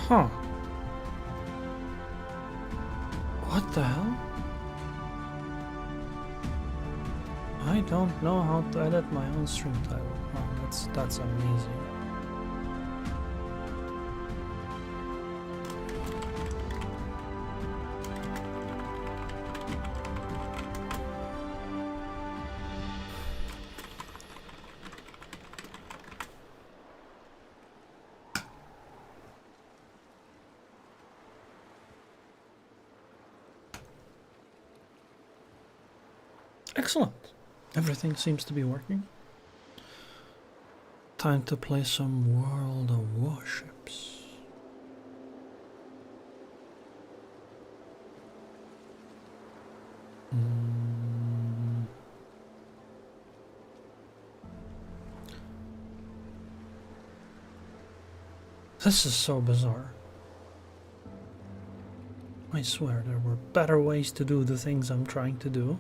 Huh. What the hell? I don't know how to edit my own stream title. Oh, that's amazing. Excellent. Everything seems to be working. Time to play some World of Warships. This is so bizarre. I swear there were better ways to do the things I'm trying to do.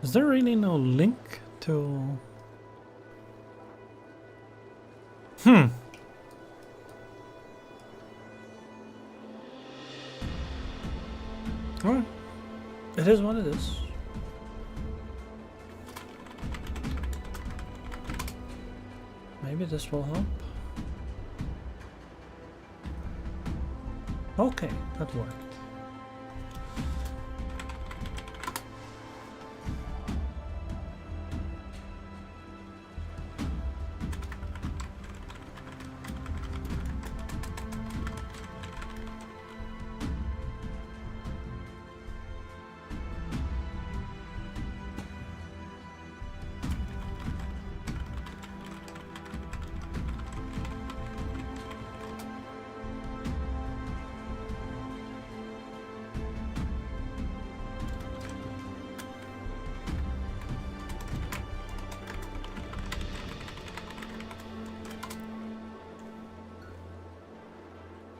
Is there really no link to... Well, it is what it is. Maybe this will help. Okay, that worked.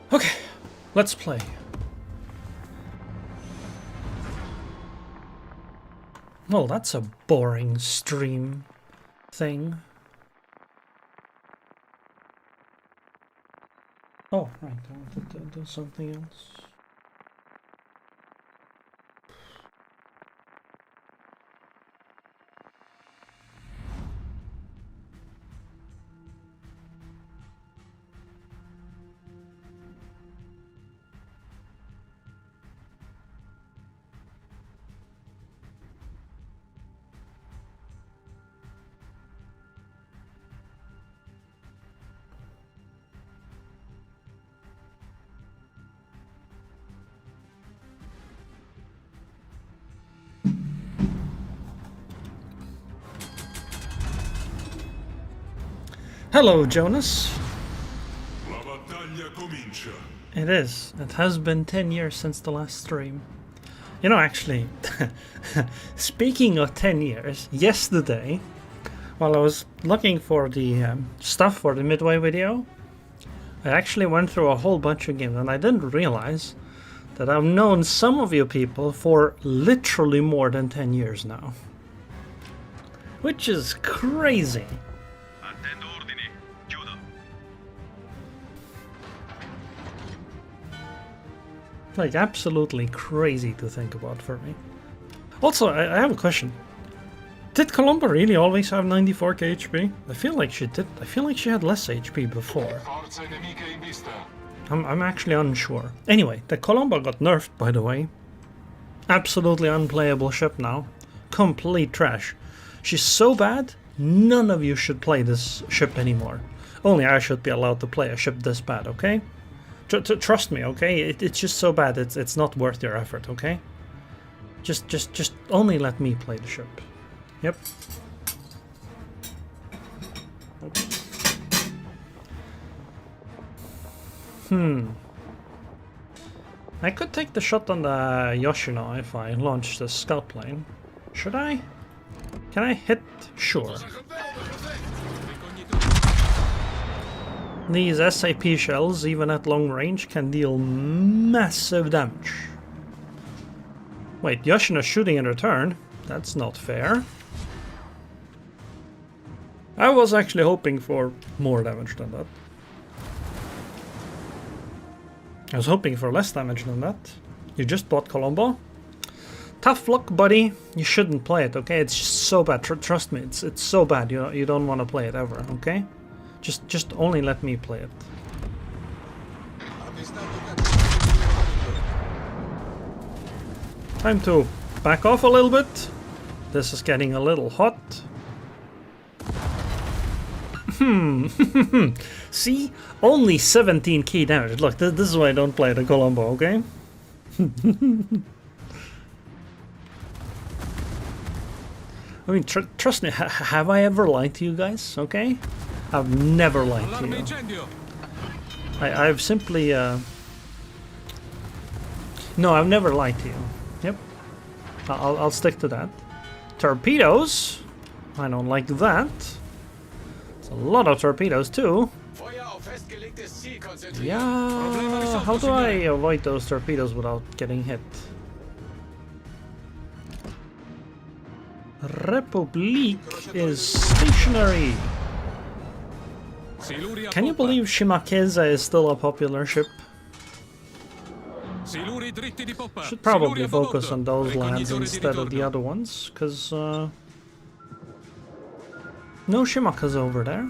Okay, let's play. Well, that's a boring stream thing. Oh, right, I wanted to do something else. Hello, Jonas. It is. It has been 10 years since the last stream. You know, actually, speaking of 10 years, yesterday, while I was looking for the stuff for the Midway video, I actually went through a whole bunch of games, and I didn't realize that I've known some of you people for literally more than 10 years now. Which is crazy. Like, absolutely crazy to think about for me. Also, I have a question. Did Columba really always have 94k HP? I feel like she did. I feel like she had less HP before. I'm actually unsure. Anyway, the Columba got nerfed, by the way. Absolutely unplayable ship now. Complete trash. She's so bad, none of you should play this ship anymore. Only I should be allowed to play a ship this bad, okay? Trust me, okay? It's just so bad, it's not worth your effort, okay? Just only let me play the ship. Yep. I could take the shot on the Yoshino if I launch the scout plane. Should I? Can I hit? Sure. These SAP shells, even at long range, can deal massive damage. Wait, Yoshino's shooting in return? That's not fair. I was actually hoping for more damage than that. I was hoping for less damage than that. You just bought Colombo? Tough luck, buddy. You shouldn't play it, okay? It's just so bad. Trust me, it's so bad. You don't want to play it ever, okay? Just only let me play it. Time to back off a little bit. This is getting a little hot. See? Only 17 key damage. Look, this is why I don't play the Colombo, okay? I mean, trust me, have I ever lied to you guys, okay? I've never lied to you. I've simply, No, I've never lied to you. Yep. I'll stick to that. Torpedoes? I don't like that. It's a lot of torpedoes, too. Yeah, how do I avoid those torpedoes without getting hit? Republic is stationary. Can you believe Shimakeza is still a popular ship? Should probably focus on those lands instead of the other ones, because no Shimaka's over there.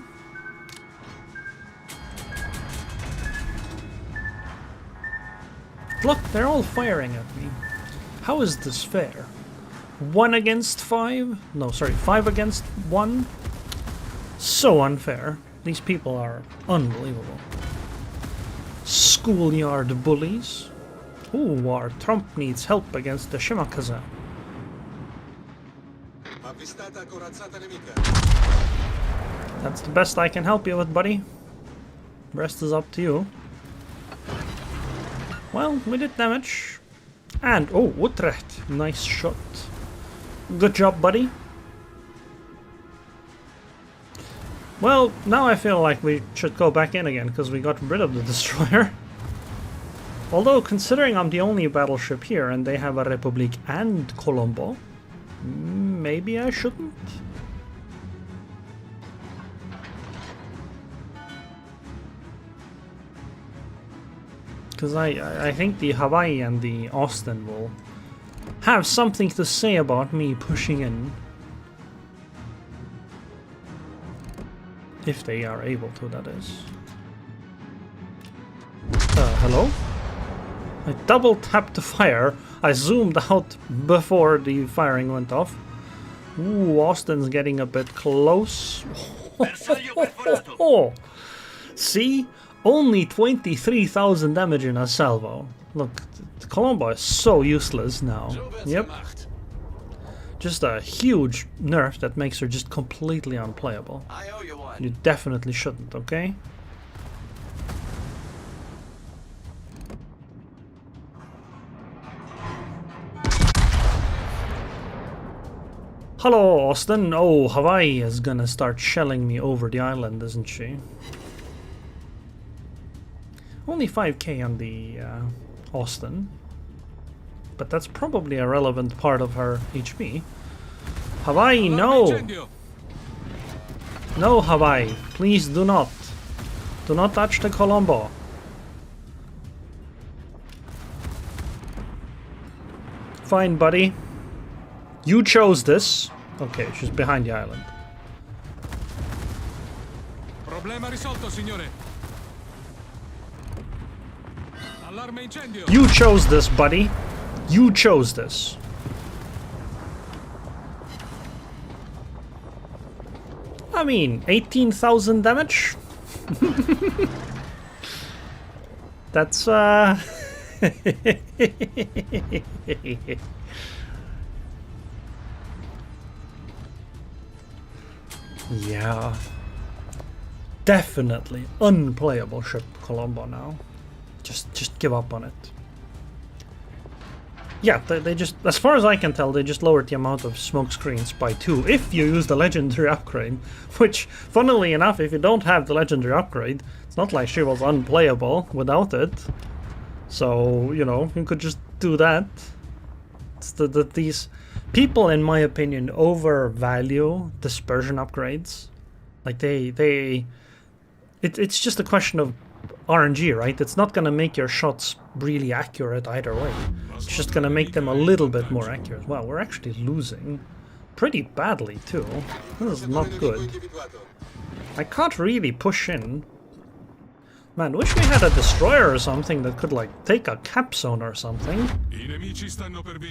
Look, they're all firing at me. How is this fair? 1 against 5? No, sorry, 5 against 1? So unfair. These people are unbelievable. Schoolyard bullies. Ooh, our Trump needs help against the Shimakaza. That's the best I can help you with, buddy. The rest is up to you. Well, we did damage. And, oh, Utrecht. Nice shot. Good job, buddy. Well, now I feel like we should go back in again, because we got rid of the destroyer. Although, considering I'm the only battleship here, and they have a Republic and Colombo, maybe I shouldn't? Because I think the Hawaii and the Austin will have something to say about me pushing in. If they are able to, that is. Hello? I double tapped the fire. I zoomed out before the firing went off. Ooh, Austin's getting a bit close. See? Only 23,000 damage in a salvo. Look, the Colombo is so useless now. Yep. Just a huge nerf that makes her just completely unplayable. You definitely shouldn't, okay? Hello, Austin. Oh, Hawaii is gonna start shelling me over the island, isn't she? Only 5k on the Austin. But that's probably a relevant part of her HP. Hawaii, no! No, Hawaii. Please do not. Do not touch the Colombo. Fine, buddy. You chose this. Okay, she's behind the island. Problema risolto, signore. You chose this, buddy. You chose this. I mean, 18,000 damage? That's, yeah. Definitely unplayable ship, Colombo now. Just give up on it. Yeah, they just, as far as I can tell, they just lowered the amount of smoke screens by 2 if you use the legendary upgrade. Which, funnily enough, if you don't have the legendary upgrade, it's not like she was unplayable without it. So, you know, you could just do that. It's these people, in my opinion, overvalue dispersion upgrades. Like it's just a question of RNG, right? It's not gonna make your shots really accurate either way. It's just gonna make them a little bit more accurate. Wow, we're actually losing pretty badly too. This is not good. I can't really push in. Man, wish we had a destroyer or something that could like take a cap zone or something.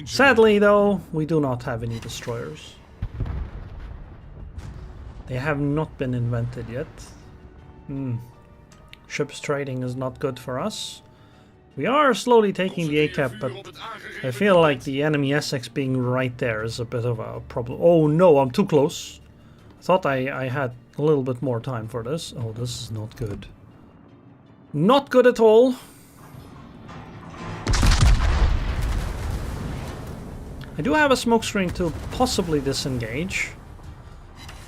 Sadly though, we do not have any destroyers. They have not been invented yet. Ships trading is not good for us. We are slowly taking the ACAP, but I feel like the enemy SX being right there is a bit of a problem. Oh no, I'm too close. I thought I had a little bit more time for this. Oh, this is not good. Not good at all. I do have a smokescreen to possibly disengage.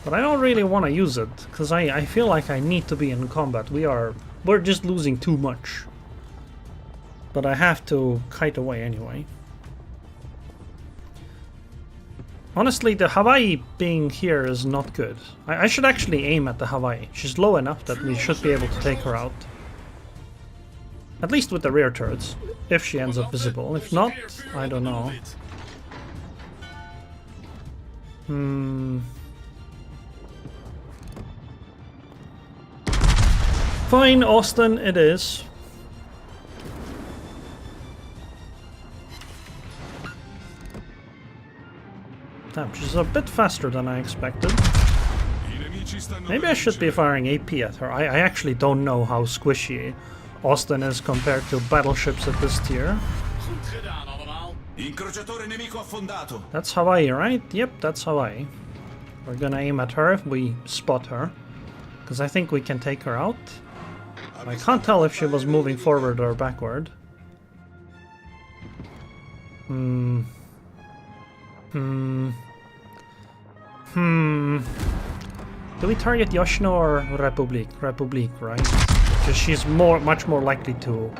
But I don't really want to use it, because I feel like I need to be in combat. We're just losing too much. But I have to kite away anyway. Honestly, the Hawaii being here is not good. I should actually aim at the Hawaii. She's low enough that we should be able to take her out. At least with the rear turrets, if she ends up visible. If not, I don't know. Fine, Austin, it is. Damn, she's a bit faster than I expected. Maybe I should be firing AP at her. I actually don't know how squishy Austin is compared to battleships at this tier. That's Hawaii, right? Yep, that's Hawaii. We're gonna aim at her if we spot her. Because I think we can take her out. I can't tell if she was moving forward or backward. Do we target Yoshino or Republic? Republic, right? Because she's much more likely to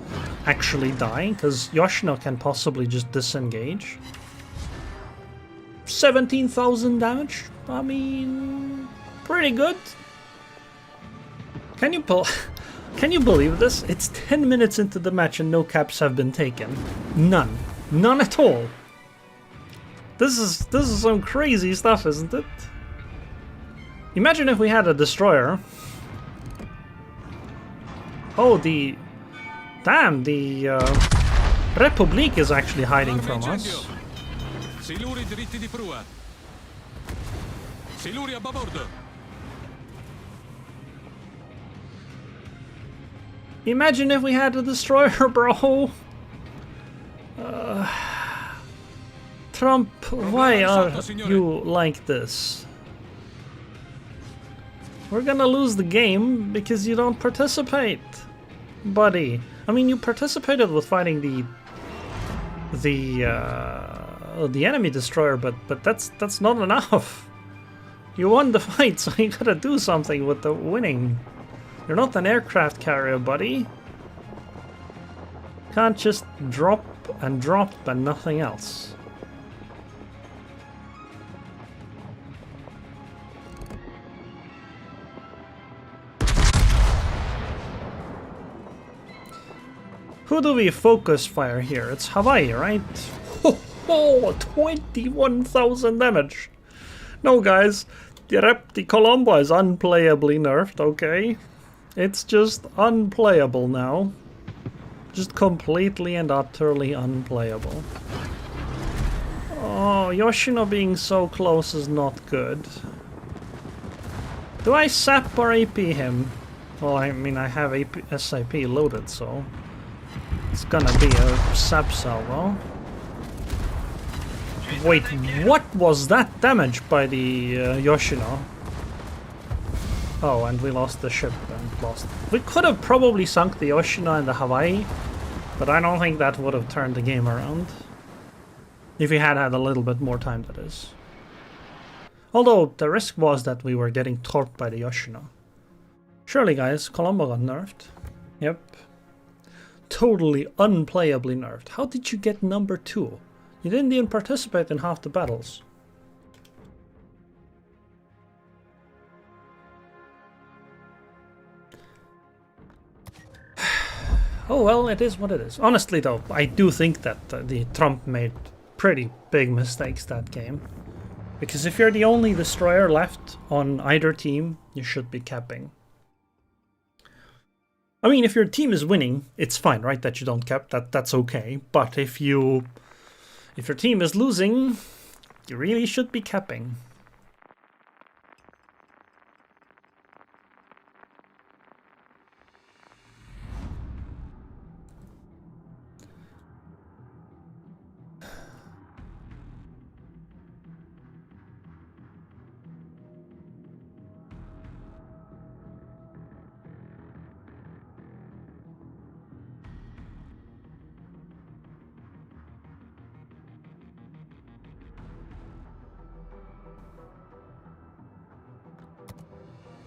actually die, because Yoshino can possibly just disengage. 17,000 damage? I mean, pretty good. Can you believe this? It's 10 minutes into the match and no caps have been taken. None. None at all. This is some crazy stuff, isn't it? Imagine if we had a destroyer. Oh, the Republic is actually hiding from us. Siluri dritti di prua. Siluri a babordo. Imagine if we had a destroyer, bro. Trump, why are you like this? We're gonna lose the game because you don't participate, buddy. I mean, you participated with fighting the enemy destroyer, but that's not enough. You won the fight, so you gotta do something with the winning. You're not an aircraft carrier, buddy. Can't just drop and nothing else. Who do we focus fire here? It's Hawaii, right? Oh, 21,000 damage. No, guys. The Colombo is unplayably nerfed, okay? It's just unplayable now. Just completely and utterly unplayable. Oh, Yoshino being so close is not good. Do I sap or AP him? Well, I mean, I have SIP loaded, so it's gonna be a sap salvo. Wait, what was that damage by the Yoshino? Oh, and we lost the ship and lost. We could have probably sunk the Yoshino and the Hawaii, but I don't think that would have turned the game around. If we had had a little bit more time, that is. Although the risk was that we were getting torped by the Yoshino. Surely, guys, Colombo got nerfed. Yep. Totally unplayably nerfed. How did you get number 2? You didn't even participate in half the battles. Oh well, it is what it is. Honestly though, I do think that the Trump made pretty big mistakes that game. Because if you're the only destroyer left on either team, you should be capping. I mean, if your team is winning, it's fine, right? That you don't cap, that's okay. But if your team is losing, you really should be capping.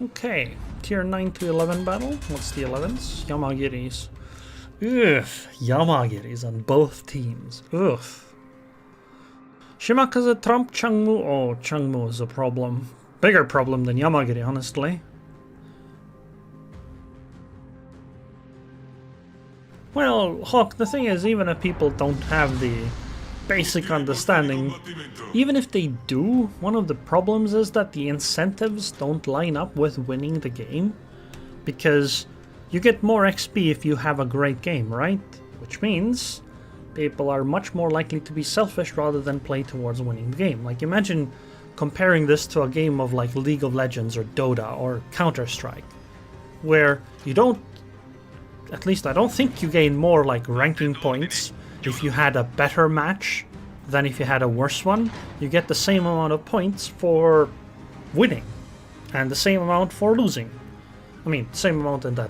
Okay, tier 9 to 11 battle. What's the 11s? Yamagiris. Ugh, Yamagiris on both teams. Ugh. Shimakaze, Trump, Changmu. Oh, Changmu is a problem. Bigger problem than Yamagiri, honestly. Well, Hawk, the thing is, even if people don't have the basic understanding, even if they do, one of the problems is that the incentives don't line up with winning the game, because you get more XP if you have a great game, right? Which means people are much more likely to be selfish rather than play towards winning the game. Like, imagine comparing this to a game of like League of Legends or Dota or Counter-Strike, where you don't, at least I don't think you gain more like ranking points if you had a better match than if you had a worse one. You get the same amount of points for winning and the same amount for losing. I mean, same amount in that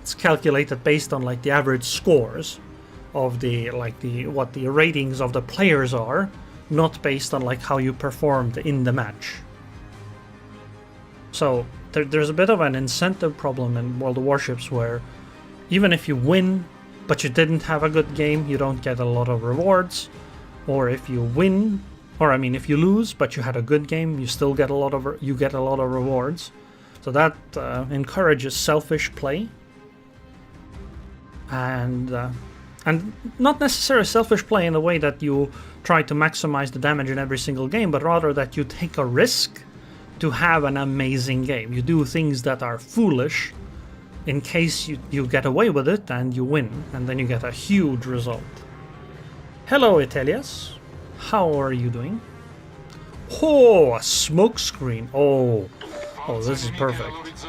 it's calculated based on like the average scores of the what the ratings of the players are, not based on like how you performed in the match. So there's a bit of an incentive problem in World of Warships where even if you win but you didn't have a good game, you don't get a lot of rewards. Or if you win, or I mean if you lose but you had a good game, you still get a lot of rewards. So that encourages selfish play, and not necessarily selfish play in the way that you try to maximize the damage in every single game, but rather that you take a risk to have an amazing game. You do things that are foolish in case you get away with it and you win, and then you get a huge result. Hello, Italias. How are you doing? Oh, a smoke screen. Oh, this is perfect.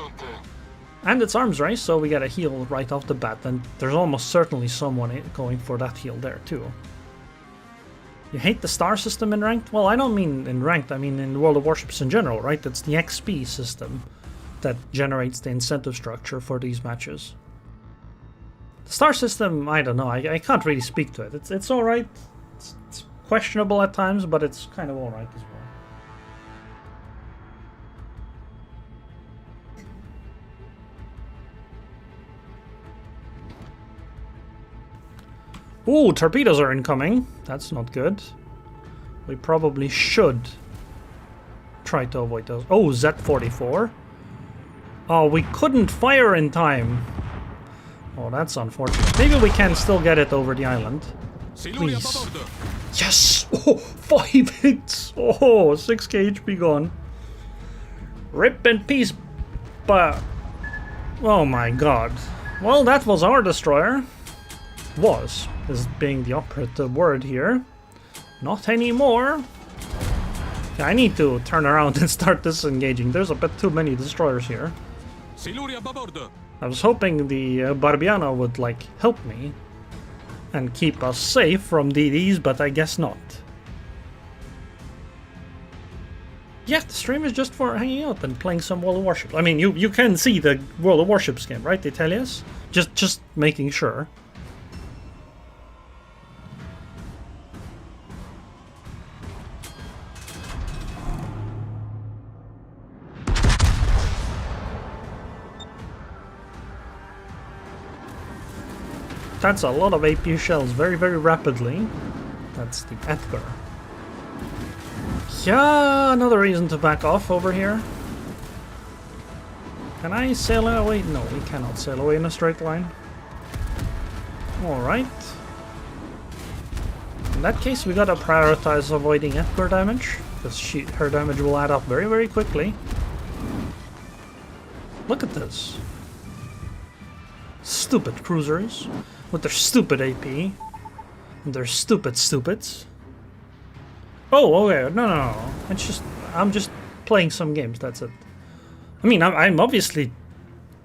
And it's arms race, so we get a heal right off the bat, and there's almost certainly someone going for that heal there too. You hate the star system in ranked? Well, I don't mean in ranked, I mean in World of Warships in general, right? It's the XP system that generates the incentive structure for these matches. The star system, I don't know, I can't really speak to it. It's alright, it's questionable at times, but it's kind of alright as well. Ooh, torpedoes are incoming. That's not good. We probably should try to avoid those. Oh, Z-44. Oh, we couldn't fire in time. Oh, that's unfortunate. Maybe we can still get it over the island. Please. Yes! Oh, 5 hits! Oh, 6k HP gone. Rip in peace, but... Oh my god. Well, that was our destroyer. Was, is being the operative word here. Not anymore. Yeah, I need to turn around and start disengaging. There's a bit too many destroyers here. I was hoping the Barbiana would, like, help me and keep us safe from DDs, but I guess not. Yeah, the stream is just for hanging out and playing some World of Warships. I mean, you can see the World of Warships game, right, Italias? Just making sure. That's a lot of AP shells very, very rapidly. That's the Edgar. Yeah, another reason to back off over here. Can I sail away? No, we cannot sail away in a straight line. Alright. In that case, we gotta prioritize avoiding Edgar damage, because her damage will add up very, very quickly. Look at this. Stupid cruisers with their stupid AP and their stupid stupids. Oh, okay, no. It's just I'm just playing some games. That's it. I mean, I'm obviously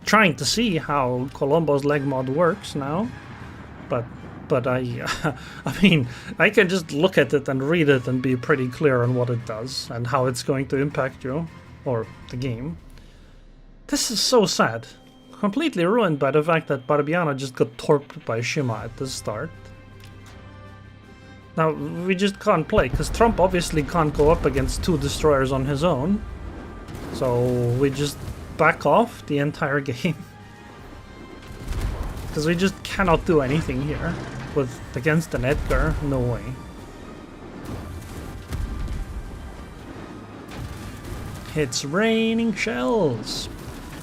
trying to see how Colombo's leg mod works now, but I I mean, I can just look at it and read it and be pretty clear on what it does and how it's going to impact you or the game. This is so sad. Completely ruined by the fact that Barbiana just got torped by Shima at the start. Now, we just can't play, because Trump obviously can't go up against 2 destroyers on his own. So we just back off the entire game. Because we just cannot do anything here. Against an Edgar, no way. It's raining shells.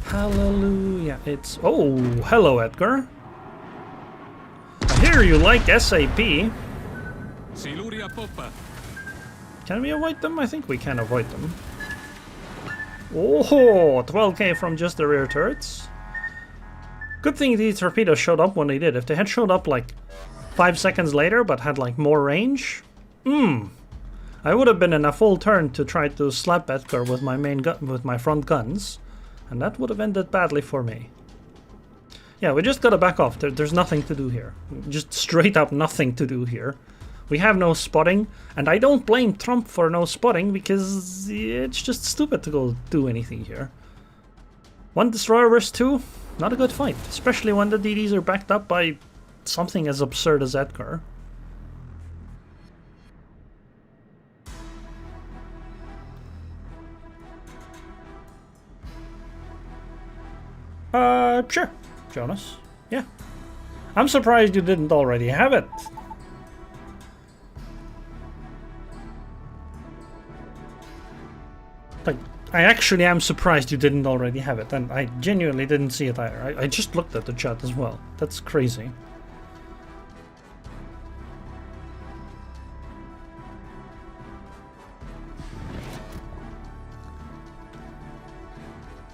Hallelujah. It's... Oh, hello, Edgar. I hear you like SAP. Can we avoid them? I think we can avoid them. Oh, 12k from just the rear turrets. Good thing these torpedoes showed up when they did. If they had showed up like 5 seconds later but had like more range, I would have been in a full turn to try to slap Edgar with my main gun, with my front guns. And that would have ended badly for me. Yeah, we just gotta back off. There's nothing to do here. Just straight up nothing to do here. We have no spotting, and I don't blame Trump for no spotting, because it's just stupid to go do anything here. 1 destroyer versus 2, not a good fight. Especially when the DDs are backed up by something as absurd as Edgar. Sure, Jonas. Yeah. I'm surprised you didn't already have it. Like, I actually am surprised you didn't already have it, and I genuinely didn't see it either. I just looked at the chat as well. That's crazy.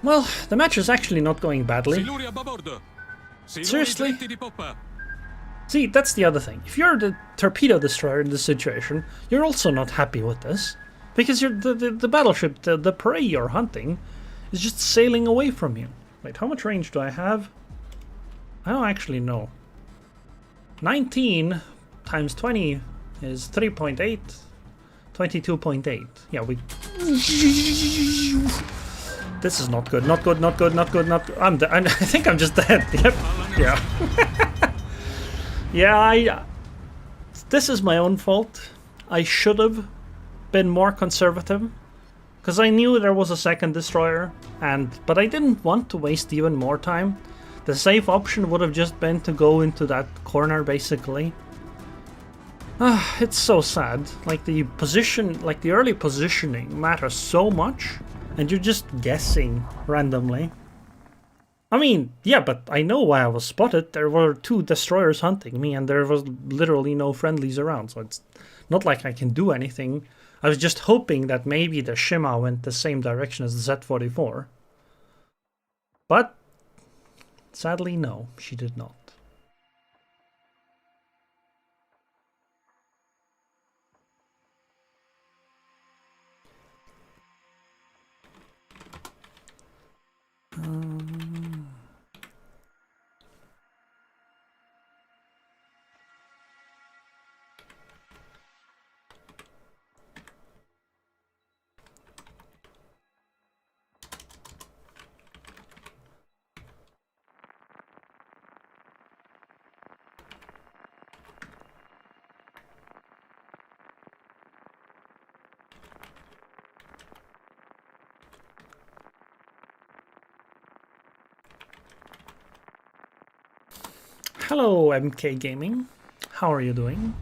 Well, the match is actually not going badly. Seriously? See, that's the other thing. If you're the torpedo destroyer in this situation, you're also not happy with this. Because you're the battleship, the prey you're hunting, is just sailing away from you. Wait, how much range do I have? I don't actually know. 19 times 20 is 3.8. 22.8. Yeah, we... This is not good, not good, not good, not good, not good. I think I'm just dead. Yep. Yeah. Yeah, this is my own fault. I should have been more conservative, because I knew there was a second destroyer, but I didn't want to waste even more time. The safe option would have just been to go into that corner, basically. It's so sad. Like the position, like the early positioning matters so much, and you're just guessing randomly. I mean, yeah, but I know why I was spotted. There were 2 destroyers hunting me, and there was literally no friendlies around, so it's not like I can do anything. I was just hoping that maybe the Shima went the same direction as the Z-44. But sadly, no, she did not. Hello, MK Gaming. How are you doing?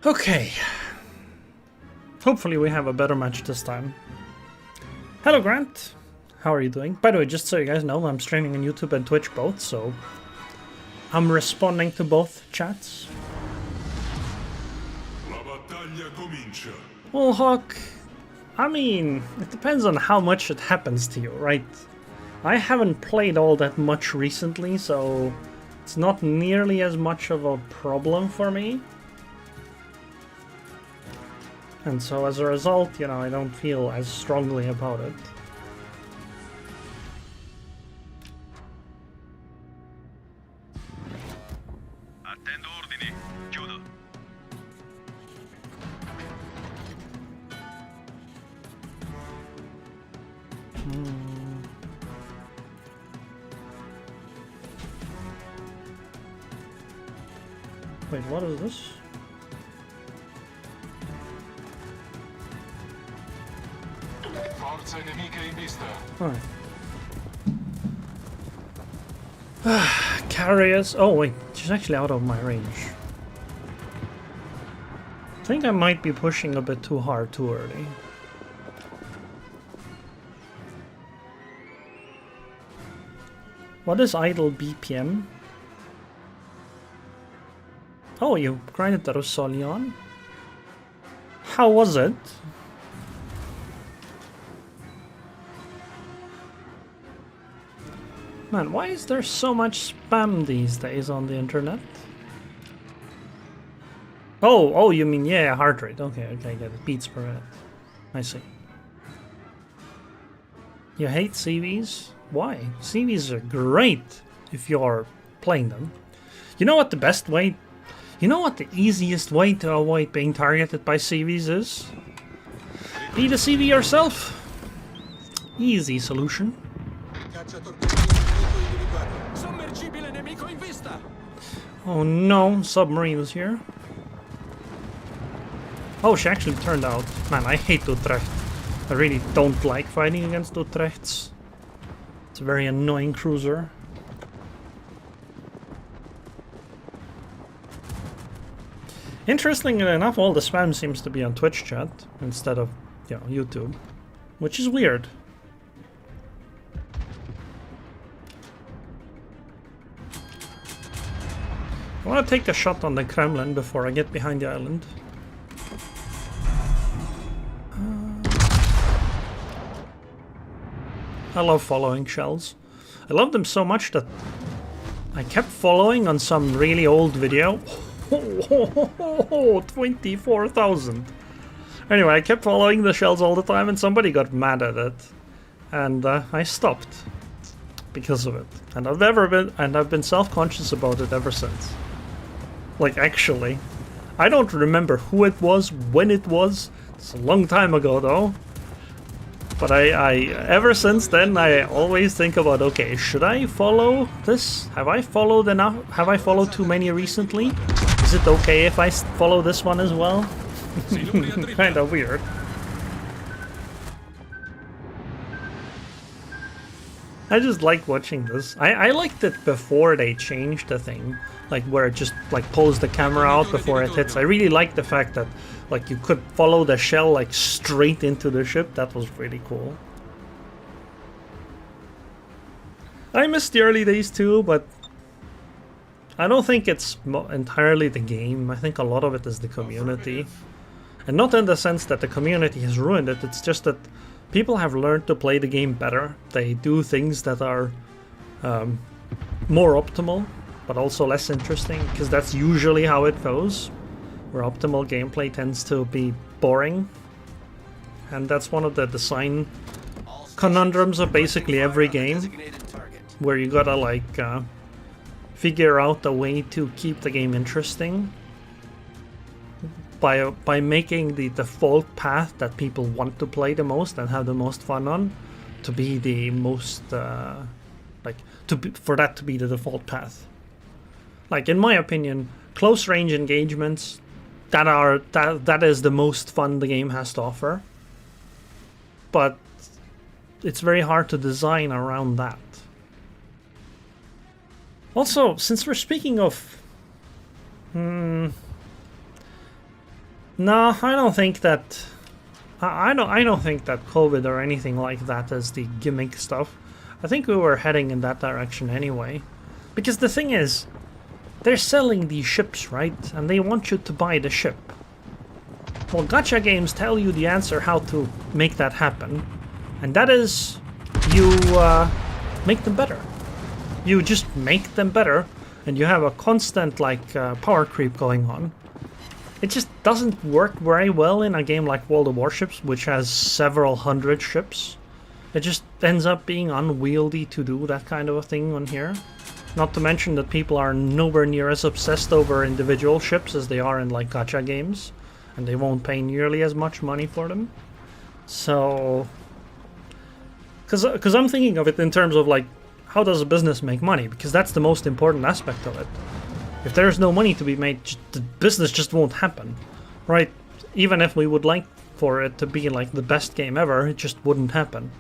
Okay. Hopefully we have a better match this time. Hello Grant, how are you doing? By the way, just so you guys know, I'm streaming on YouTube and Twitch both, so I'm responding to both chats. La battaglia comincia. Well, Hawk, I mean, it depends on how much it happens to you, right? I haven't played all that much recently, so it's not nearly as much of a problem for me. And so as a result, you know, I don't feel as strongly about it. Attendo ordini. Chiudo. Wait, what is this? Forze nemiche in vista. Alright. Carriers. Oh wait, she's actually out of my range. I think I might be pushing a bit too hard too early. What is idle BPM? Oh, you grinded the Rossolion? How was it? Man, why is there so much spam these days on the internet? Oh, you mean, yeah, heart rate. Okay, I get it. Beats per minute. I see. You hate CVs? Why? CVs are great if you're playing them. You know what the best way... You know what the easiest way to avoid being targeted by CVs is? Be the CV yourself. Easy solution. Sommergibile nemico in vista! Oh no, submarine is here. Oh, she actually turned out. Man, I hate Utrecht. I really don't like fighting against Utrechts. It's a very annoying cruiser. Interestingly enough, all the spam seems to be on Twitch chat instead of, you know, YouTube, which is weird. I want to take a shot on the Kremlin before I get behind the island. I love following shells. I love them so much that I kept following on some really old video. 24,000. Anyway, I kept following the shells all the time and somebody got mad at it. And I stopped because of it. And I've been self-conscious about it ever since. Like, actually, I don't remember who it was, when it was. It's a long time ago though. But I ever since then, I always think about, okay, should I follow this? Have I followed enough? Have I followed too many recently? Is it okay if I follow this one as well? Kind of weird. I just like watching this. I liked it before they changed the thing, like where it just like pulls the camera out before it hits. I really like the fact that like you could follow the shell like straight into the ship. That was really cool. I miss the early days too, but I don't think it's entirely the game. I think a lot of it is the community. And not in the sense that the community has ruined it, it's just that people have learned to play the game better. They do things that are more optimal, but also less interesting, because that's usually how it goes, where optimal gameplay tends to be boring. And that's one of the design conundrums of basically every game, where you gotta like figure out a way to keep the game interesting by making the default path that people want to play the most and have the most fun on to be the most for that to be the default path. Like, in my opinion, close range engagements that is the most fun the game has to offer, but it's very hard to design around that. Also, since we're speaking of No, I don't think that. I don't think that COVID or anything like that is the gimmick stuff. I think we were heading in that direction anyway. Because the thing is, they're selling these ships, right? And they want you to buy the ship. Well, gacha games tell you the answer how to make that happen. And that is, you make them better. You just make them better, and you have a constant power creep going on. It just doesn't work very well in a game like World of Warships, which has several hundred ships. It just ends up being unwieldy to do that kind of a thing on here. Not to mention that people are nowhere near as obsessed over individual ships as they are in like gacha games, and they won't pay nearly as much money for them. So, because I'm thinking of it in terms of like, how does a business make money? Because that's the most important aspect of it. If there's no money to be made, the business just won't happen, right? Even if we would like for it to be like the best game ever, it just wouldn't happen.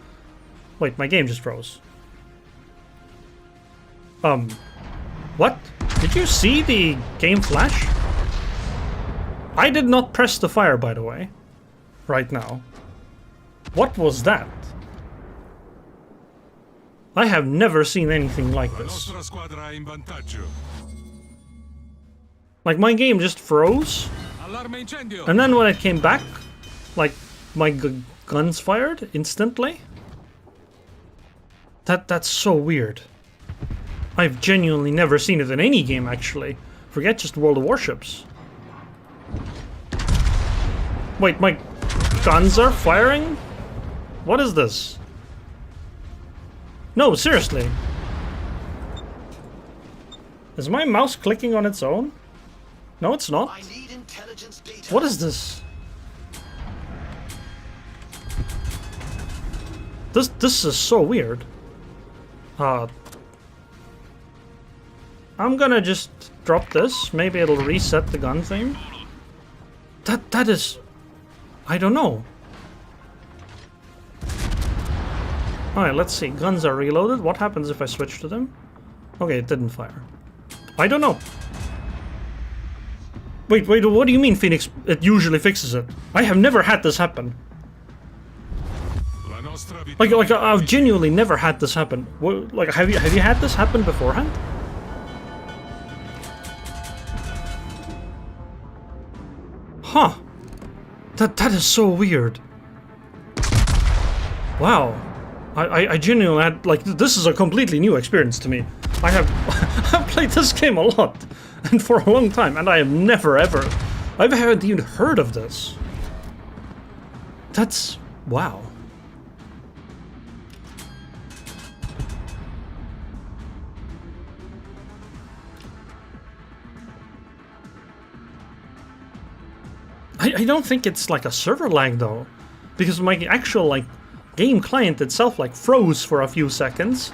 Wait, my game just froze. What? Did you see the game flash? I did not press the fire, by the way, right now. What was that? I have never seen anything like this. Like, my game just froze, and then when it came back, like, my guns fired instantly. That's so weird. I've genuinely never seen it in any game, actually. Forget just World of Warships. Wait, my guns are firing? What is this? No, seriously. Is my mouse clicking on its own? No, it's not. What is this? This is so weird. I'm gonna just drop this. Maybe it'll reset the gun thing. That is... I don't know. Alright, let's see. Guns are reloaded. What happens if I switch to them? Okay, it didn't fire. I don't know. Wait, what do you mean, Phoenix? It usually fixes it. I have never had this happen. Like I've genuinely never had this happen. Like, have you had this happen beforehand? Huh. That is so weird. Wow. I genuinely had, like, this is a completely new experience to me. I've played this game a lot, and for a long time, and I have never ever... I haven't even heard of this. That's... wow. I don't think it's like a server lag though, because my actual like game client itself like froze for a few seconds,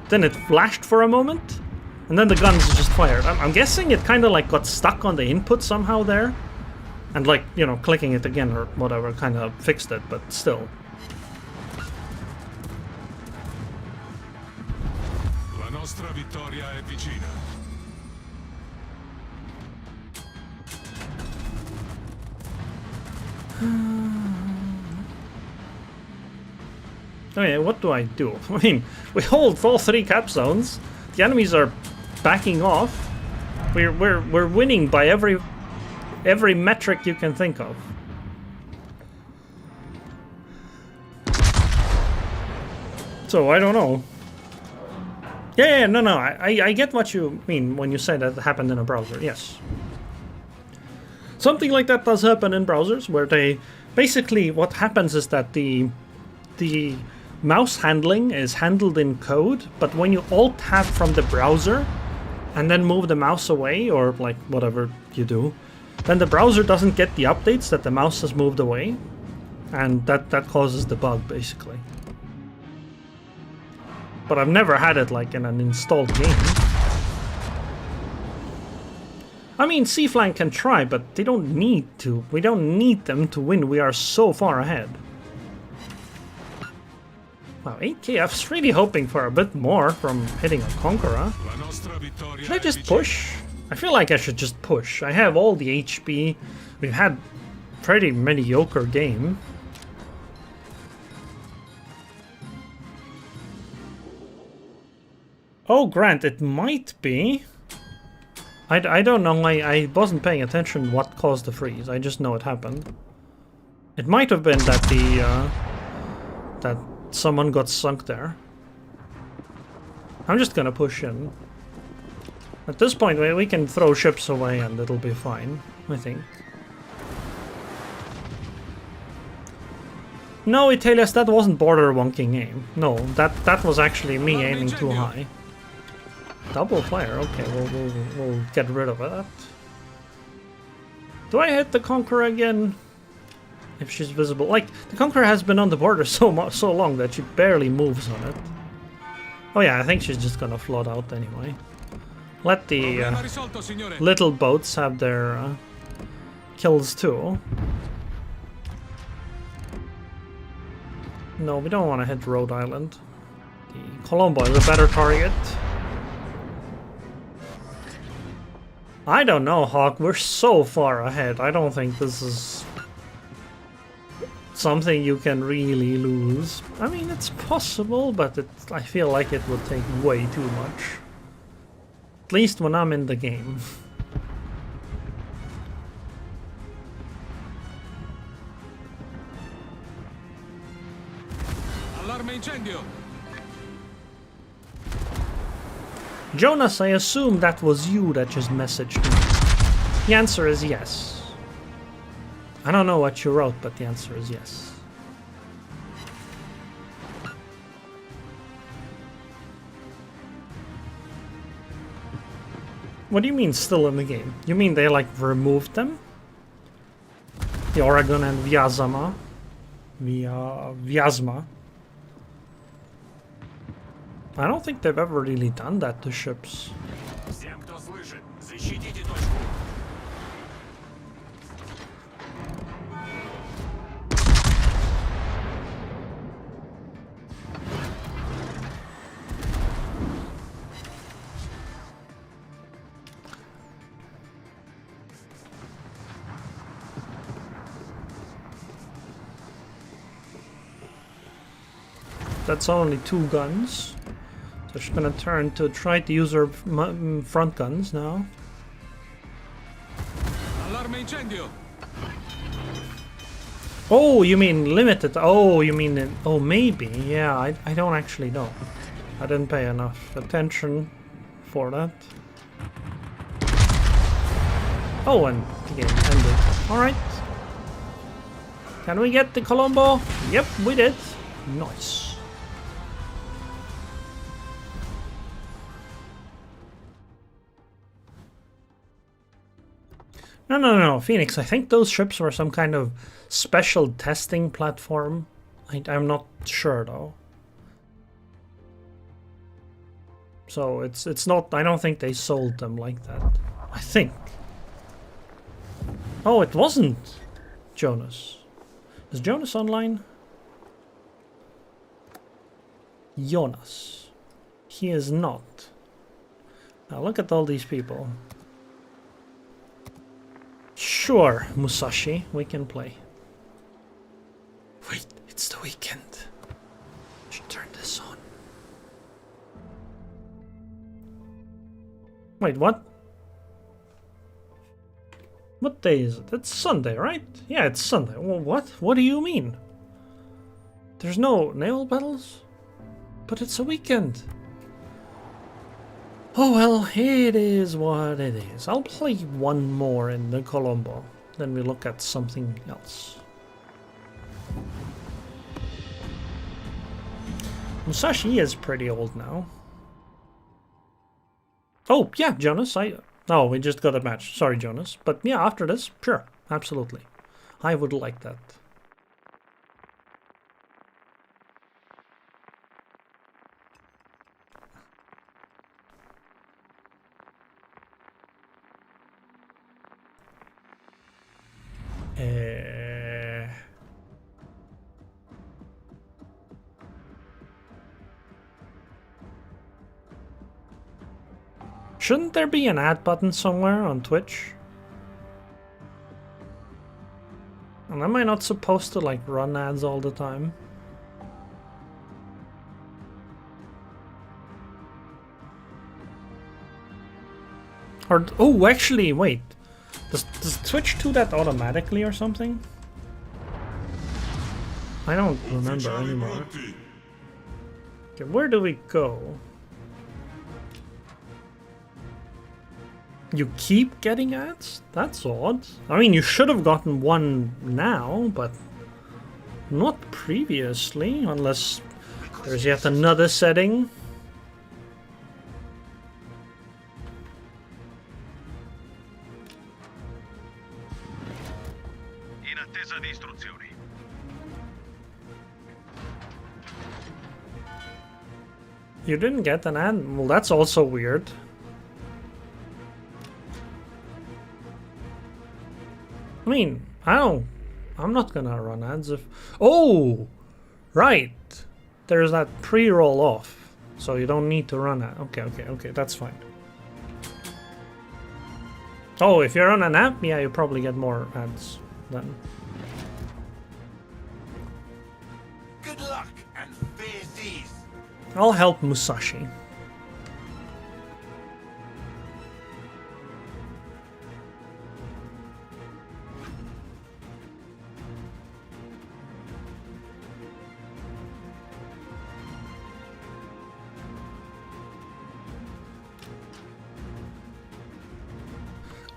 then it flashed for a moment, and then the guns just fired. I'm guessing it kind of like got stuck on the input somehow there, and like, you know, clicking it again or whatever kind of fixed it, but still. La nostra vittoria è vicina. Okay, what do I do? I mean, we hold all 3 cap zones. The enemies are backing off. We're winning by every metric you can think of. So I don't know. Yeah, no, I get what you mean when you say that it happened in a browser. Yes. Something like that does happen in browsers, where they basically, what happens is that the mouse handling is handled in code, but when you alt tab from the browser and then move the mouse away, or like whatever you do, then the browser doesn't get the updates that the mouse has moved away, and that causes the bug basically. But I've never had it like in an installed game. I mean, C-Flank can try, but they don't need to. We don't need them to win. We are so far ahead. Wow, 8k. I was really hoping for a bit more from hitting a Conqueror. Should I just push? I feel like I should just push. I have all the HP. We've had pretty mediocre game. Oh, Grant, it might be. I don't know. I wasn't paying attention what caused the freeze. I just know it happened. It might have been that that someone got sunk there. I'm just gonna push in. At this point, we can throw ships away and it'll be fine, I think. No, Italias, that wasn't border wonking aim. No, that was actually me aiming too high. Double fire, okay, we'll get rid of that. Do I hit the Conqueror again? If she's visible. Like, the Conqueror has been on the border so long that she barely moves on it. Oh yeah, I think she's just gonna float out anyway. Let the little boats have their kills too. No, we don't want to hit Rhode Island. The Colombo is a better target. I don't know, Hawk. We're so far ahead. I don't think this is something you can really lose. I mean, it's possible, but I feel like it would take way too much. At least when I'm in the game. Allarme incendio. Jonas, I assume that was you that just messaged me. The answer is yes. I don't know what you wrote, but the answer is yes. What do you mean still in the game? You mean they like removed them? The Oregon and Vyazma. Vyazma. I don't think they've ever really done that to ships. That's only 2 guns. So she's gonna turn to try to use her front guns now. Allarme incendio. Oh, you mean limited? Oh, you mean... Oh, maybe. Yeah, I don't actually know. I didn't pay enough attention for that. Oh, and the game ended. Alright. Can we get the Colombo? Yep, we did. Nice. No, Phoenix, I think those ships were some kind of special testing platform. I'm not sure, though. So it's not... I don't think they sold them like that. I think. Oh, it wasn't Jonas. Is Jonas online? Jonas. He is not. Now look at all these people. Sure, Musashi, we can play. Wait, it's the weekend. I should turn this on. Wait, what? What day is it? It's Sunday, right? Yeah, it's Sunday. Well, what? What do you mean? There's no naval battles? But it's a weekend. Oh well, it is what it is. I'll play one more in the Colombo. Then we look at something else. Musashi is pretty old now. Oh, yeah, Jonas, Oh, we just got a match. Sorry, Jonas. But yeah, after this, sure, absolutely. I would like that. Shouldn't there be an add button somewhere on Twitch? And am I not supposed to like run ads all the time? Or oh, actually, wait. Does Twitch do that automatically or something? I don't remember anymore. Okay, where do we go? You keep getting ads? That's odd. I mean, you should have gotten one now, but not previously, unless there's yet another setting. In attesa di istruzioni. You didn't get an ad? Well, that's also weird. I mean, I'm not gonna run ads if... Oh! Right! There's that pre-roll off. So you don't need to run ad. Okay, that's fine. Oh, if you're on an app, yeah, you probably get more ads then. Good luck and fair seas. I'll help Musashi.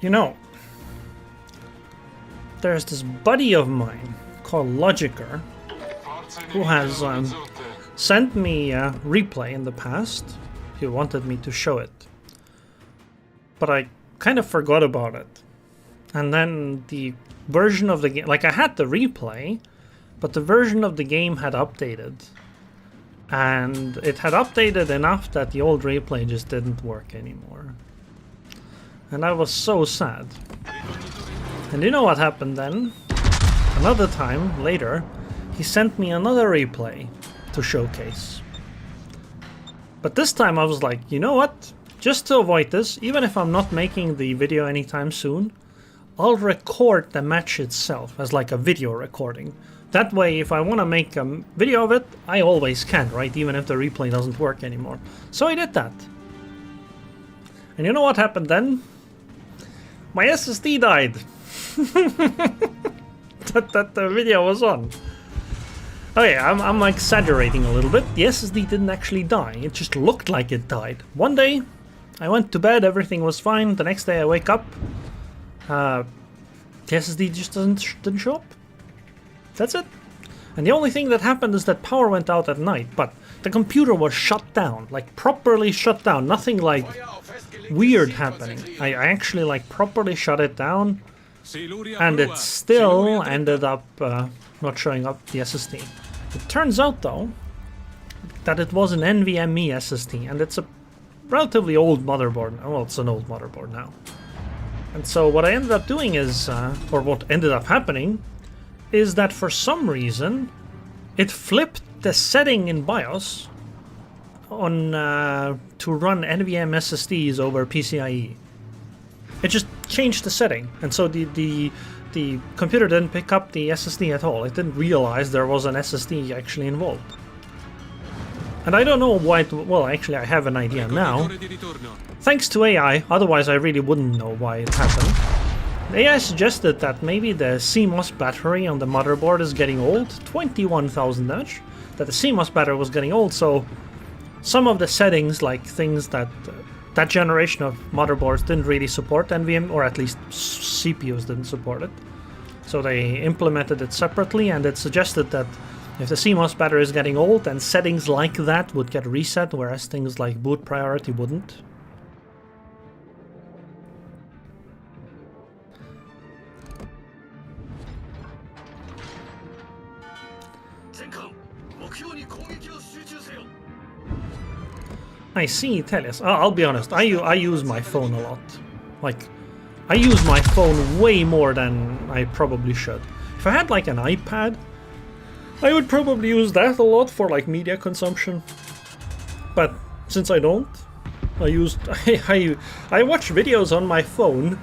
You know, there's this buddy of mine called Logicer who has sent me a replay in the past. He wanted me to show it, but I kind of forgot about it. And then the version of the game, like I had the replay, but the version of the game had updated. And it had updated enough that the old replay just didn't work anymore. And I was so sad. And you know what happened then? Another time, later, he sent me another replay to showcase. But this time I was like, you know what? Just to avoid this, even if I'm not making the video anytime soon, I'll record the match itself as like a video recording. That way, if I want to make a video of it, I always can, right? Even if the replay doesn't work anymore. So I did that. And you know what happened then? My SSD died. that the video was on. Okay, I'm exaggerating a little bit. The SSD didn't actually die. It just looked like it died. One day, I went to bed, everything was fine. The next day I wake up, the SSD just didn't show up. That's it. And the only thing that happened is that power went out at night, but the computer was shut down, like properly shut down. Nothing like weird happening. I actually like properly shut it down, and it still ended up not showing up the SSD. It turns out though that it was an NVMe SSD, and it's a relatively old motherboard. Well, it's an old motherboard now. And so what I ended up doing is, or what ended up happening, is that for some reason it flipped the setting in BIOS on to run NVMe SSDs over PCIe. It just changed the setting, and so the computer didn't pick up the SSD at all. It didn't realize there was an SSD actually involved. And I don't know why well, actually I have an idea now. Thanks to AI, otherwise I really wouldn't know why it happened. AI suggested that maybe the CMOS battery on the motherboard is getting old, 21,000 damage, that the CMOS battery was getting old, so some of the settings, like things that that generation of motherboards didn't really support NVMe, or at least CPUs didn't support it. So they implemented it separately, and it suggested that if the CMOS battery is getting old, then settings like that would get reset, whereas things like boot priority wouldn't. I see, Telias. I'll be honest, I use my phone a lot. Like, I use my phone way more than I probably should. If I had like an iPad, I would probably use that a lot for like media consumption. But since I don't, I watch videos on my phone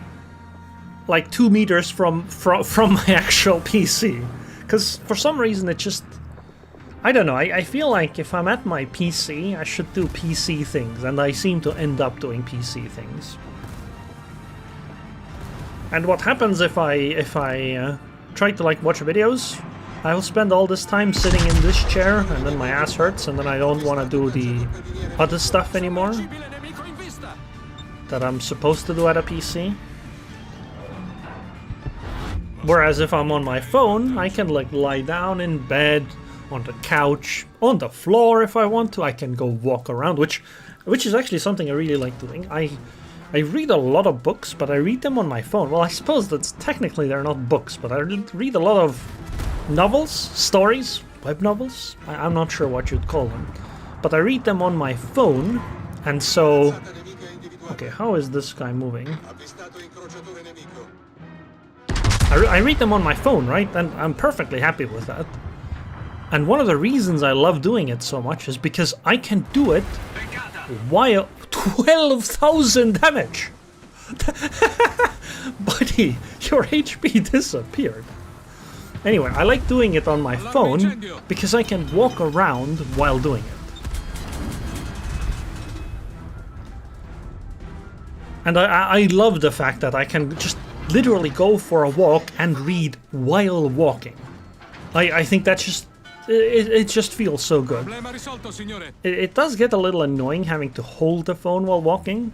like 2 meters from my actual PC. Because for some reason it just... I don't know, I feel like if I'm at my PC, I should do PC things, and I seem to end up doing PC things. And what happens if I try to like watch videos? I'll spend all this time sitting in this chair, and then my ass hurts, and then I don't want to do the other stuff anymore that I'm supposed to do at a PC. Whereas if I'm on my phone, I can like lie down in bed, on the couch, on the floor if I want to. I can go walk around, which is actually something I really like doing. I read a lot of books, but I read them on my phone. Well, I suppose that's technically they're not books, but I read a lot of novels, stories, web novels. I'm not sure what you'd call them, but I read them on my phone, and so... Okay, how is this guy moving? I read them on my phone, right? And I'm perfectly happy with that. And one of the reasons I love doing it so much is because I can do it while 12,000 damage. Buddy, your HP disappeared. Anyway, I like doing it on my phone because I can walk around while doing it. And I love the fact that I can just literally go for a walk and read while walking. I think that's just... It just feels so good. It does get a little annoying having to hold the phone while walking,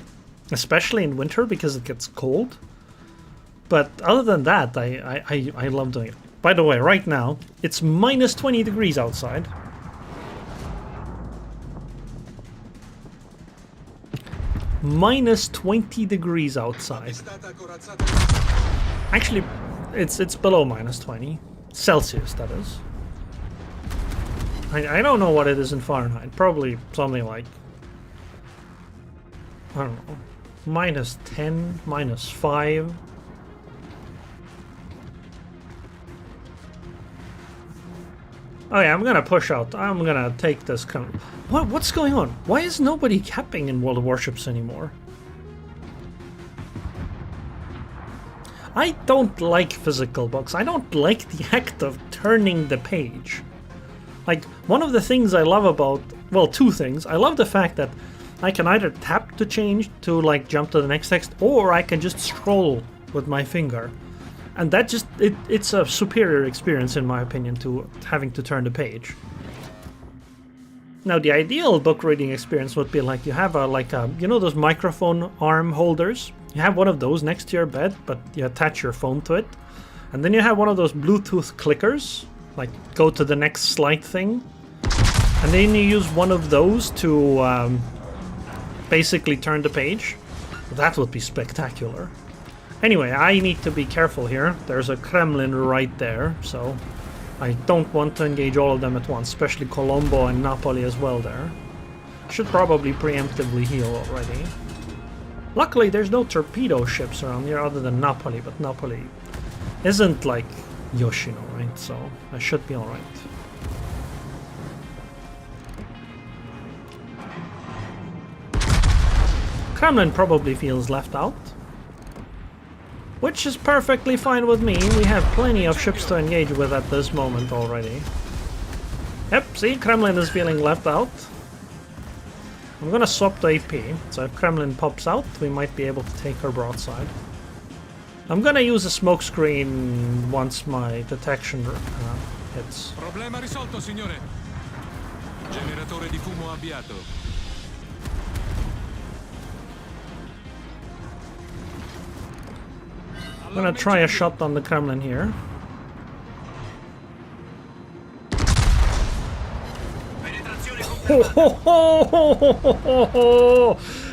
especially in winter because it gets cold. But other than that, I love doing it. By the way, right now, it's minus 20 degrees outside. Minus 20 degrees outside. Actually, it's below minus 20. Celsius, that is. I don't know what it is in Fahrenheit. Probably something like... I don't know. Minus 10, minus 5. Oh yeah, I'm gonna push out. I'm gonna take this kind of... What's going on? Why is nobody capping in World of Warships anymore? I don't like physical books. I don't like the act of turning the page. Like, one of the things I love about... Well, two things. I love the fact that I can either tap to change to, like, jump to the next text, or I can just scroll with my finger. And that just... It's a superior experience, in my opinion, to having to turn the page. Now, the ideal book reading experience would be like you have you know those microphone arm holders? You have one of those next to your bed, but you attach your phone to it. And then you have one of those Bluetooth clickers, like go to the next slide thing. And then you use one of those to basically turn the page. That would be spectacular. Anyway, I need to be careful here. There's a Kremlin right there, so I don't want to engage all of them at once, especially Colombo and Napoli as well there. Should probably preemptively heal already. Luckily, there's no torpedo ships around here other than Napoli, but Napoli isn't like Yoshino, right? So I should be alright. Kremlin probably feels left out, which is perfectly fine with me. We have plenty of ships to engage with at this moment already. Yep, see, Kremlin is feeling left out. I'm gonna swap to AP, so if Kremlin pops out, we might be able to take her broadside. I'm gonna use a smoke screen once my detection hits. Problema risolto, signore. Generatore di fumo avviato. I'm gonna try a shot on the Kremlin here.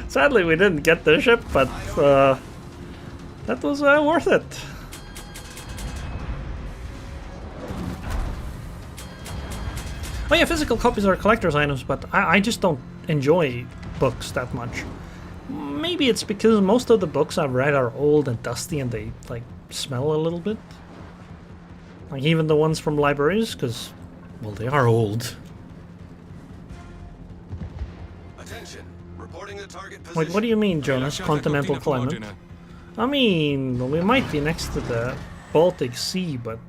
Sadly, we didn't get the ship, but that was worth it. Oh yeah, physical copies are collector's items, but I just don't enjoy books that much. Maybe it's because most of the books I've read are old and dusty and they, like, smell a little bit. Like, even the ones from libraries, because, well, they are old. Attention. Reporting the target Wait, position. what do you mean, Jonas? Continental climate? I mean, we might be next to the Baltic Sea, but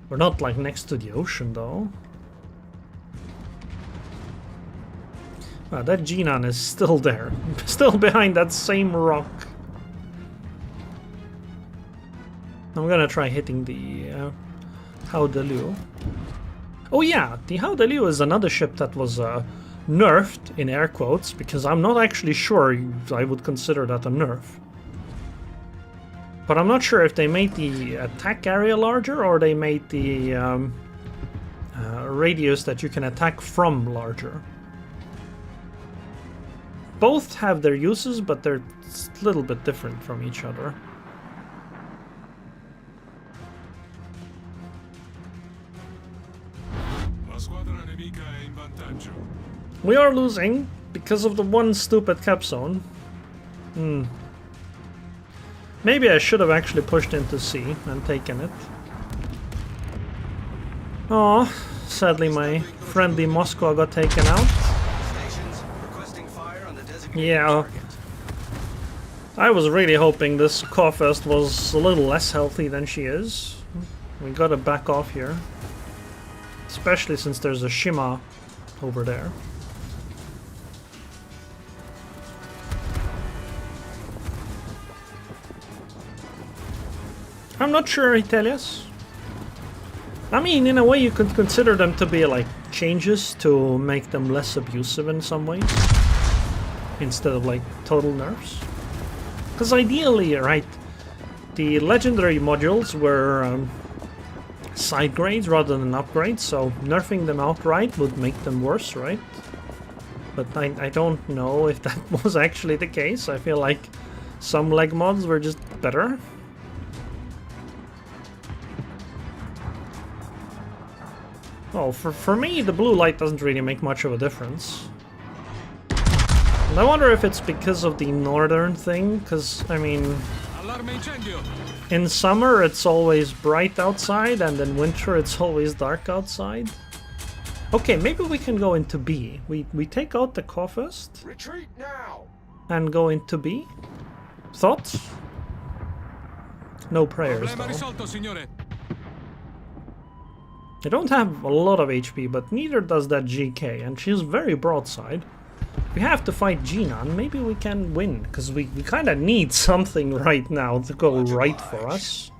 we're not like next to the ocean though. Wow, that Genon is still there. Still behind that same rock. I'm gonna try hitting the Haudeliu. Oh yeah, the Haudeliu is another ship that was nerfed, in air quotes, because I'm not actually sure I would consider that a nerf. But I'm not sure if they made the attack area larger or they made the radius that you can attack from larger. Both have their uses, but they're a little bit different from each other. La squadra nemica è in vantaggio. We are losing because of the one stupid cap zone. Maybe I should have actually pushed into C and taken it. Oh, sadly my friendly Moscow got taken out. Yeah, I was really hoping this Kofest was a little less healthy than she is. We gotta back off here. Especially since there's a Shima over there. I'm not sure, Italias. I mean, in a way you could consider them to be like changes to make them less abusive in some ways. Instead of like total nerfs. Because ideally, right, the legendary modules were side grades rather than upgrades, so nerfing them outright would make them worse, right? But I don't know if that was actually the case. I feel like some leg mods were just better. Oh, for me, the blue light doesn't really make much of a difference. And I wonder if it's because of the northern thing, because, I mean, in summer it's always bright outside, and in winter it's always dark outside. Okay, maybe we can go into B. We take out the Kofest. Retreat now! And go into B. Thoughts? No prayers, though. I don't have a lot of HP, but neither does that GK, and she's very broadside. We have to fight Genon. Maybe we can win, because we kind of need something right now to go right for us.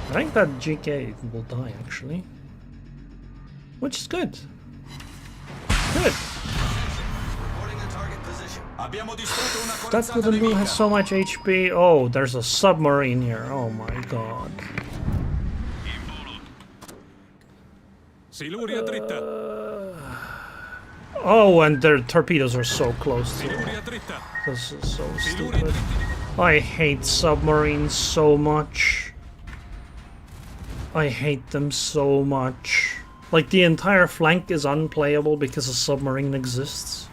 I think that GK will die, actually. Which is good. Good. That Haudeliu has so much HP. Oh, there's a submarine here. Oh my god. Oh, and their torpedoes are so close to it. This is so stupid. I hate submarines so much. I hate them so much. Like, the entire flank is unplayable because a submarine exists.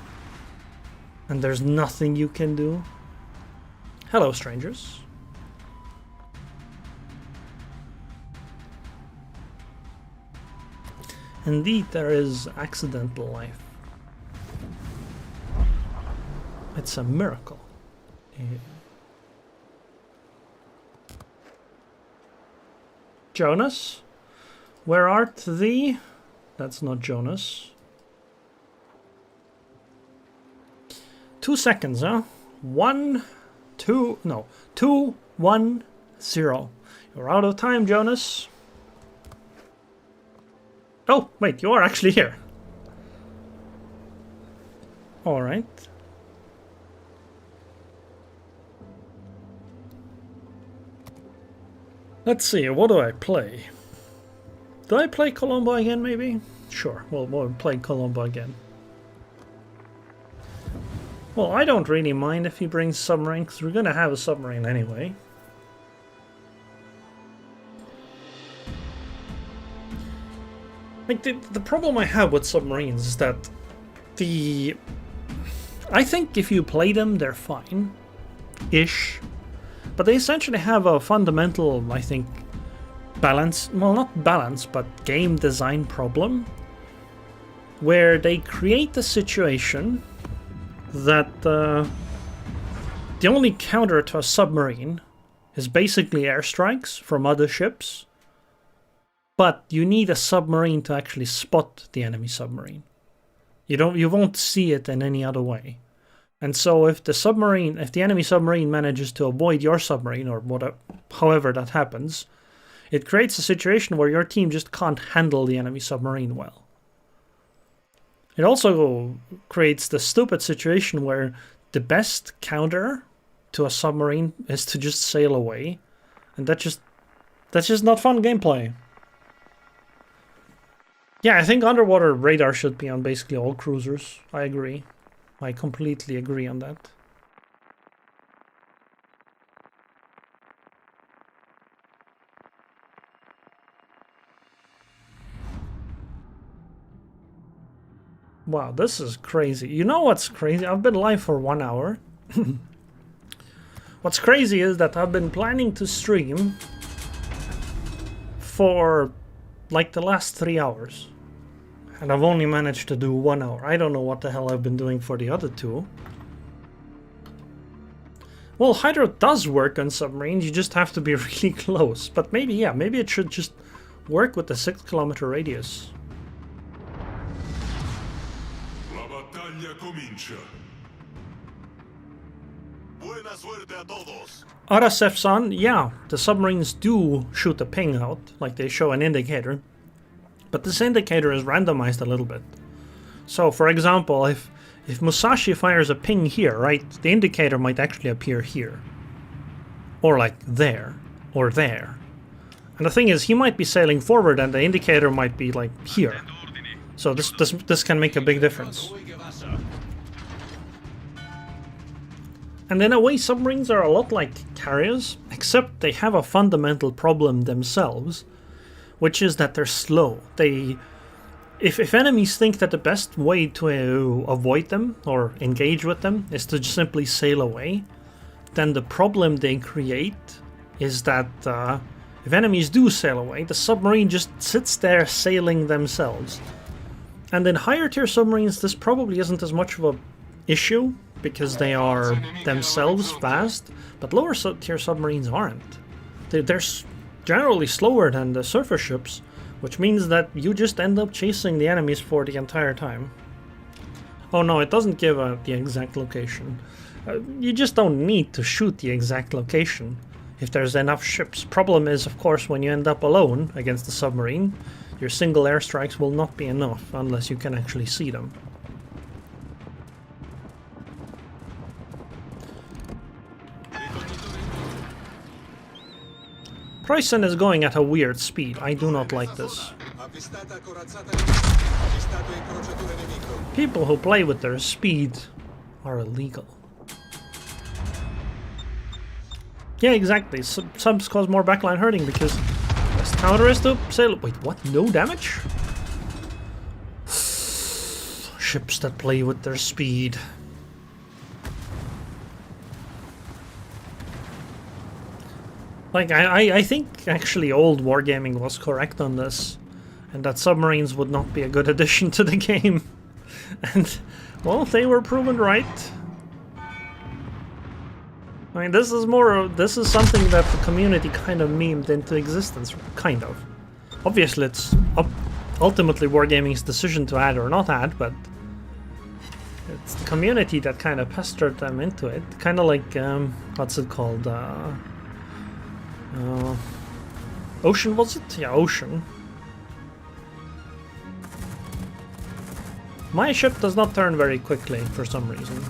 And there's nothing you can do. Hello, strangers. Indeed, there is accidental life. It's a miracle. Jonas? Where art thee? That's not Jonas. 2 seconds, huh? 1, 2, no. 2, 1, 0. You're out of time, Jonas. Oh, wait, you are actually here. Alright. Let's see, what do I play? Do I play Colombo again, maybe? Sure, we'll play Colombo again. Well, I don't really mind if he brings submarine, because we're gonna have a submarine anyway. Like, the problem I have with submarines is that I think if you play them, they're fine-ish. But they essentially have a fundamental, I think, balance, well, not balance, but game design problem, where they create a situation that the only counter to a submarine is basically airstrikes from other ships, but you need a submarine to actually spot the enemy submarine. You won't see it in any other way. And so if the enemy submarine manages to avoid your submarine, or whatever, however that happens, it creates a situation where your team just can't handle the enemy submarine well. It also creates the stupid situation where the best counter to a submarine is to just sail away, and that's just not fun gameplay. Yeah, I think underwater radar should be on basically all cruisers. I agree. I completely agree on that. Wow, this is crazy. You know what's crazy? I've been live for 1 hour. What's crazy is that I've been planning to stream for like the last 3 hours. And I've only managed to do 1 hour. I don't know what the hell I've been doing for the other 2. Well, Hydro does work on submarines, you just have to be really close. But maybe, yeah, maybe it should just work with the 6-kilometer radius. La battaglia comincia. Buena suerte a todos. Arasef-san, yeah, the submarines do shoot a ping out, like they show an indicator. But this indicator is randomized a little bit. So, for example, if Musashi fires a ping here, right, the indicator might actually appear here. Or like there. Or there. And the thing is, he might be sailing forward and the indicator might be like here. So this can make a big difference. And in a way, submarines are a lot like carriers, except they have a fundamental problem themselves, which is that they're slow. If enemies think that the best way to avoid them or engage with them is to just simply sail away, then the problem they create is that if enemies do sail away, the submarine just sits there sailing themselves. And in higher tier submarines, this probably isn't as much of an issue because they are themselves fast, but lower tier submarines aren't. They're generally slower than the surface ships, which means that you just end up chasing the enemies for the entire time. Oh no, it doesn't give the exact location. You just don't need to shoot the exact location if there's enough ships. Problem is, of course, when you end up alone against the submarine, your single airstrikes will not be enough unless you can actually see them. Preussen is going at a weird speed. I do not like this. People who play with their speed are illegal. Yeah, exactly. Subs cause more backline hurting because best counter is to sail. Wait, what? No damage? Ships that play with their speed. Like, I think actually old wargaming was correct on this, and that submarines would not be a good addition to the game. And, well, they were proven right. I mean, this is something that the community kind of memed into existence, kind of. Obviously, it's ultimately wargaming's decision to add or not add, but it's the community that kind of pestered them into it. Kind of like, what's it called? Ocean, was it? Yeah, Ocean. My ship does not turn very quickly for some reason.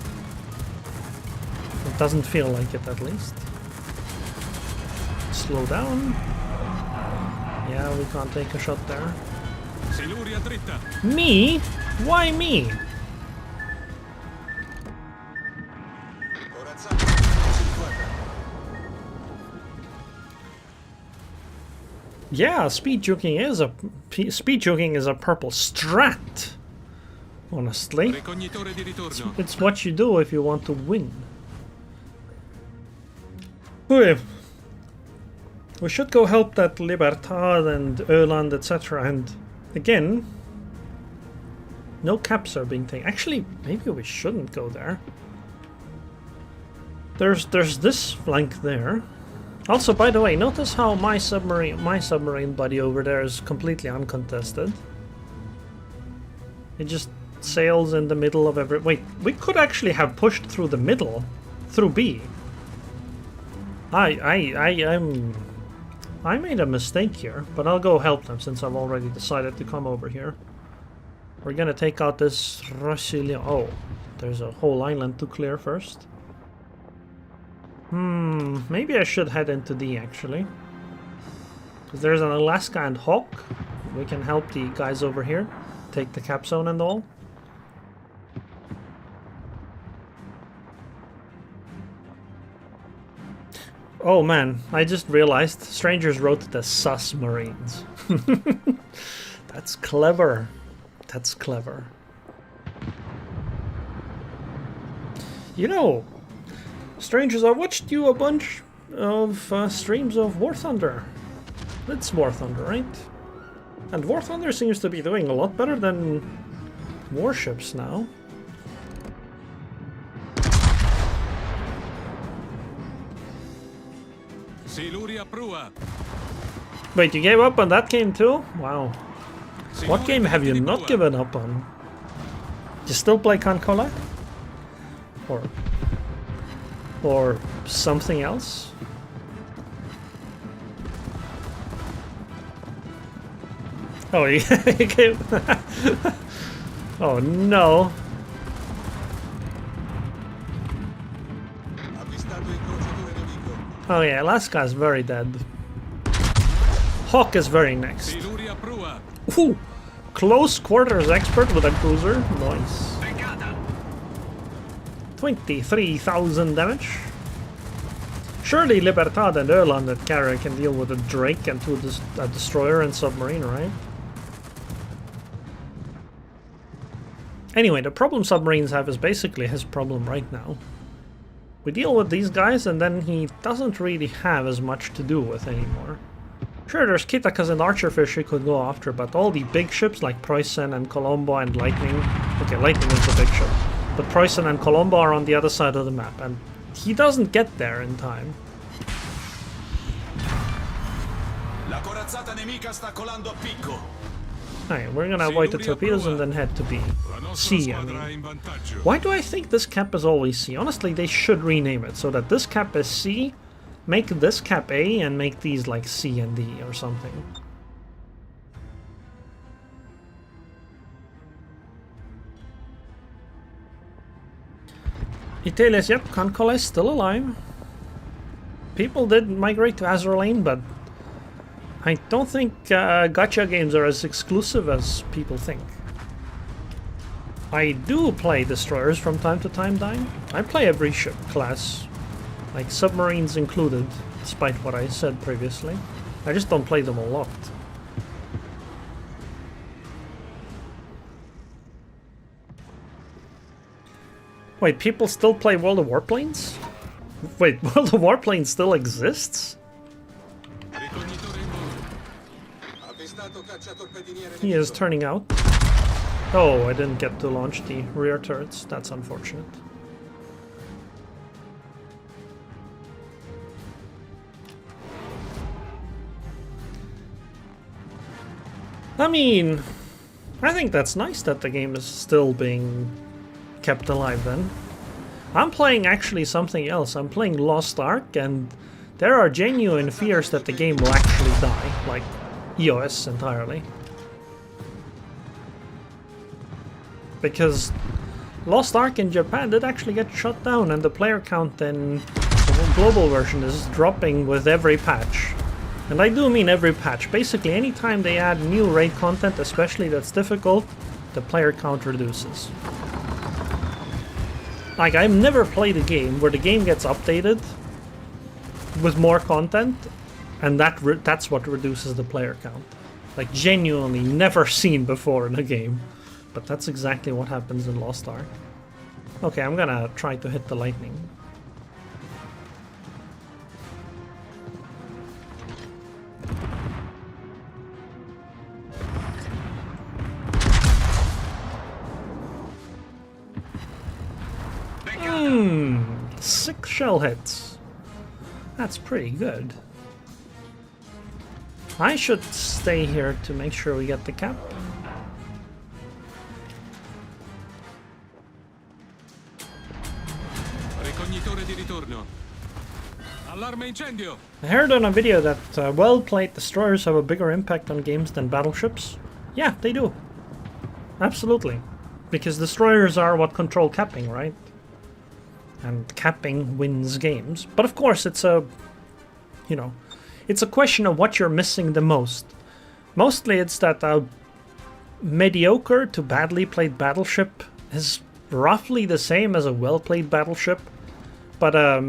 It doesn't feel like it, at least. Slow down. Yeah, we can't take a shot there. Me? Why me? Yeah, speed joking is a purple strat. Honestly, it's what you do if you want to win. Okay. We should go help that Libertad and Öland, etc. And again, no caps are being taken. Actually, maybe we shouldn't go there. There's this flank there. Also, by the way, notice how my submarine buddy over there is completely uncontested. It just sails in the middle of every... Wait, we could actually have pushed through the middle, through B. I made a mistake here, but I'll go help them since I've already decided to come over here. We're gonna take out this Brazilian... Oh, there's a whole island to clear first. Maybe I should head into D actually. Because there's an Alaska and Hawk. We can help the guys over here take the cap zone and all. Oh man, I just realized strangers wrote the sus marines. That's clever. That's clever. You know, strangers, I watched you a bunch of streams of War Thunder. It's War Thunder, right? And War Thunder seems to be doing a lot better than Warships now. Wait, you gave up on that game too? Wow. What game have you not given up on? You still play Concola? Or something else? Oh, you gave... Oh no. Oh yeah, last guy's very dead. Hawk is very next. Ooh, close quarters expert with a cruiser. Nice. 23,000 damage. Surely Libertad and Öland that carrier can deal with a Drake and a destroyer and submarine, right? Anyway, the problem submarines have is basically his problem right now. We deal with these guys and then he doesn't really have as much to do with anymore. Sure, there's Kitakas and Archerfish he could go after, but all the big ships like Preußen and Colombo and Lightning... Okay, Lightning is a big ship. But Preußen and Colombo are on the other side of the map, and he doesn't get there in time. La corazzata nemica sta colando a picco. Alright, we're gonna avoid the torpedoes and then head to B. C, I mean. Why do I think this cap is always C? Honestly, they should rename it so that this cap is C, make this cap A, and make these like C and D or something. Italias, yep, Concola is still alive. People did migrate to Aerroon, but I don't think gacha games are as exclusive as people think. I do play destroyers from time to time, Dying. I play every ship class, like submarines included, despite what I said previously. I just don't play them a lot. Wait, people still play World of Warplanes? Wait, World of Warplanes still exists? He is turning out. Oh, I didn't get to launch the rear turrets. That's unfortunate. I mean, I think that's nice that the game is still being kept alive then. I'm playing actually something else. I'm playing Lost Ark, and there are genuine fears that the game will actually die, like EOS entirely. Because Lost Ark in Japan did actually get shut down, and the player count in the global version is dropping with every patch. And I do mean every patch. Basically, anytime they add new raid content, especially that's difficult, the player count reduces. Like, I've never played a game where the game gets updated with more content, and that's what reduces the player count. Like, genuinely never seen before in a game. But that's exactly what happens in Lost Ark. Okay, I'm gonna try to hit the lightning. shell hits. That's pretty good. I should stay here to make sure we get the cap. Ricognitore di ritorno. Allarme incendio. I heard on a video that well-played destroyers have a bigger impact on games than battleships. Yeah, they do. Absolutely. Because destroyers are what control capping, right? And capping wins games. But of course, it's a... you know... it's a question of what you're missing the most. Mostly it's that a mediocre to badly played battleship is roughly the same as a well-played battleship. But a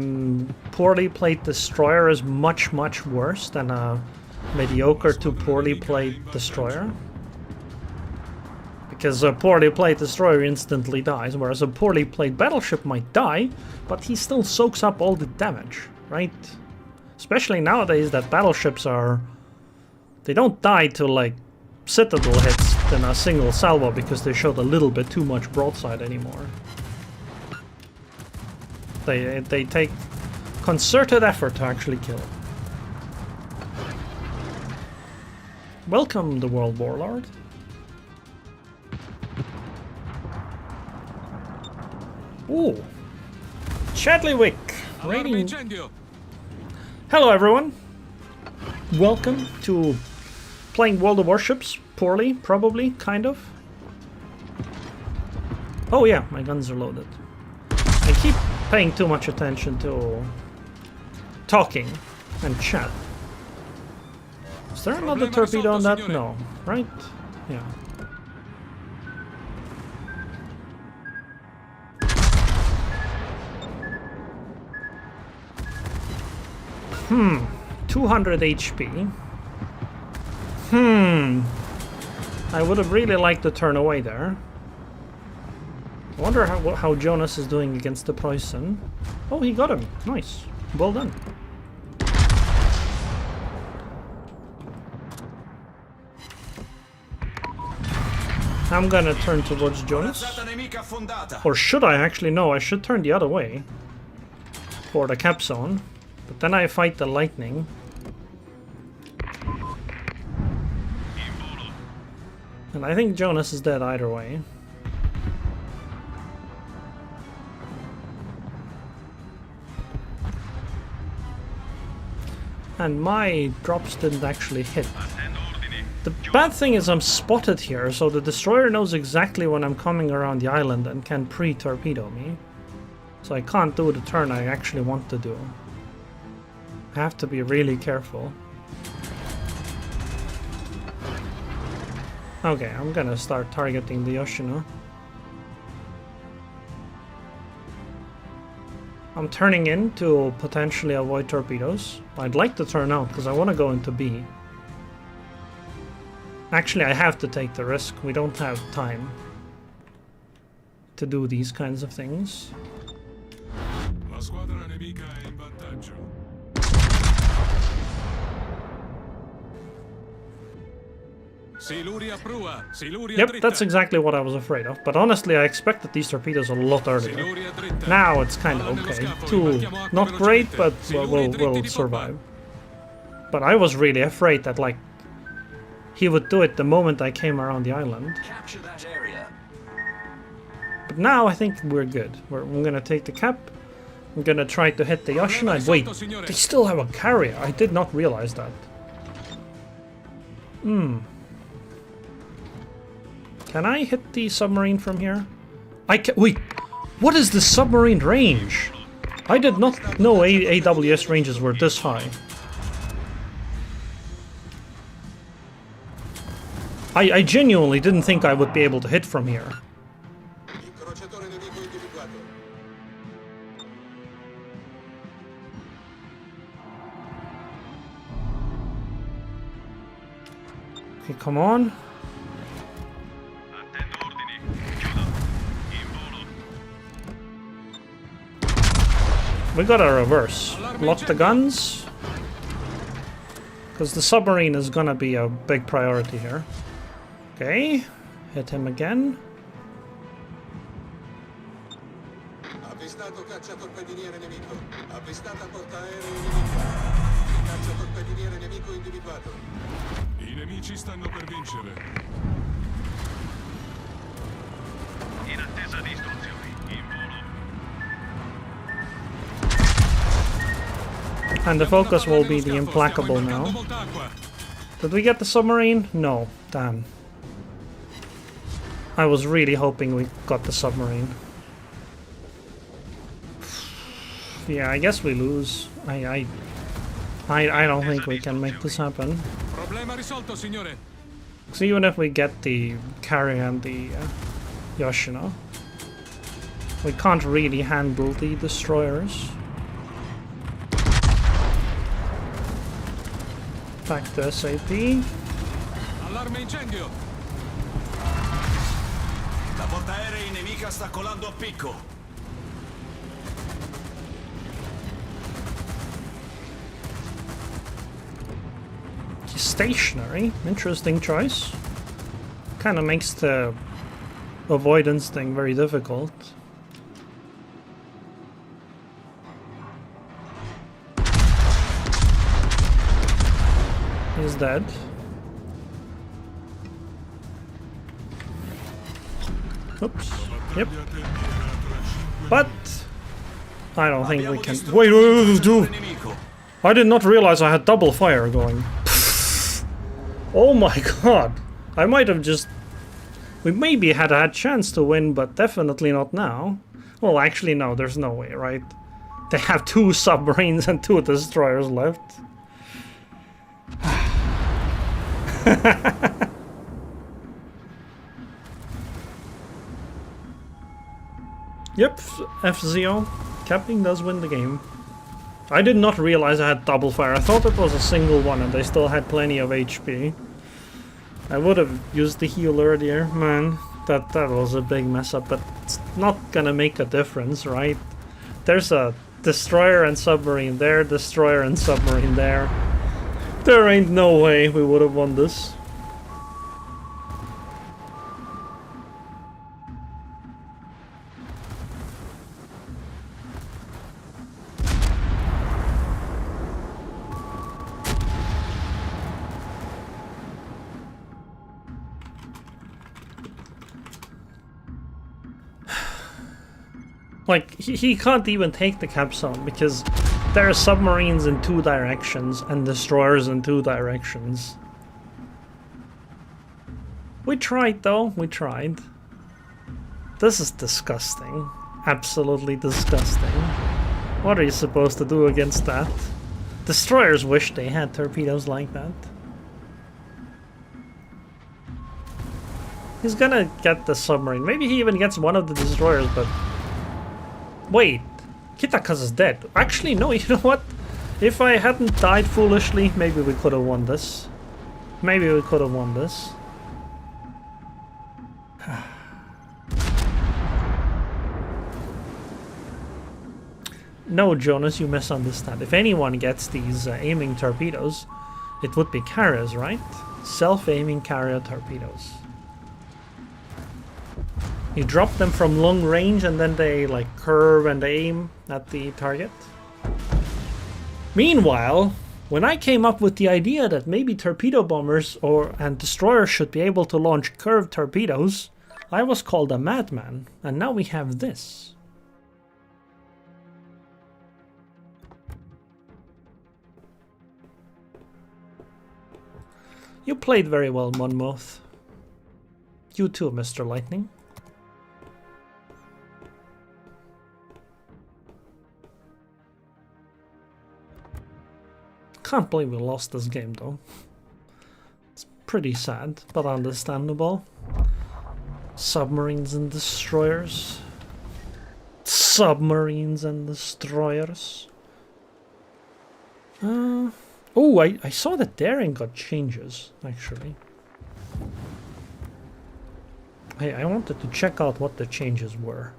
poorly played destroyer is much, much worse than a mediocre to poorly played destroyer. Because a poorly played destroyer instantly dies, whereas a poorly played battleship might die, but he still soaks up all the damage, right? Especially nowadays that battleships are... they don't die to like citadel hits than a single salvo because they showed a little bit too much broadside anymore. They take concerted effort to actually kill. Welcome, the World Warlord. Ooh. Chadleywick. Allarme incendio. Hello everyone. Welcome to playing World of Warships. Poorly, probably, kind of. Oh yeah, my guns are loaded. I keep paying too much attention to talking and chat. Is there another torpedo on that? No, right? Yeah. Hmm, 200 HP. I would have really liked to turn away there. I wonder how Jonas is doing against the Preußen. Oh, he got him. Nice. Well done. I'm gonna turn towards Jonas. Or should I actually? No, I should turn the other way. For the cap zone. But then I fight the lightning. And I think Jonas is dead either way. And my drops didn't actually hit. The bad thing is I'm spotted here, so the destroyer knows exactly when I'm coming around the island and can pre-torpedo me. So I can't do the turn I actually want to do. I have to be really careful. Okay, I'm gonna start targeting the Yoshino. I'm turning in to potentially avoid torpedoes. I'd like to turn out because I want to go into B. Actually, I have to take the risk. We don't have time to do these kinds of things. La squadra nemica è in vantaggio. Yep, that's exactly what I was afraid of. But honestly, I expected these torpedoes a lot earlier. Now it's kind of okay. Not great, but we'll survive. But I was really afraid that, like, he would do it the moment I came around the island. Capture that area. But now I think we're good. I'm gonna take the cap. I'm gonna try to hit the Yoshino. Wait, they still have a carrier. I did not realize that. Can I hit the submarine from here? I can. Wait, what is the submarine range? I did not know AWS ranges were this high. I genuinely didn't think I would be able to hit from here. Okay, come on. We gotta reverse. Lock the guns. Because the submarine is gonna be a big priority here. Okay. Hit him again. Cacciatorpediniere nemico. Avvistata portaerei nemica. Cacciatorpediniere nemico individuato. I nemici stanno per vincere. In attesa di istruzioni. In volo. And the focus will be the implacable now. Did we get the submarine? No. Damn. I was really hoping we got the submarine. Yeah, I guess we lose. I don't think we can make this happen. Problema risolto, signore. So even if we get the carrier and the Yoshino, we can't really handle the destroyers. Back to SAP. Allarme incendio. La portaerei nemica sta colando a picco. Stationary, interesting choice. Kind of makes the avoidance thing very difficult. He's dead. Oops. Yep. But I don't think we can. Wait, dude! I did not realize I had double fire going. Oh my god! I might have just... We maybe had a chance to win, but definitely not now. Well, actually no, there's no way, right? They have 2 submarines and 2 destroyers left. Yep, FZO. Capping does win the game. I did not realize I had double fire. I thought it was a single one and they still had plenty of HP. I would have used the heal earlier, man. That was a big mess up, but it's not gonna make a difference, right? There's a destroyer and submarine there, destroyer and submarine there. There ain't no way we would have won this. Like, he can't even take the cap zone because there are submarines in 2 directions and destroyers in 2 directions. We tried though, we tried. This is disgusting. Absolutely disgusting. What are you supposed to do against that? Destroyers wish they had torpedoes like that. He's gonna get the submarine. Maybe he even gets one of the destroyers, but... Wait, Kitakaza's dead. Actually, no, you know what? If I hadn't died foolishly, maybe we could have won this. Maybe we could have won this. No, Jonas, you misunderstand. If anyone gets these aiming torpedoes, it would be carriers, right? Self-aiming carrier torpedoes. You drop them from long range and then they like curve and aim at the target. Meanwhile, when I came up with the idea that maybe torpedo bombers and destroyers should be able to launch curved torpedoes, I was called a madman, and now we have this. You played very well, Monmouth. You too, Mr. Lightning. Can't believe we lost this game though. It's pretty sad, but understandable. Submarines and destroyers. Submarines and destroyers. Oh, I saw that daring got changes, actually. Hey, I wanted to check out what the changes were.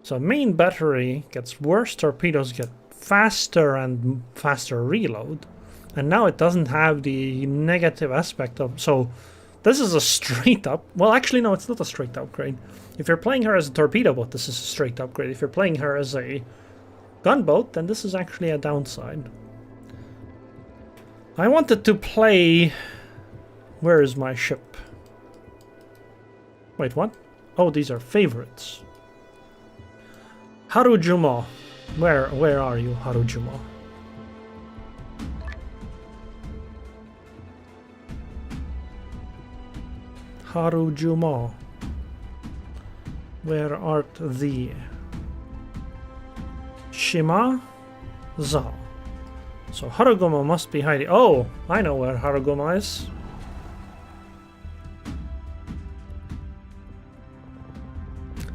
So main battery gets worse, torpedoes get faster and faster reload, and now it doesn't have the negative aspect of, so This is a straight up... Well, actually, no, it's not a straight upgrade. If you're playing her as a torpedo boat, this is a straight upgrade. If you're playing her as a gunboat, then this is actually a downside. I wanted to play... Where is my ship? Wait, what? Oh, these are favorites. Harujumo. Where are you, Harujumo? Harujumo. Where art thee? Shima? Za. So Harugumo must be hiding. Oh, I know where Harugumo is.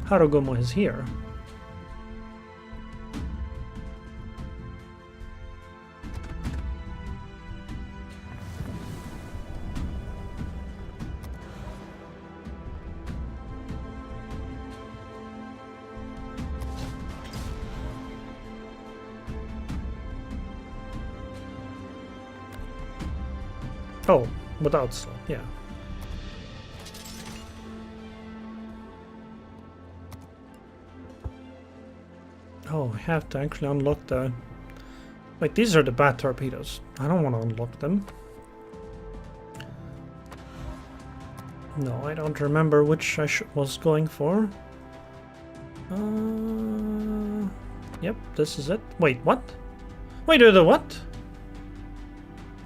Harugumo is here. Oh, without slow, yeah. Oh, I have to actually unlock the... Wait, these are the bad torpedoes. I don't want to unlock them. No, I don't remember which I was going for. Yep, this is it. Wait, what? Wait, the what?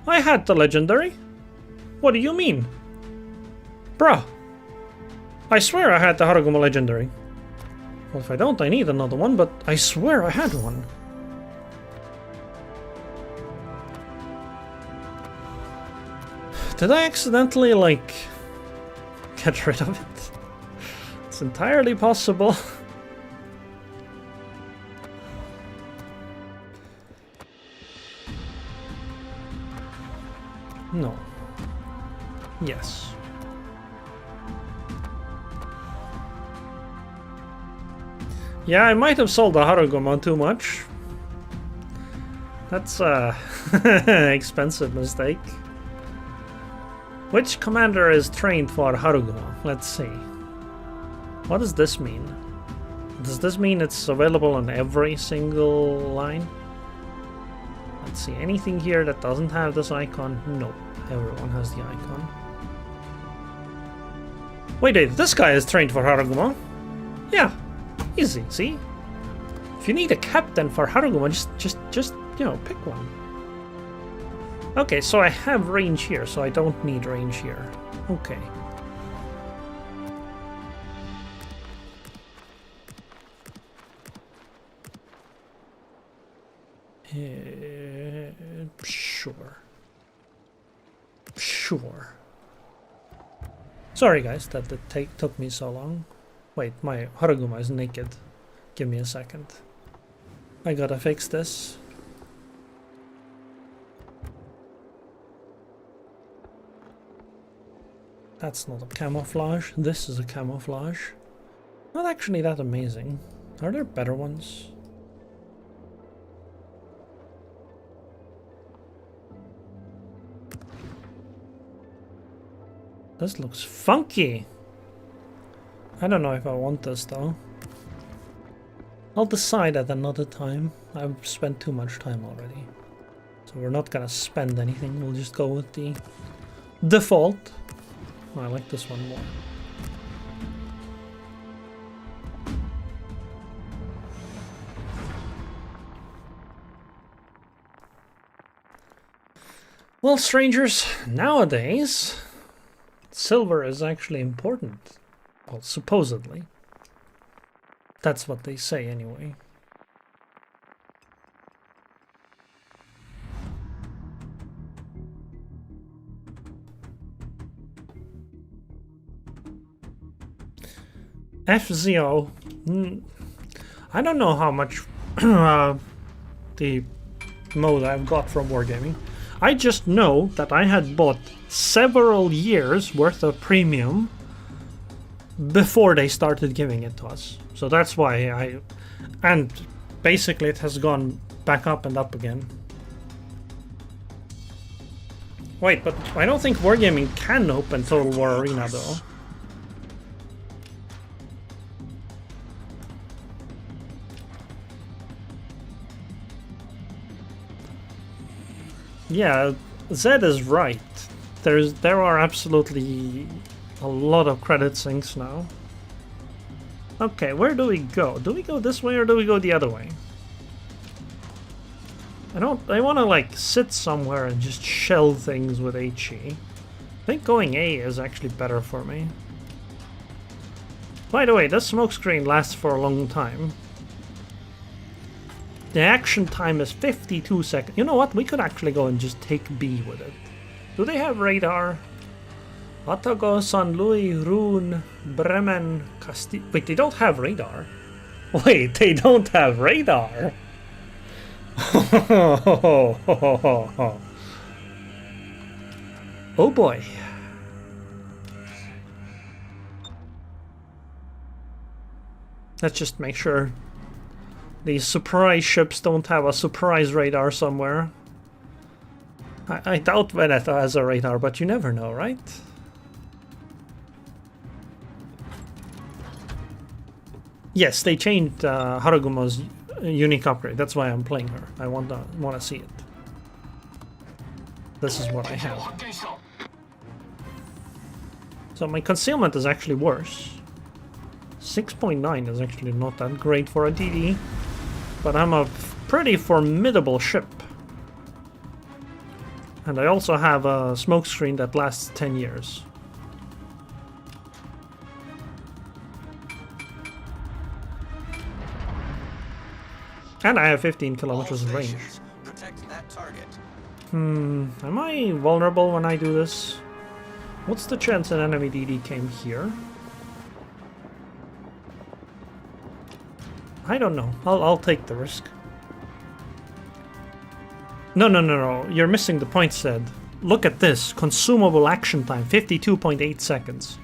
I had the legendary. What do you mean? Bruh. I swear I had the Harugumo legendary. Well, if I don't, I need another one, but I swear I had one. Did I accidentally, like, get rid of it? It's entirely possible. No. Yes. Yeah, I might have sold the Harugumo too much. That's a expensive mistake. Which commander is trained for Harugumo? Let's see. What does this mean? Does this mean it's available on every single line? Let's see, anything here that doesn't have this icon? Nope, everyone has the icon. Wait, this guy is trained for Harugumo? Yeah, easy, see? If you need a captain for Harugumo, just you know, pick one. Okay, so I have range here, so I don't need range here. Okay. Sure. Sure. Sorry guys that it took me so long. Wait, my Harugumo is naked. Give me a second. I gotta fix this. That's not a camouflage. This is a camouflage. Not actually that amazing. Are there better ones? This looks funky. I don't know if I want this though. I'll decide at another time. I've spent too much time already. So we're not gonna spend anything. We'll just go with the default. Oh, I like this one more. Well, strangers, nowadays, silver is actually important. Well, supposedly. That's what they say anyway. FZO. I don't know how much the mode I've got from Wargaming. I just know that I had bought several years worth of premium before they started giving it to us. So that's why and basically it has gone back up and up again. Wait, but I don't think Wargaming can open Total War Arena though. Yeah, Zed is right. There are absolutely a lot of credit sinks now. Okay, where do we go? Do we go this way or do we go the other way? I want to like sit somewhere and just shell things with HE. I think going A is actually better for me. By the way, this smokescreen lasts for a long time. The action time is 52 seconds. You know what? We could actually go and just take B with it. Do they have radar? Otago, San Luis, Roon, Bremen, Castile. Wait, they don't have radar. Wait, they don't have radar. Oh boy. Let's just make sure these surprise ships don't have a surprise radar somewhere. I doubt Veneta has a radar, but you never know, right? Yes, they changed Harugumo's unique upgrade. That's why I'm playing her. I want to see it. This is what I have. So my concealment is actually worse. 6.9 is actually not that great for a DD, but I'm a pretty formidable ship. And I also have a smokescreen that lasts 10 years. And I have 15 kilometers of range. Protect that target. Am I vulnerable when I do this? What's the chance an enemy DD came here? I don't know. I'll take the risk. No. You're missing the point, Sid. Look at this. Consumable action time, 52.8 seconds.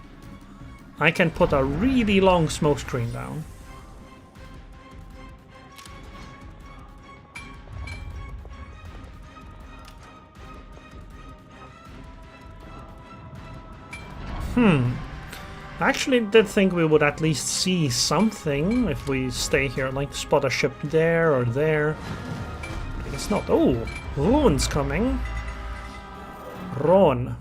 I can put a really long smokescreen down. I actually did think we would at least see something if we stay here, like spot a ship there or there. It's not. Oh, Roon's coming. Ron.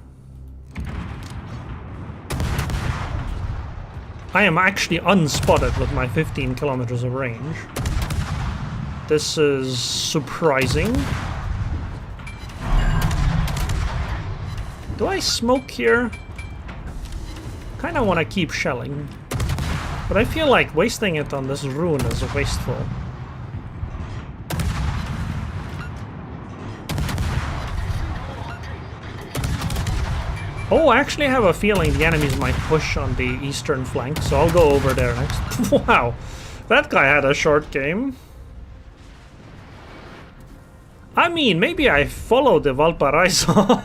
I am actually unspotted with my 15 kilometers of range. This is surprising. Do I smoke here? Kind of want to keep shelling, but I feel like wasting it on this Roon is wasteful. Oh, I actually have a feeling the enemies might push on the eastern flank, so I'll go over there next. Wow, that guy had a short game. I mean, maybe I followed the Valparaiso.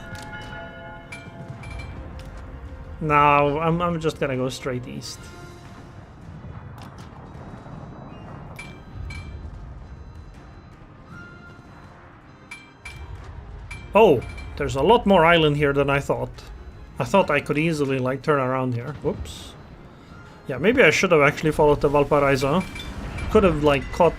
No, I'm just gonna go straight east. Oh, there's a lot more island here than I thought. I thought I could easily like turn around here. Whoops. Yeah, maybe I should have actually followed the Valparaiso. Could have like caught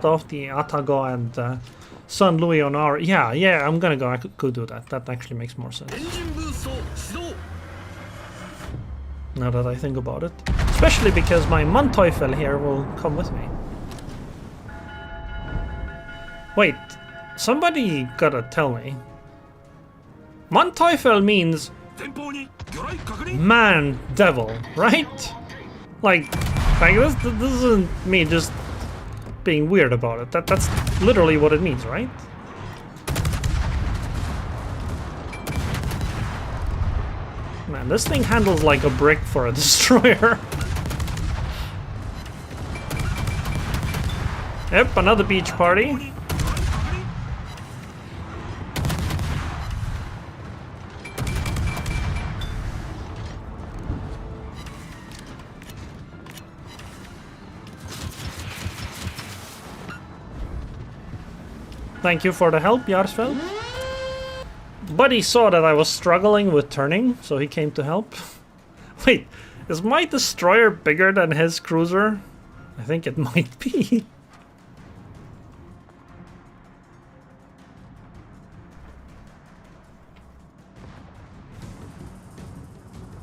off the Atago and San Luis on our. Yeah, I'm gonna go. I could do that. That actually makes more sense. Now that I think about it. Especially because my Manteuffel here will come with me. Wait, somebody gotta tell me. Manteuffel means man devil, right? Like this isn't me just being weird about it. That's literally what it means, right? Man, this thing handles like a brick for a destroyer. Yep, another beach party. Thank you for the help, Jarsfeld. Buddy saw that I was struggling with turning, so he came to help. Wait, is my destroyer bigger than his cruiser? I think it might be.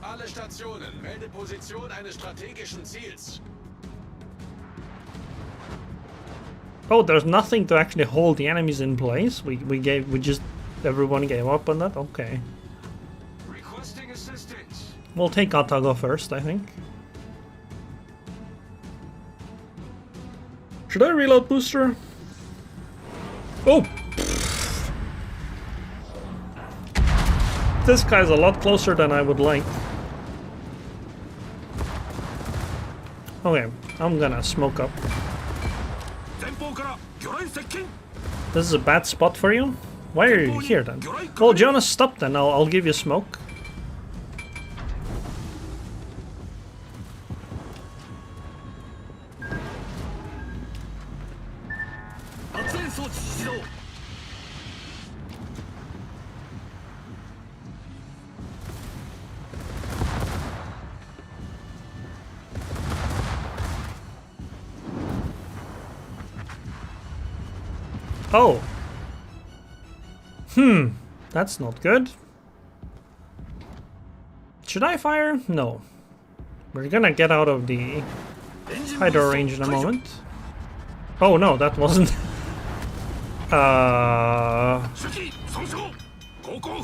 Alle Stationen, melde Position eines strategischen Ziels. Oh, there's nothing to actually hold the enemies in place. Everyone gave up on that. Okay, Requesting assistance. we'll take Atago first, I think. Should I reload booster? Oh! This guy's a lot closer than I would like. Okay, I'm gonna smoke up. This is a bad spot for you? Why are you here then? Well, Jonas, stop then. I'll give you smoke. Oh. That's not good. Should I fire? No. We're gonna get out of the hydro range in a moment. Oh no, that wasn't...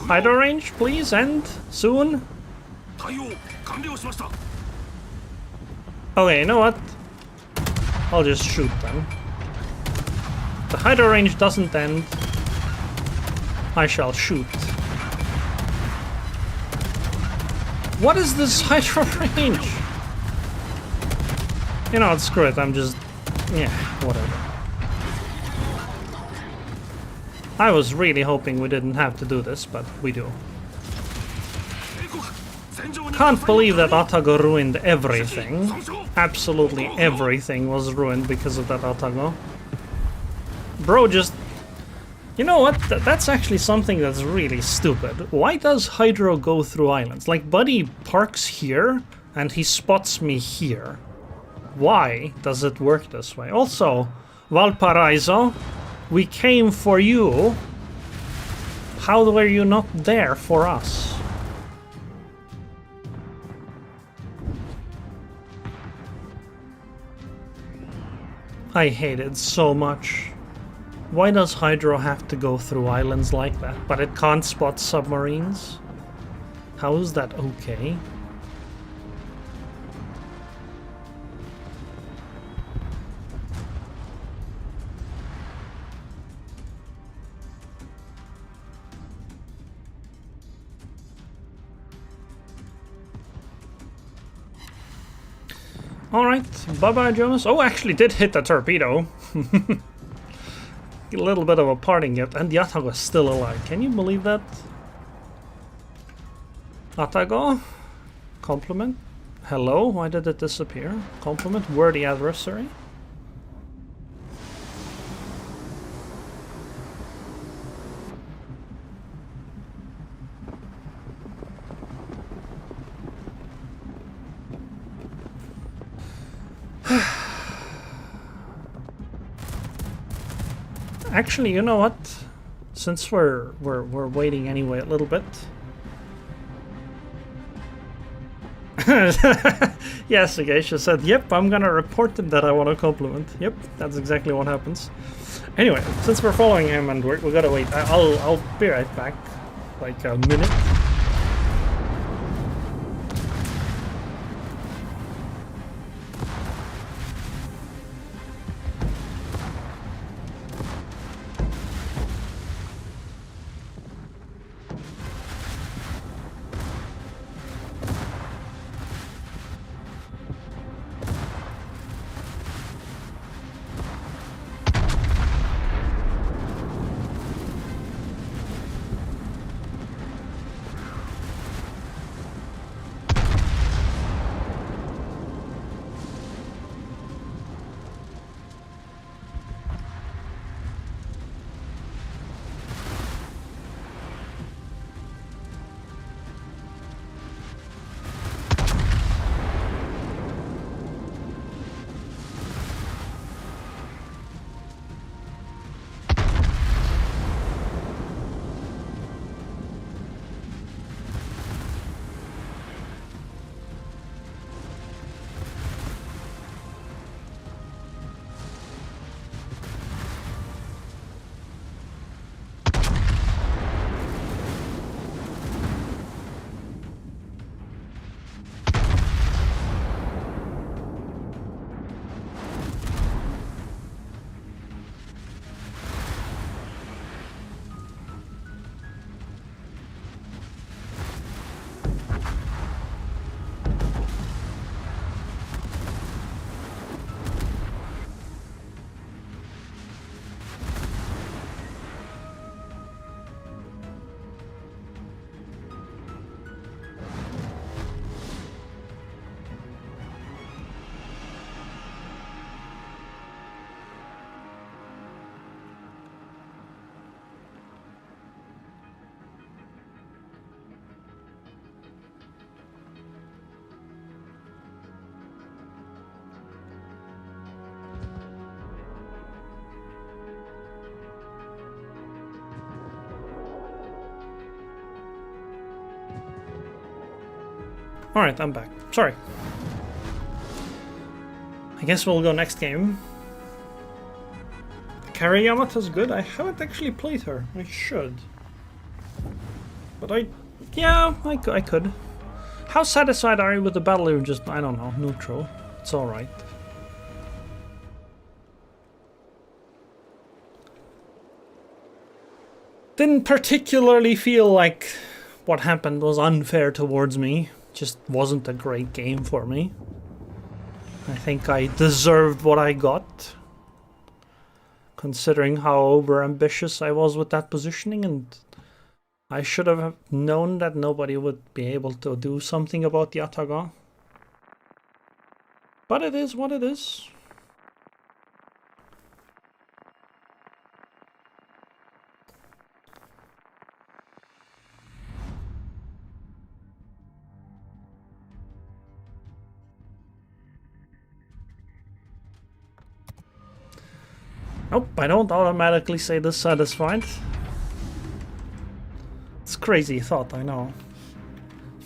hydro range, please, end soon. Okay, you know what? I'll just shoot them. The hydro range doesn't end. I shall shoot. What is this hydro range? You know what, screw it, I'm just... yeah, whatever. I was really hoping we didn't have to do this, but we do. Can't believe that Atago ruined everything. Absolutely everything was ruined because of that Atago. Bro, just... you know what? That's actually something that's really stupid. Why does Hydro go through islands? Like, Buddy parks here, and he spots me here. Why does it work this way? Also, Valparaiso, we came for you. How were you not there for us? I hate it so much. Why does Hydro have to go through islands like that, but it can't spot submarines? How is that okay? Alright, bye-bye, Jonas. Oh, actually did hit the torpedo. A little bit of a parting gift, and the Atago is still alive. Can you believe that? Atago? Compliment? Hello? Why did it disappear? Compliment? Worthy adversary? Actually, you know what? Since we're waiting anyway a little bit. Yes, Agasha said, yep, I'm gonna report him that I want a compliment. Yep, that's exactly what happens. Anyway, since we're following him and we gotta wait, I'll be right back. Like a minute. Alright, I'm back. Sorry. I guess we'll go next game. Kari Yamato's good. I haven't actually played her. I should. But yeah, I could. How satisfied are you with the battle? You're just, I don't know, neutral. It's alright. Didn't particularly feel like what happened was unfair towards me. Just wasn't a great game for me. I think I deserved what I got, considering how over-ambitious I was with that positioning, and I should have known that nobody would be able to do something about the Yataga. But it is what it is. Nope, I don't automatically say dissatisfied. It's a crazy thought, I know.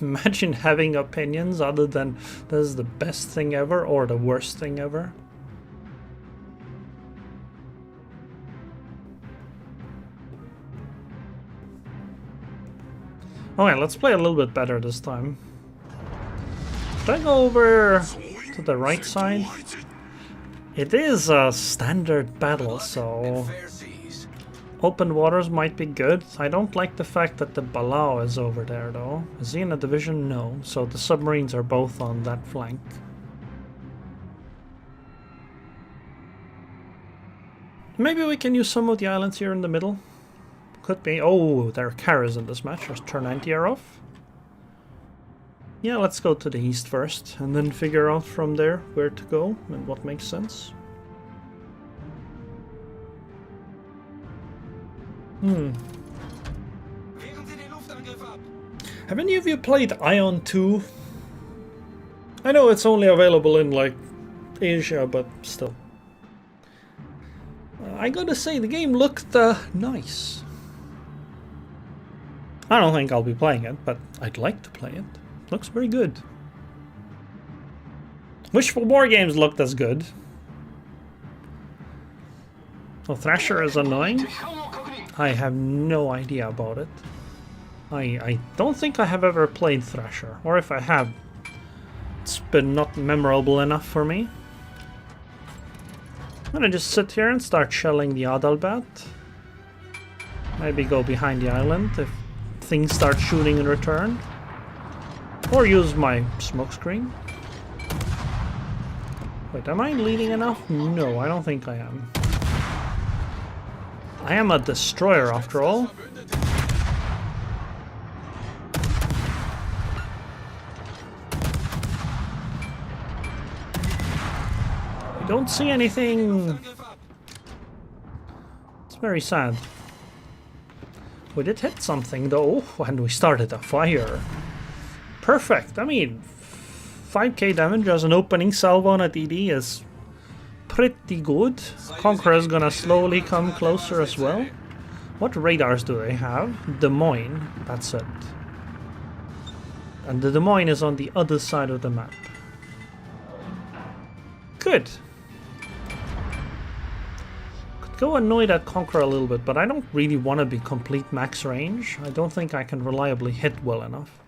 Imagine having opinions other than this is the best thing ever or the worst thing ever. Okay, let's play a little bit better this time. Should I go over to the right side? It is a standard battle, so open waters might be good. I don't like the fact that the Balao is over there, though. Is he in a division? No. So the submarines are both on that flank. Maybe we can use some of the islands here in the middle. Could be. Oh, there are carriers in this match. Let's turn anti-air off. Yeah, let's go to the east first, and then figure out from there where to go and what makes sense. Have any of you played Ion 2? I know it's only available in, like, Asia, but still. I gotta say, the game looked nice. I don't think I'll be playing it, but I'd like to play it. Looks very good. Wish for more games looked as good. Oh, Thrasher is annoying? I have no idea about it. I don't think I have ever played Thrasher, or if I have, it's been not memorable enough for me. I'm gonna just sit here and start shelling the Adalbat. Maybe go behind the island if things start shooting in return. Or use my smokescreen. Wait, am I leading enough? No, I don't think I am. I am a destroyer after all. I don't see anything. It's very sad. We did hit something though, and we started a fire. Perfect. I mean, 5k damage as an opening salvo on a DD is pretty good. Conqueror is gonna slowly come closer as well. What radars do they have? Des Moines. That's it. And the Des Moines is on the other side of the map. Good. Could go annoy that Conqueror a little bit, but I don't really want to be complete max range. I don't think I can reliably hit well enough.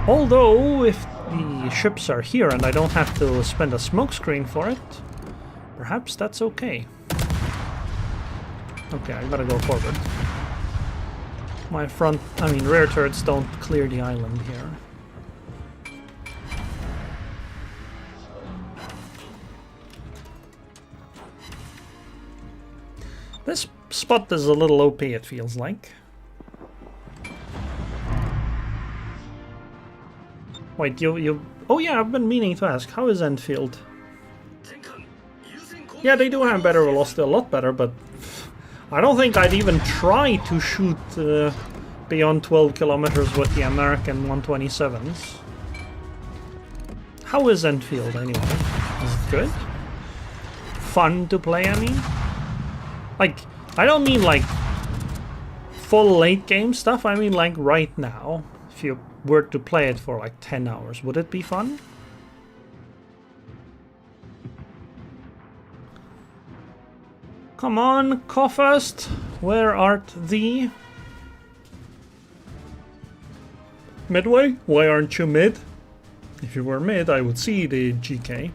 Although, if the ships are here and I don't have to spend a smokescreen for it, perhaps that's okay. Okay, I gotta go forward. My rear turrets don't clear the island here. This spot is a little OP, it feels like. Wait, oh yeah, I've been meaning to ask, how is Enfield? Yeah, they do have better velocity, a lot better, but I don't think I'd even try to shoot beyond 12 kilometers with the American 127s. How is Enfield anyway? Is it good? Fun to play, I mean? Like, I don't mean like full late game stuff, I mean like right now. if you were to play it for like 10 hours, would it be fun? Come on, Coffast, where art thee? Midway? Why aren't you mid? If you were mid, I would see the GK.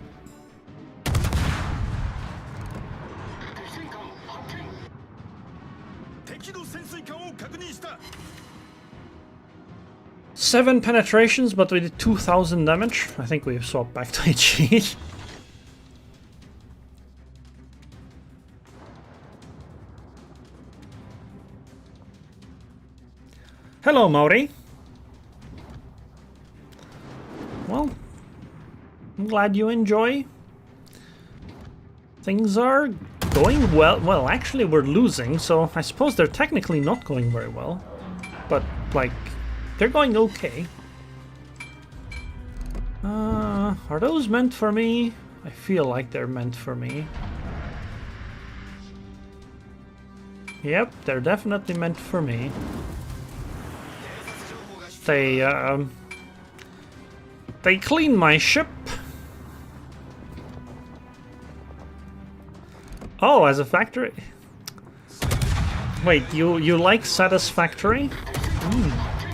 Seven penetrations, but we did 2,000 damage. I think we've swapped back to HE. Hello, Mauri. Well, I'm glad you enjoy. Things are going well. Well, actually, we're losing, so I suppose they're technically not going very well. But, like, they're going okay. Are those meant for me? I feel like they're meant for me. Yep, they're definitely meant for me. They clean my ship. Oh, as a factory? Wait, you like Satisfactory?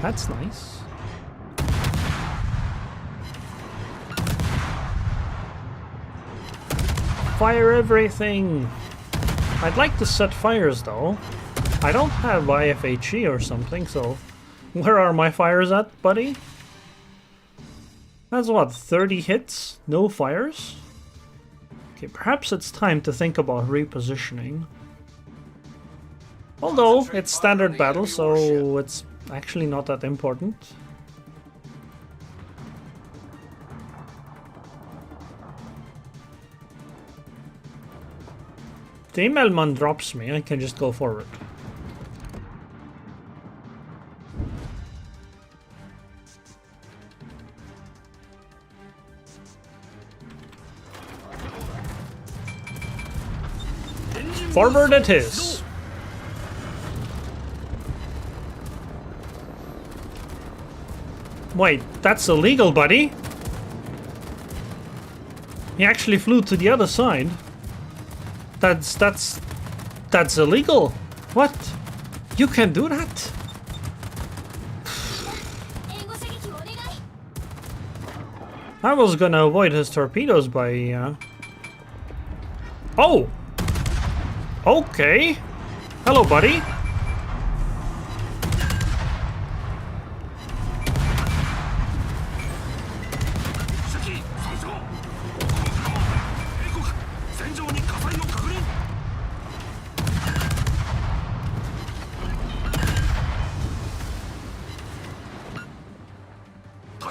That's nice. Fire everything! I'd like to set fires though. I don't have IFHE or something, so where are my fires at, buddy? That's what, 30 hits? No fires? Okay, perhaps it's time to think about repositioning. Although, it's standard battle, so it's actually not that important. The Imelman drops me, I can just go forward. Forward it is. Wait, that's illegal, buddy. He actually flew to the other side. That's illegal. What? You can do that? I was gonna avoid his torpedoes by Oh! Okay. Hello, buddy.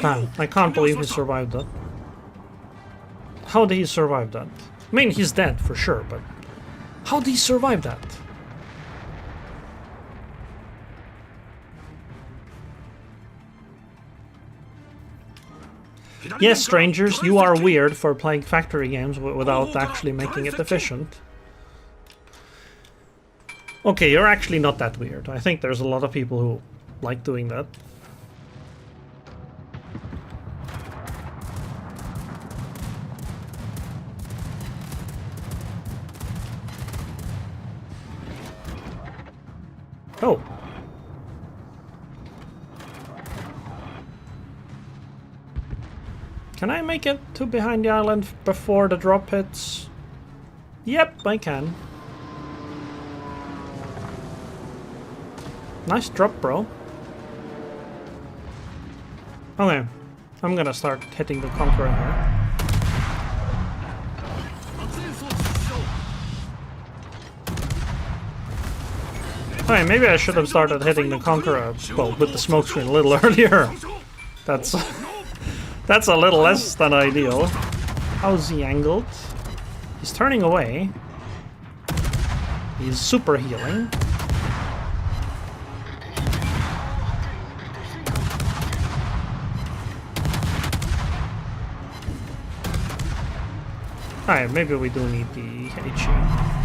Man, I can't believe he survived that. How did he survive that? I mean, he's dead for sure, but how did he survive that? Yes, strangers, you are weird for playing factory games without actually making it efficient. Okay, you're actually not that weird. I think there's a lot of people who like doing that. Oh. Can I make it to behind the island before the drop hits? Yep, I can. Nice drop, bro. Okay, I'm gonna start hitting the Conqueror here. Okay, maybe I should have started hitting the Conqueror, well, with the smokescreen a little earlier. That's that's a little less than ideal. How's he angled? He's turning away. He's super healing. Alright, maybe we do need the HE.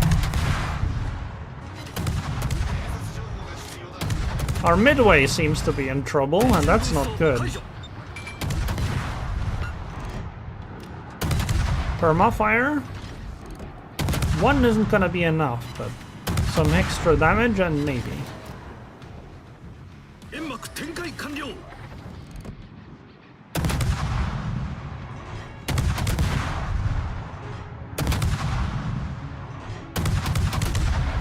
Our midway seems to be in trouble, and that's not good. Permafire? One isn't gonna be enough, but some extra damage and maybe.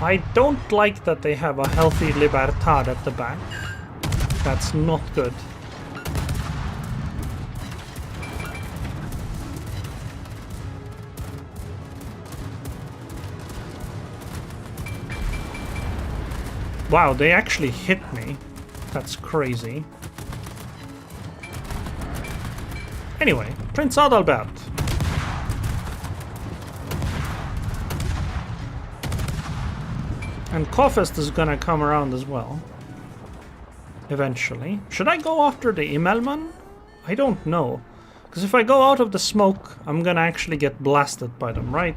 I don't like that they have a healthy Libertad at the back. That's not good. Wow, they actually hit me. That's crazy. Anyway, Prince Adalbert. And Kofest is gonna come around as well. Eventually. Should I go after the Imelman? I don't know. Because if I go out of the smoke, I'm gonna actually get blasted by them, right?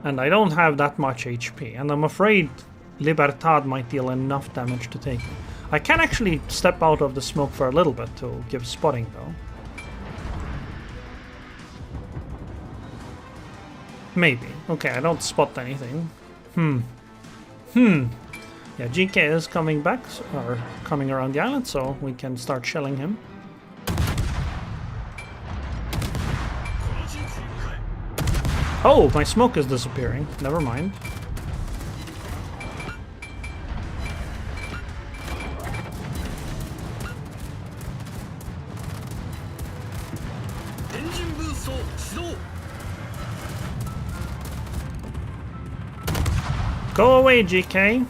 And I don't have that much HP, and I'm afraid Libertad might deal enough damage to take it. I can actually step out of the smoke for a little bit to give spotting though. Maybe. Okay, I don't spot anything. Yeah, GK is coming back, or coming around the island, so we can start shelling him. Oh, my smoke is disappearing. Never mind. Go away, GK.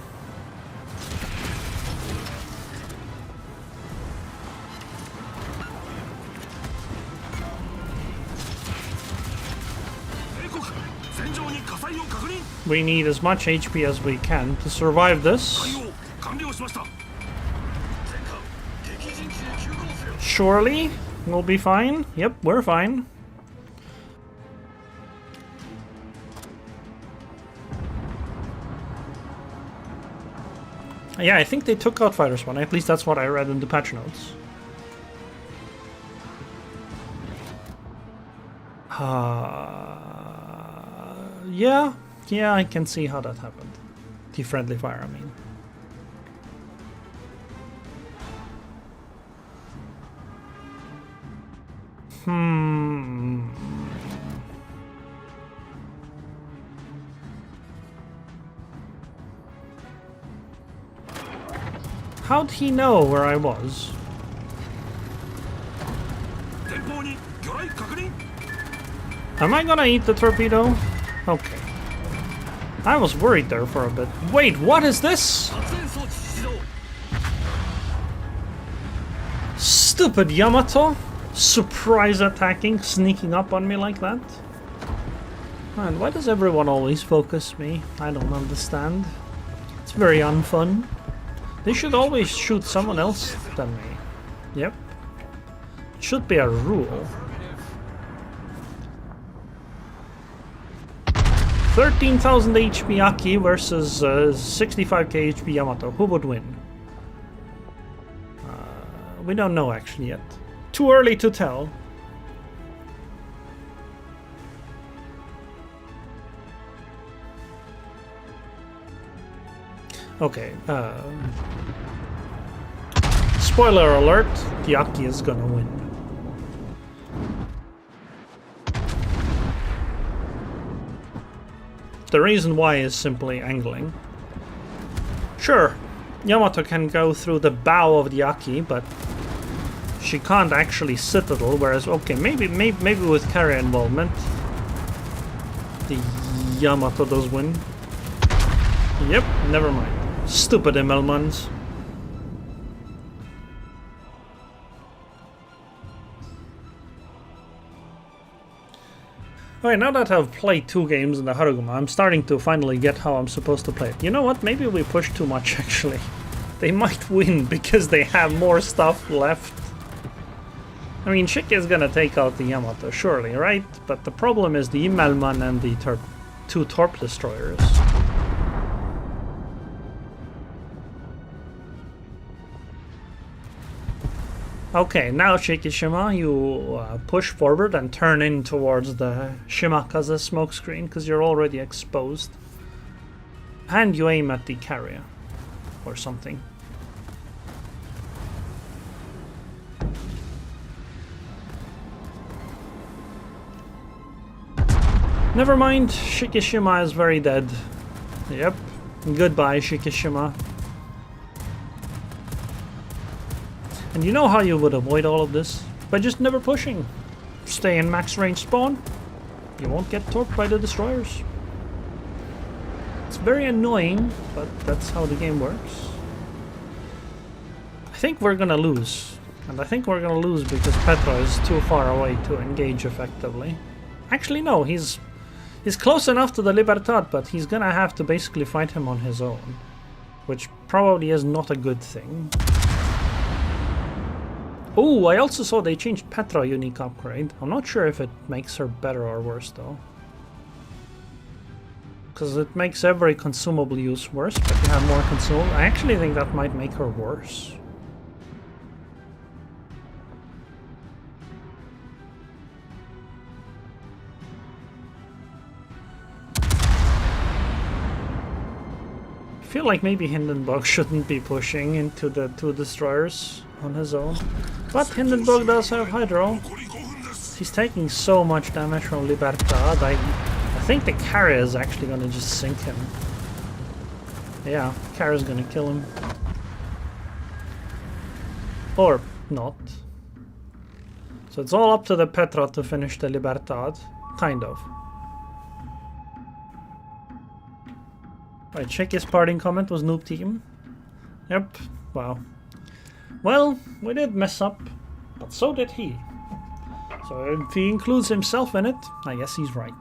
We need as much HP as we can to survive this. Surely we'll be fine. Yep, we're fine. Yeah, I think they took out Fighter Spawn. At least that's what I read in the patch notes. Yeah, I can see how that happened. The friendly fire, I mean. How'd he know where I was? Am I gonna eat the torpedo? Okay. I was worried there for a bit. Wait, what is this? Stupid Yamato! Surprise attacking, sneaking up on me like that. Man, why does everyone always focus me? I don't understand. It's very unfun. They should always shoot someone else than me. Yep. It should be a rule. 13,000 HP Aki versus 65k HP Yamato. Who would win? We don't know actually yet. Too early to tell. Okay. Spoiler alert, the Aki is gonna win. The reason why is simply angling. Sure, Yamato can go through the bow of the Aki, but she can't actually citadel, whereas, okay, maybe with carrier involvement, the Yamato does win. Yep, never mind. Stupid Imelmans. Alright, now that I've played 2 games in the Haruguma, I'm starting to finally get how I'm supposed to play it. You know what? Maybe we pushed too much, actually. They might win because they have more stuff left. I mean, Shiki is gonna take out the Yamato, surely, right? But the problem is the Imelman and the 2 Torp Destroyers. Okay, now Shikishima, you push forward and turn in towards the Shimakaze smokescreen because you're already exposed. And you aim at the carrier or something. Never mind, Shikishima is very dead. Yep, goodbye Shikishima. And you know how you would avoid all of this? By just never pushing. Stay in max range spawn. You won't get torqued by the destroyers. It's very annoying, but that's how the game works. I think we're gonna lose. And I think we're gonna lose because Petra is too far away to engage effectively. Actually no, he's close enough to the Libertad, but he's gonna have to basically fight him on his own. Which probably is not a good thing. Oh, I also saw they changed Petra unique upgrade. I'm not sure if it makes her better or worse though. Because it makes every consumable use worse, but you have more consumable. I actually think that might make her worse. I feel like maybe Hindenburg shouldn't be pushing into the two destroyers on his own. But Hindenburg does have Hydro. He's taking so much damage from Libertad. I think the carrier is actually gonna just sink him. Yeah, carrier's gonna kill him. Or not. So it's all up to the Petra to finish the Libertad. Kind of. Right, check his parting comment was noob team. Yep, wow. Well, we did mess up, but so did he. So if he includes himself in it, I guess he's right.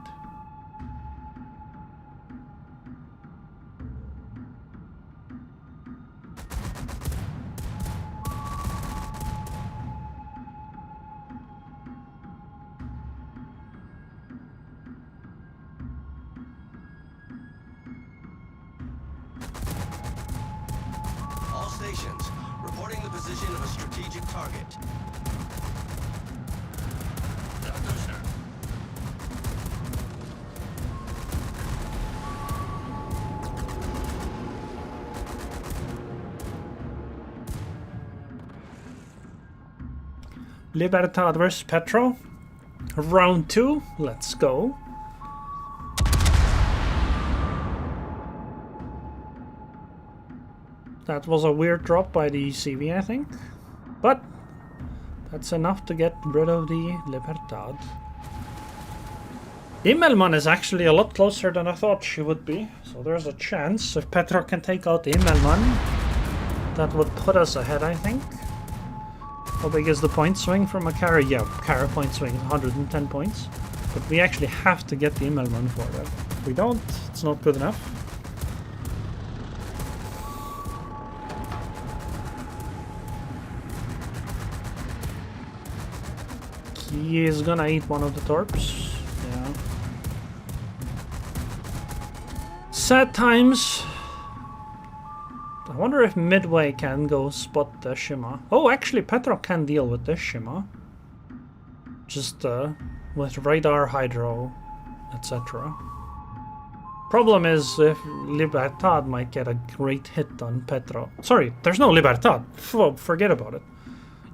All stations, reporting the position of a strategic target. Libertad vs Petro. Round 2, let's go. That was a weird drop by the CV, I think. But that's enough to get rid of the Libertad. Immelmann is actually a lot closer than I thought she would be. So there's a chance if Petro can take out the Immelmann, that would put us ahead, I think. How big is the point swing from a carrier? Yeah, carrier point swing is 110 points. But we actually have to get the Immelmann for that. If we don't, it's not good enough. He is gonna eat one of the torps. Yeah. Sad times. I wonder if Midway can go spot the Shima. Oh, actually, Petro can deal with this Shima. Just with radar, hydro, etc. Problem is if Libertad might get a great hit on Petro. Sorry, there's no Libertad. Forget about it.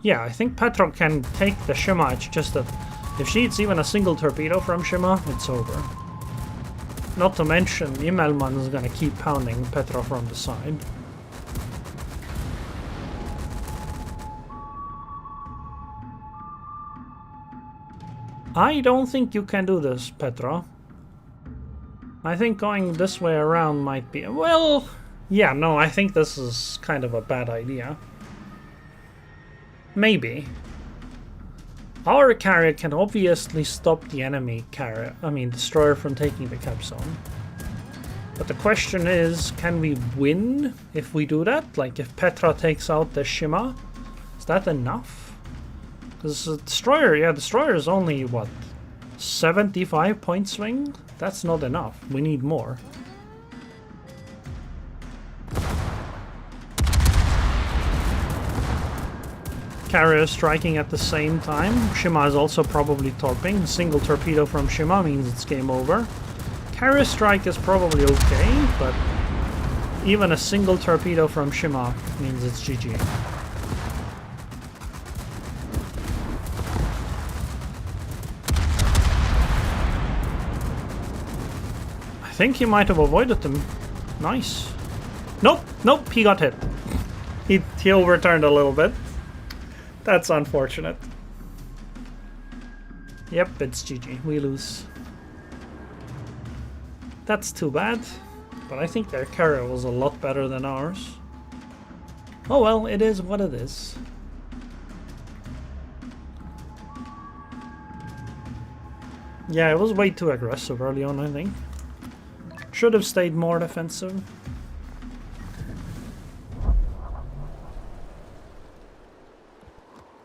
Yeah, I think Petro can take the Shima. It's just that if she hits even a single torpedo from Shima, it's over. Not to mention, Immelmann is gonna keep pounding Petro from the side. I don't think you can do this, Petra. I think going this way around might be... Well, yeah, no, I think this is kind of a bad idea. Maybe. Our carrier can obviously stop the enemy carrier, destroyer from taking the cap zone. But the question is, can we win if we do that? Like if Petra takes out the Shima? Is that enough? Because the destroyer, yeah, destroyer is only, what, 75 point swing? That's not enough. We need more. carrier striking at the same time. Shima is also probably torping. A single torpedo from Shima means it's game over. Carrier strike is probably okay, but even a single torpedo from Shima means it's GG. I think he might have avoided them. Nice. Nope, nope, he got hit. He overturned a little bit. That's unfortunate. Yep, it's GG. We lose. That's too bad. But I think their carrier was a lot better than ours. Oh well, it is what it is. Yeah, it was way too aggressive early on, I think. Should have stayed more defensive.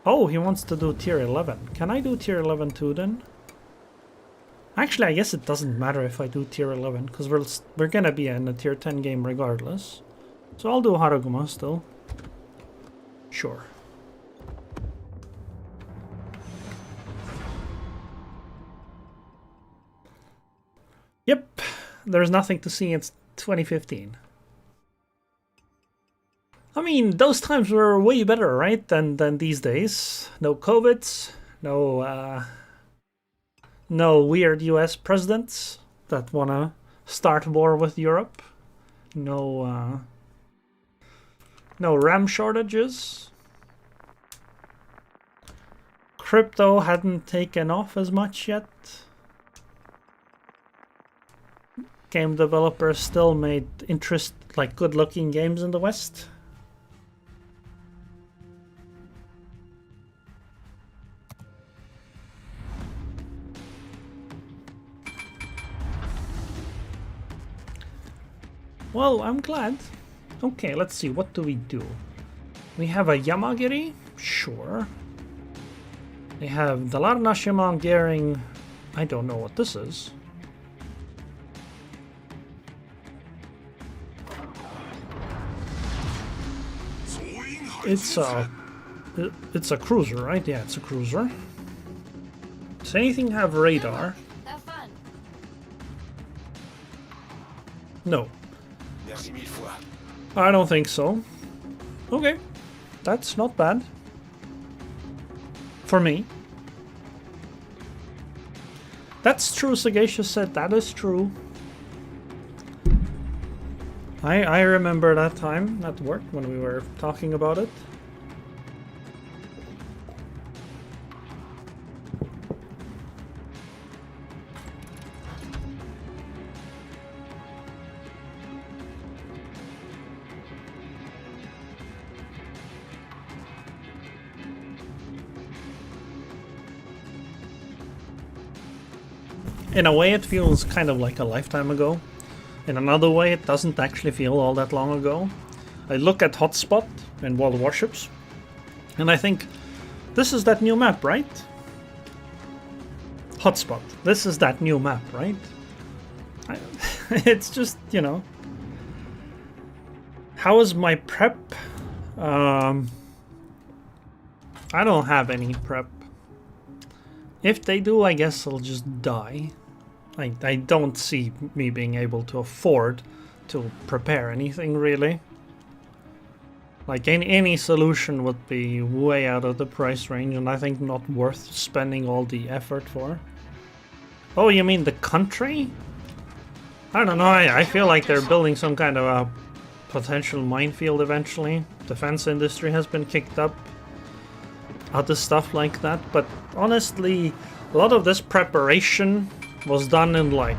Oh, he wants to do tier 11. Can I do tier 11 too then? Actually, I guess it doesn't matter if I do tier 11, because we're gonna be in a tier 10 game regardless. So I'll do Haruguma still. Sure. Yep, there's nothing to see. It's 2015. I mean, those times were way better, right, than these days. No COVIDs, no weird US presidents that wanna start war with Europe. No RAM shortages. Crypto hadn't taken off as much yet. Game developers still made good-looking games in the West. Well, I'm glad. Okay, let's see. What do we do? We have a Yamagiri? Sure. We have Dalarna Shimon Gering. I don't know what this is. It's a cruiser, right? Yeah, it's a cruiser. Does anything have radar? Have fun. No. Merci mille fois. I don't think so. Okay. That's not bad. For me. That's true, Sagacious said. That is true. I remember that time at work when we were talking about it. In a way, it feels kind of like a lifetime ago. In another way, it doesn't actually feel all that long ago. I look at Hotspot in World of Warships, and I think, this is that new map, right? Hotspot. This is that new map, right? It's just, you know. How is my prep? I don't have any prep. If they do, I guess I'll just die. I don't see me being able to afford to prepare anything, really. Like, any solution would be way out of the price range, and I think not worth spending all the effort for. Oh, you mean the country? I don't know, I feel like they're building some kind of a potential minefield eventually. Defense industry has been kicked up. Other stuff like that, but honestly, a lot of this preparation was done in like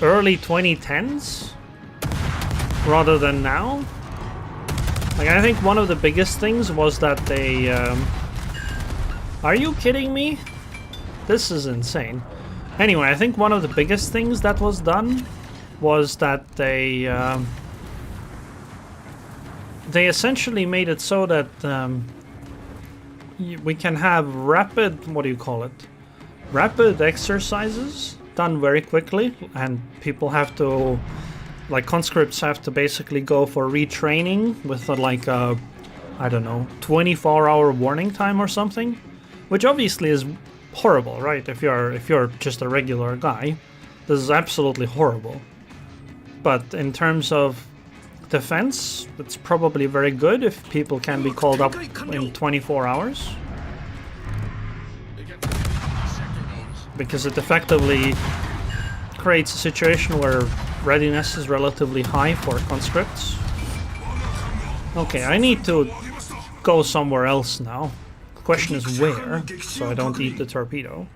early 2010s rather than now. Like, I think one of the biggest things was that they are you kidding me? This is insane. Anyway, I think one of the biggest things that was done was that they essentially made it so that we can have rapid, what do you call it? Rapid exercises done very quickly, and people have to, like, conscripts have to basically go for retraining with like a I don't know, 24-hour warning time or something, which obviously is horrible, right? If you're just a regular guy, this is absolutely horrible. But in terms of defense, it's probably very good if people can be called up in 24 hours. Because it effectively creates a situation where readiness is relatively high for conscripts. Okay, I need to go somewhere else now. The question is where, so I don't eat the torpedo.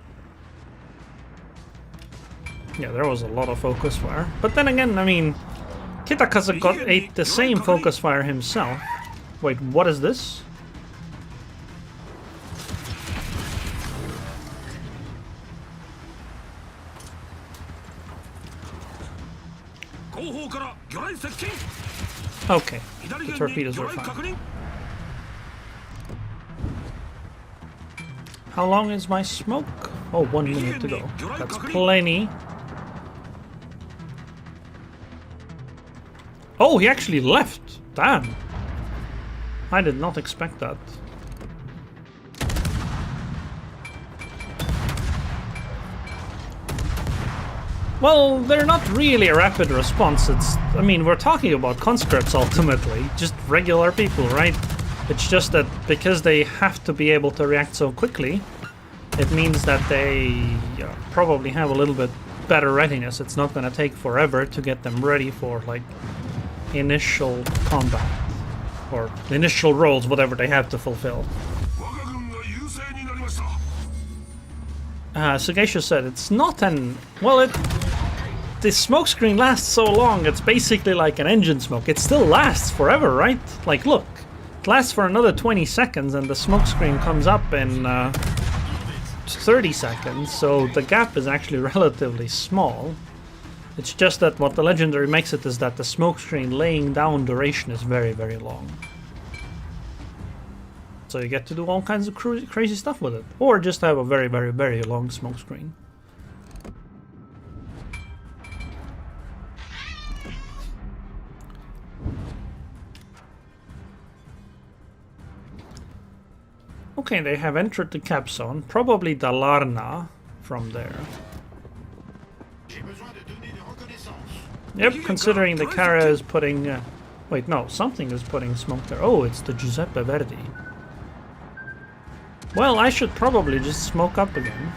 Yeah, there was a lot of focus fire. But then again, I mean, Kitakaze ate the same focus fire himself. Wait, what is this? Okay, the torpedoes are fine. How long is my smoke? Oh, 1 minute to go. That's plenty. Oh, he actually left. Damn. I did not expect that. Well, they're not really a rapid response. I mean, we're talking about conscripts ultimately, just regular people, right? It's just that because they have to be able to react so quickly, it means that they probably have a little bit better readiness. It's not going to take forever to get them ready for, like, initial combat. Or initial roles, whatever they have to fulfill. Sagacious said it's not an... Well, the smoke screen lasts so long, it's basically like an engine smoke. It still lasts forever, right? Like, look. It lasts for another 20 seconds and the smoke screen comes up in 30 seconds, so the gap is actually relatively small. It's just that what the legendary makes it is that the smoke screen laying down duration is very, very long. So you get to do all kinds of crazy stuff with it. Or just have a very, very, very long smoke screen. Okay, they have entered the cap zone. Probably Dalarna from there. Yep, considering the Cara is putting... wait, no, something is putting smoke there. Oh, it's the Giuseppe Verdi. Well, I should probably just smoke up again.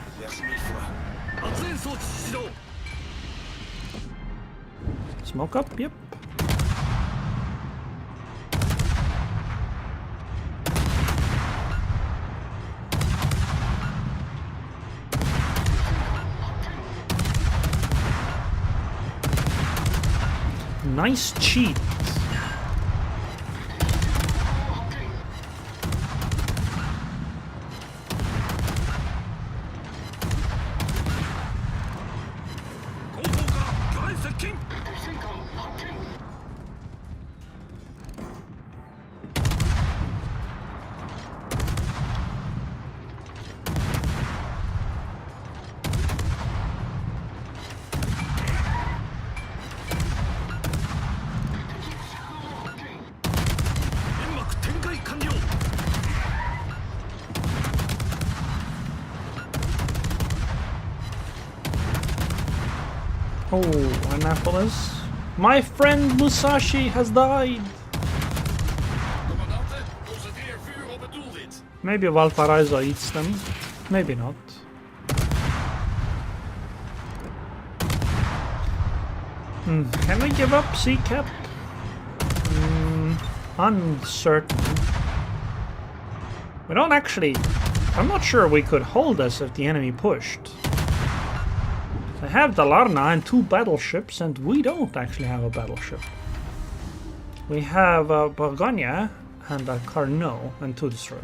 Smoke up, yep. Nice cheat. Oh, Annapolis. My friend Musashi has died. Maybe Valparaiso eats them. Maybe not. Can we give up Seacap? Uncertain. We don't actually... I'm not sure we could hold this if the enemy pushed. They have Dalarna and 2 battleships, and we don't actually have a battleship. We have a Bourgogne and a Carnot and 2 destroyers.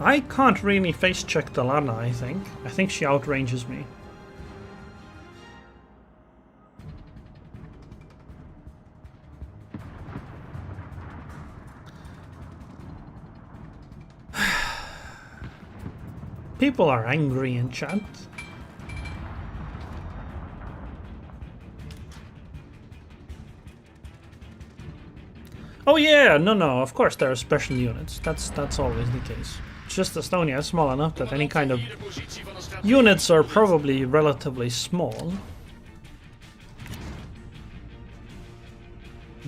I can't really face check Dalarna, I think. I think she outranges me. People are angry in chat. Oh yeah, no, of course there are special units. That's always the case. It's just Estonia is small enough that any kind of units are probably relatively small.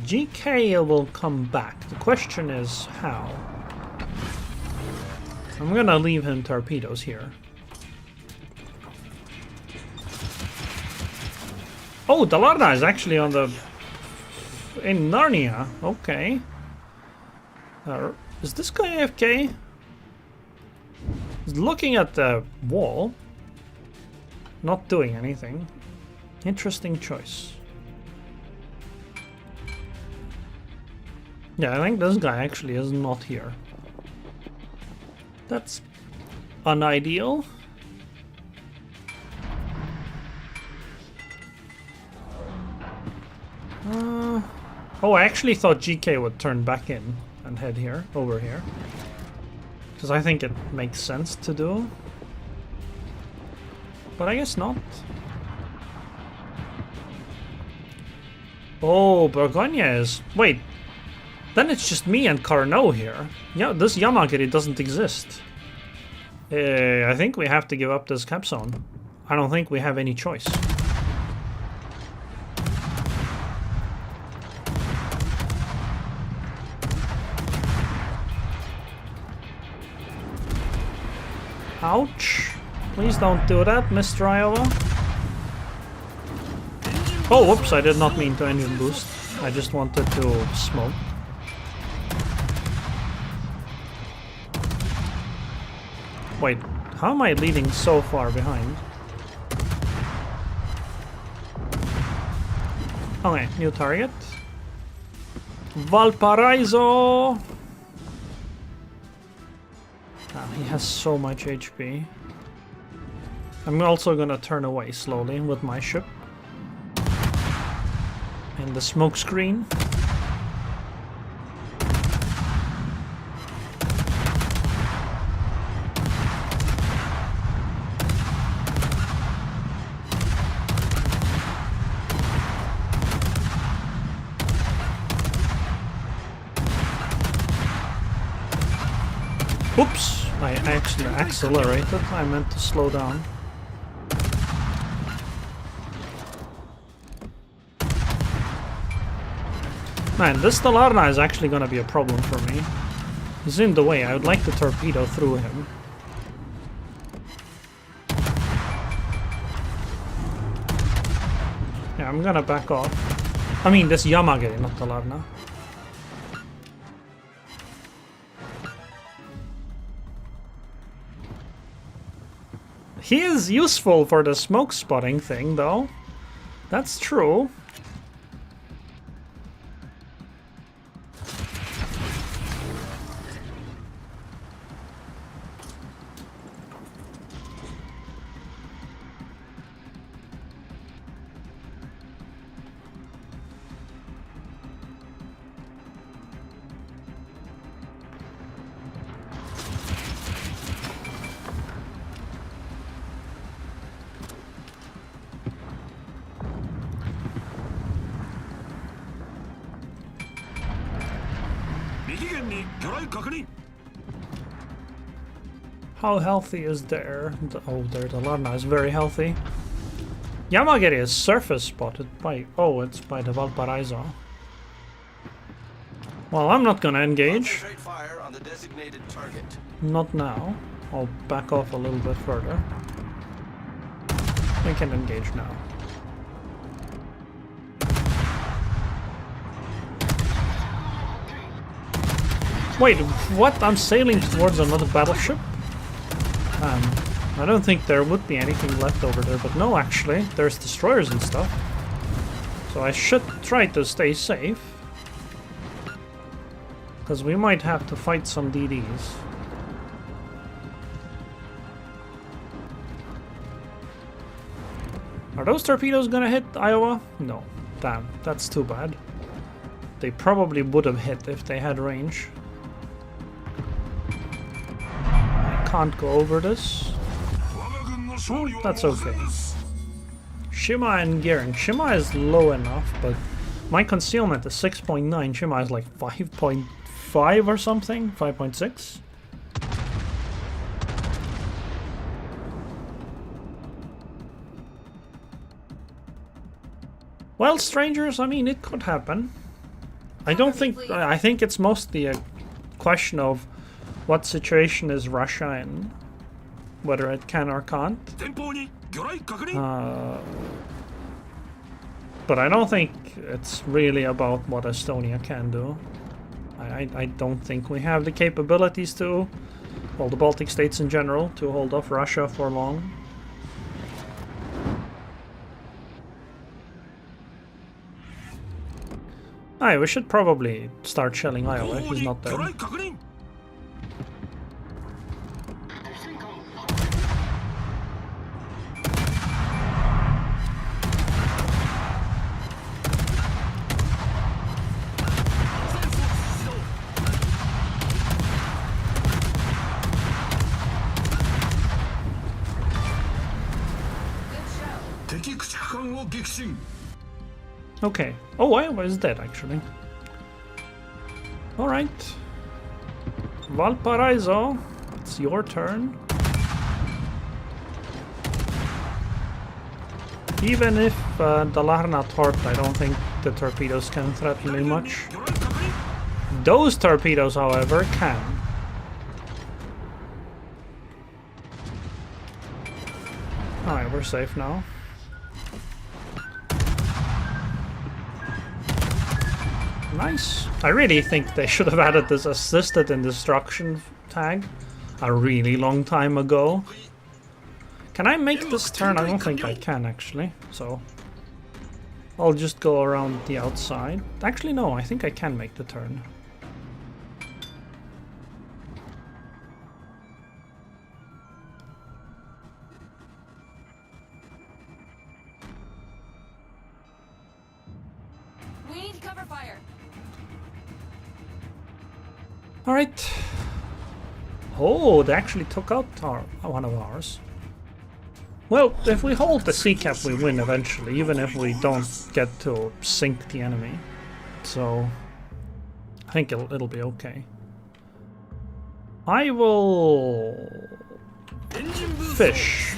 GK will come back. The question is how. I'm gonna leave him torpedoes here. Oh, Dalarna is actually on the... in Narnia. Okay. Is this guy AFK? He's looking at the wall. Not doing anything. Interesting choice. Yeah, I think this guy actually is not here. That's unideal. Oh, I actually thought GK would turn back in and head here, over here. Because I think it makes sense to do. But I guess not. Oh, Burgonia is... Wait. Then it's just me and Carnot here. Yeah, this Yamagiri doesn't exist. I think we have to give up this cap zone. I don't think we have any choice. Ouch. Please don't do that, Mr. Iowa. Oh, whoops, I did not mean to engine boost. I just wanted to smoke. Wait, how am I leading so far behind? Okay, new target. Valparaiso! He has so much HP. I'm also gonna turn away slowly with my ship. And the smoke screen. Oops! I actually accelerated. I meant to slow down. Man, this Dalarna is actually gonna be a problem for me. He's in the way. I would like to torpedo through him. Yeah, I'm gonna back off. I mean, this Yamagiri, not Dalarna. He is useful for the smoke spotting thing, though. That's true. How healthy is there? Oh, there, the Dalarna is very healthy. Yamagiri is surface spotted by... Oh, it's by the Valparaiso. Well, I'm not gonna engage. Fire on the designated target. Not now. I'll back off a little bit further. We can engage now. Wait, what? I'm sailing towards another battleship? I don't think there would be anything left over there, but no, actually, there's destroyers and stuff. So I should try to stay safe. Because we might have to fight some DDs. Are those torpedoes gonna hit Iowa? No. Damn, that's too bad. They probably would have hit if they had range. I can't go over this. That's okay. Shima and Gearing. Shima is low enough, but My concealment is 6.9, Shima is like 5.5 or something, 5.6. Well, strangers, I mean, it could happen. I don't think... I think it's mostly a question of what situation is Russia in. Whether it can or can't. But I don't think it's really about what Estonia can do. I don't think we have the capabilities to, well, the Baltic states in general, to hold off Russia for long. Aye, we should probably start shelling Iowa. He's not dead. Okay. Oh, Iowa is dead, actually. Alright. Valparaiso, it's your turn. Even if the Larna torped, I don't think the torpedoes can threaten me much. Those torpedoes, however, can. Alright, we're safe now. Nice. I really think they should have added this assisted in destruction tag a really long time ago. Can I make this turn? I don't think I can, actually. So I'll just go around the outside. Actually, no, I think I can make the turn. We need cover fire. Alright. Oh, they actually took out one of ours. Well, if we hold the sea cap, we win eventually, even if we don't get to sink the enemy. So I think it'll be okay. I will fish.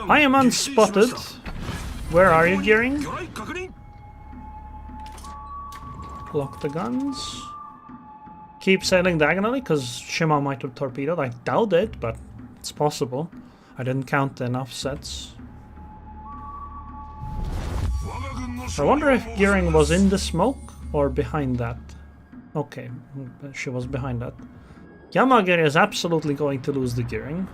I am unspotted. Where are you, gearing? Lock the guns. Keep sailing diagonally, because Shima might have torpedoed. I doubt it, but it's possible. I didn't count enough sets. I wonder if gearing was in the smoke or behind that. Okay, she was behind that. Yamagiri is absolutely going to lose the gearing.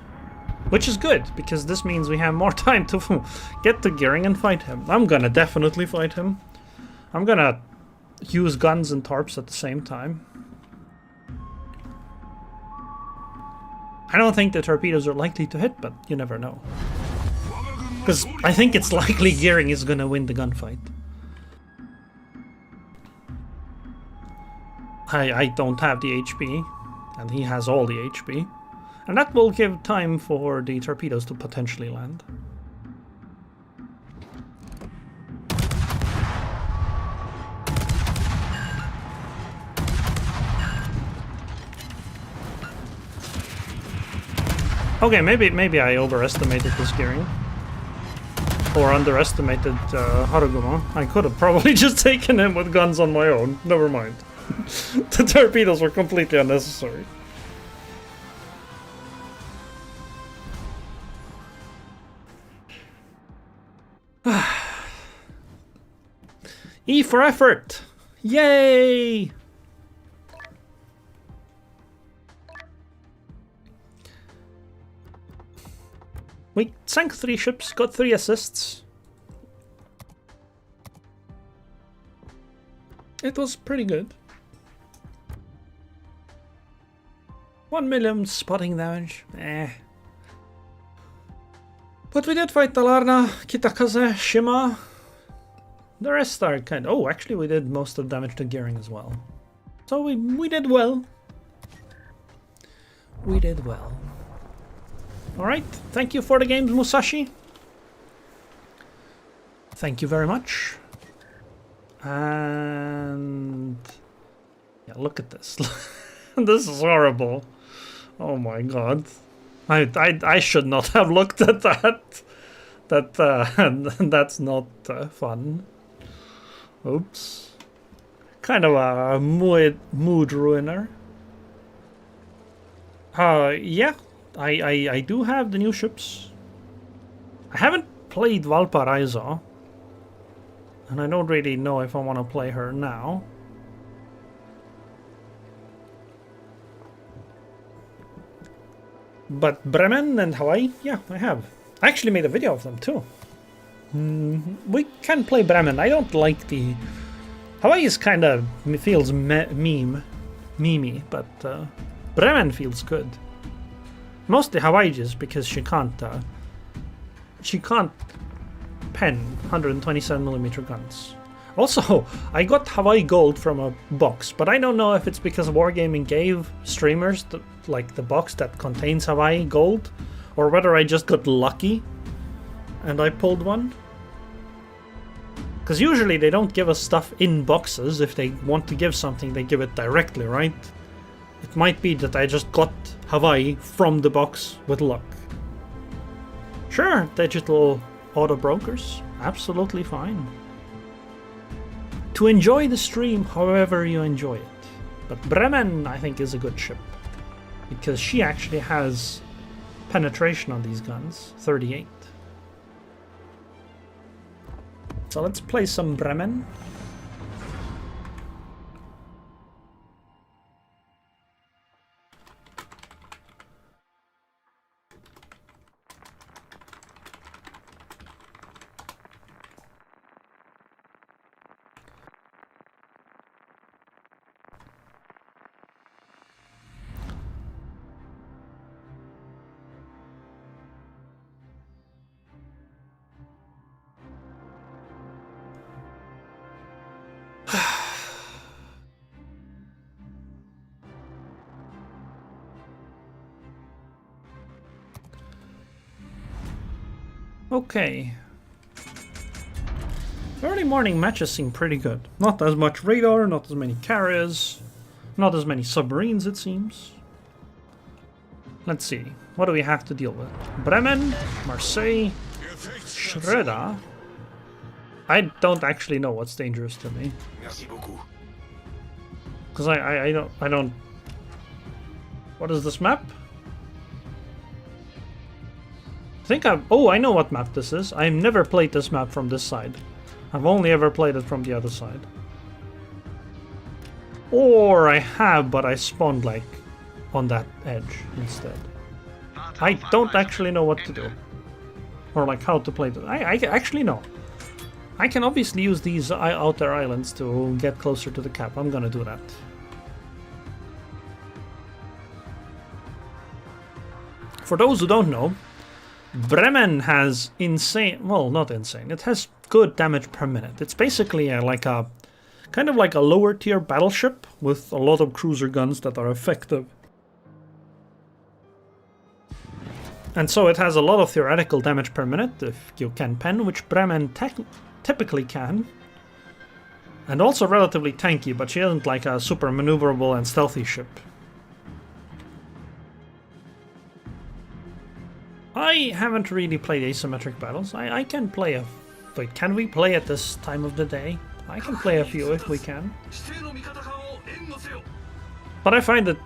Which is good, because this means we have more time to get to gearing and fight him. I'm gonna definitely fight him. I'm gonna use guns and torps at the same time. I don't think the torpedoes are likely to hit, but you never know. Because I think it's likely gearing is gonna win the gunfight. I don't have the HP, and he has all the HP. And that will give time for the torpedoes to potentially land. Okay, maybe I overestimated this gearing. Or underestimated Haruguma. I could have probably just taken him with guns on my own. Never mind. The torpedoes were completely unnecessary. E for effort! Yay! We sank 3 ships, got 3 assists. It was pretty good. 1 million spotting damage. But we did fight Talarna, Kitakaze, Shima. The rest are kind of... Oh, actually we did most of the damage to gearing as well. So we did well. We did well. Alright, thank you for the games, Musashi. Thank you very much. And yeah, look at this. This is horrible. Oh my god. I should not have looked at that. That's not fun. Oops. Kind of a mood ruiner. Yeah, I do have the new ships. I haven't played Valparaiso, and I don't really know if I want to play her now. But Bremen and Hawaii, yeah, I have. I actually made a video of them too. We can play Bremen. I don't like the... Hawaii is kind of feels memey, but Bremen feels good. Mostly Hawaii just because she can't pen 127mm guns. Also, I got Hawaii Gold from a box, but I don't know if it's because Wargaming gave streamers the box that contains Hawaii Gold, or whether I just got lucky and I pulled one. Because usually they don't give us stuff in boxes. If they want to give something, they give it directly, right? It might be that I just got Hawaii from the box with luck. Sure, digital auto brokers, absolutely fine. To enjoy the stream however you enjoy it. But Bremen, I think, is a good ship. Because she actually has penetration on these guns, 38. So let's play some Bremen. Okay. Early morning matches seem pretty good. Not as much radar, not as many carriers, not as many submarines it seems. Let's see. What do we have to deal with? Bremen, Marseille, Schroeder. I don't actually know what's dangerous to me. Because I don't... What is this map? Oh, I know what map this is. I've never played this map from this side. I've only ever played it from the other side. Or I have, but I spawned like on that edge instead. I don't actually know what to do. Or like how to play this. I actually know. I can obviously use these outer islands to get closer to the cap. I'm gonna do that. For those who don't know, Bremen has insane, well, not insane, it has good damage per minute. It's basically kind of like a lower tier battleship with a lot of cruiser guns that are effective. And so it has a lot of theoretical damage per minute if you can pen, which Bremen typically can. And also relatively tanky, but she isn't like a super maneuverable and stealthy ship. I haven't really played asymmetric battles. I can play a... Wait, can we play at this time of the day? I can play a few if we can. But I find that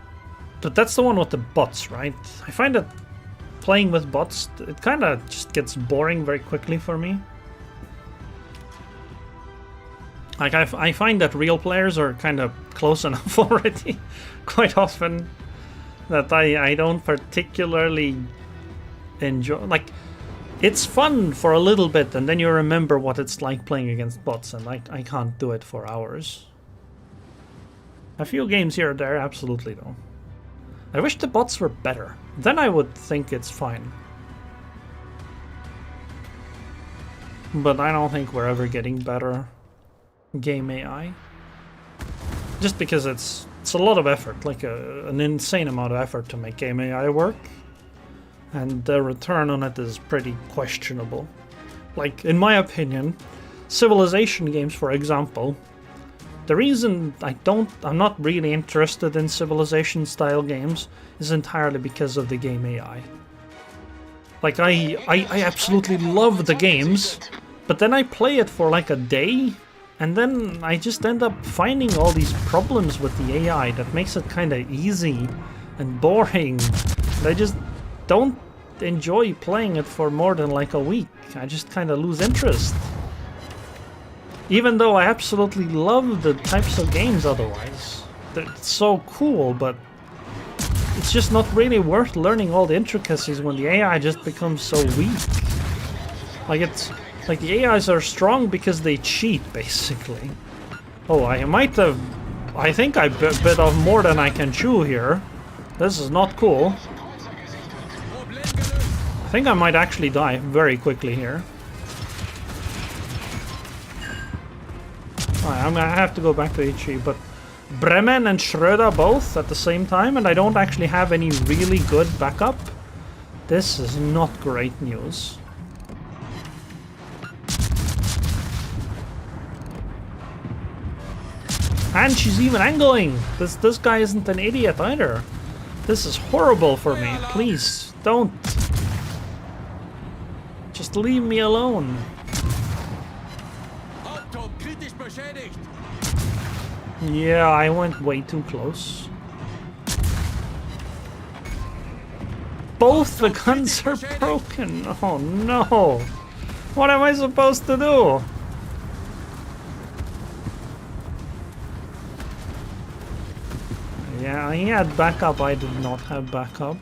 that's the one with the bots, right? I find that playing with bots, it kind of just gets boring very quickly for me. Like, I find that real players are kind of close enough already, quite often, that I don't particularly enjoy. Like, it's fun for a little bit, and then you remember what it's like playing against bots, and I can't do it for hours. A few games here or there, absolutely though. I wish the bots were better. Then I would think it's fine. But I don't think we're ever getting better game AI. just because it's a lot of effort, like an insane amount of effort to make game AI work, and the return on it is pretty questionable. Like, in my opinion, Civilization games, for example, the reason I'm not really interested in Civilization style games is entirely because of the game AI. Like, I absolutely love the games, but then I play it for like a day, and then I just end up finding all these problems with the AI that makes it kind of easy and boring. And I just don't enjoy playing it for more than like a week. I just kind of lose interest. Even though I absolutely love the types of games otherwise. It's so cool, but it's just not really worth learning all the intricacies when the AI just becomes so weak. Like, it's like the AIs are strong because they cheat, basically. Oh, I think I bit off more than I can chew here. This is not cool. I think I might actually die very quickly here. Alright, I'm gonna have to go back to HE, but Bremen and Schröder both at the same time, and I don't actually have any really good backup. This is not great news. And she's even angling! This guy isn't an idiot either. This is horrible for me. Please, don't. Just leave me alone. Yeah, I went way too close. Both the guns are broken! Oh no! What am I supposed to do? Yeah, he had backup, I did not have backup.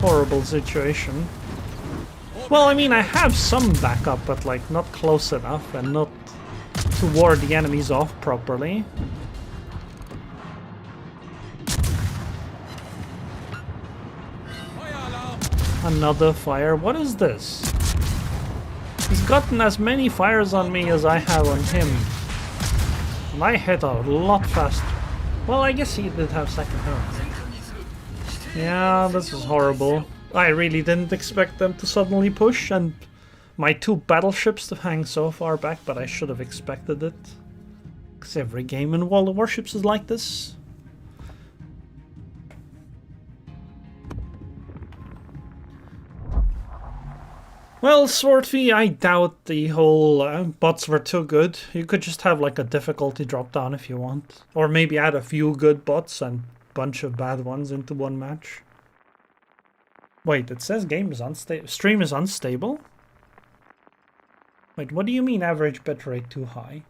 Horrible situation. Well, I mean, I have some backup, but like not close enough and not to ward the enemies off properly. Another fire. What is this? He's gotten as many fires on me as I have on him. And I hit a lot faster. Well, I guess he did have second health. Yeah, this is horrible. I really didn't expect them to suddenly push, and my two battleships to hang so far back, but I should have expected it. Because every game in World of Warships is like this. Well, Swordfy, I doubt the whole bots were too good. You could just have like a difficulty drop down if you want. Or maybe add a few good bots and a bunch of bad ones into one match. Wait, it says game is unstable. Stream is unstable? Wait, what do you mean average bitrate too high?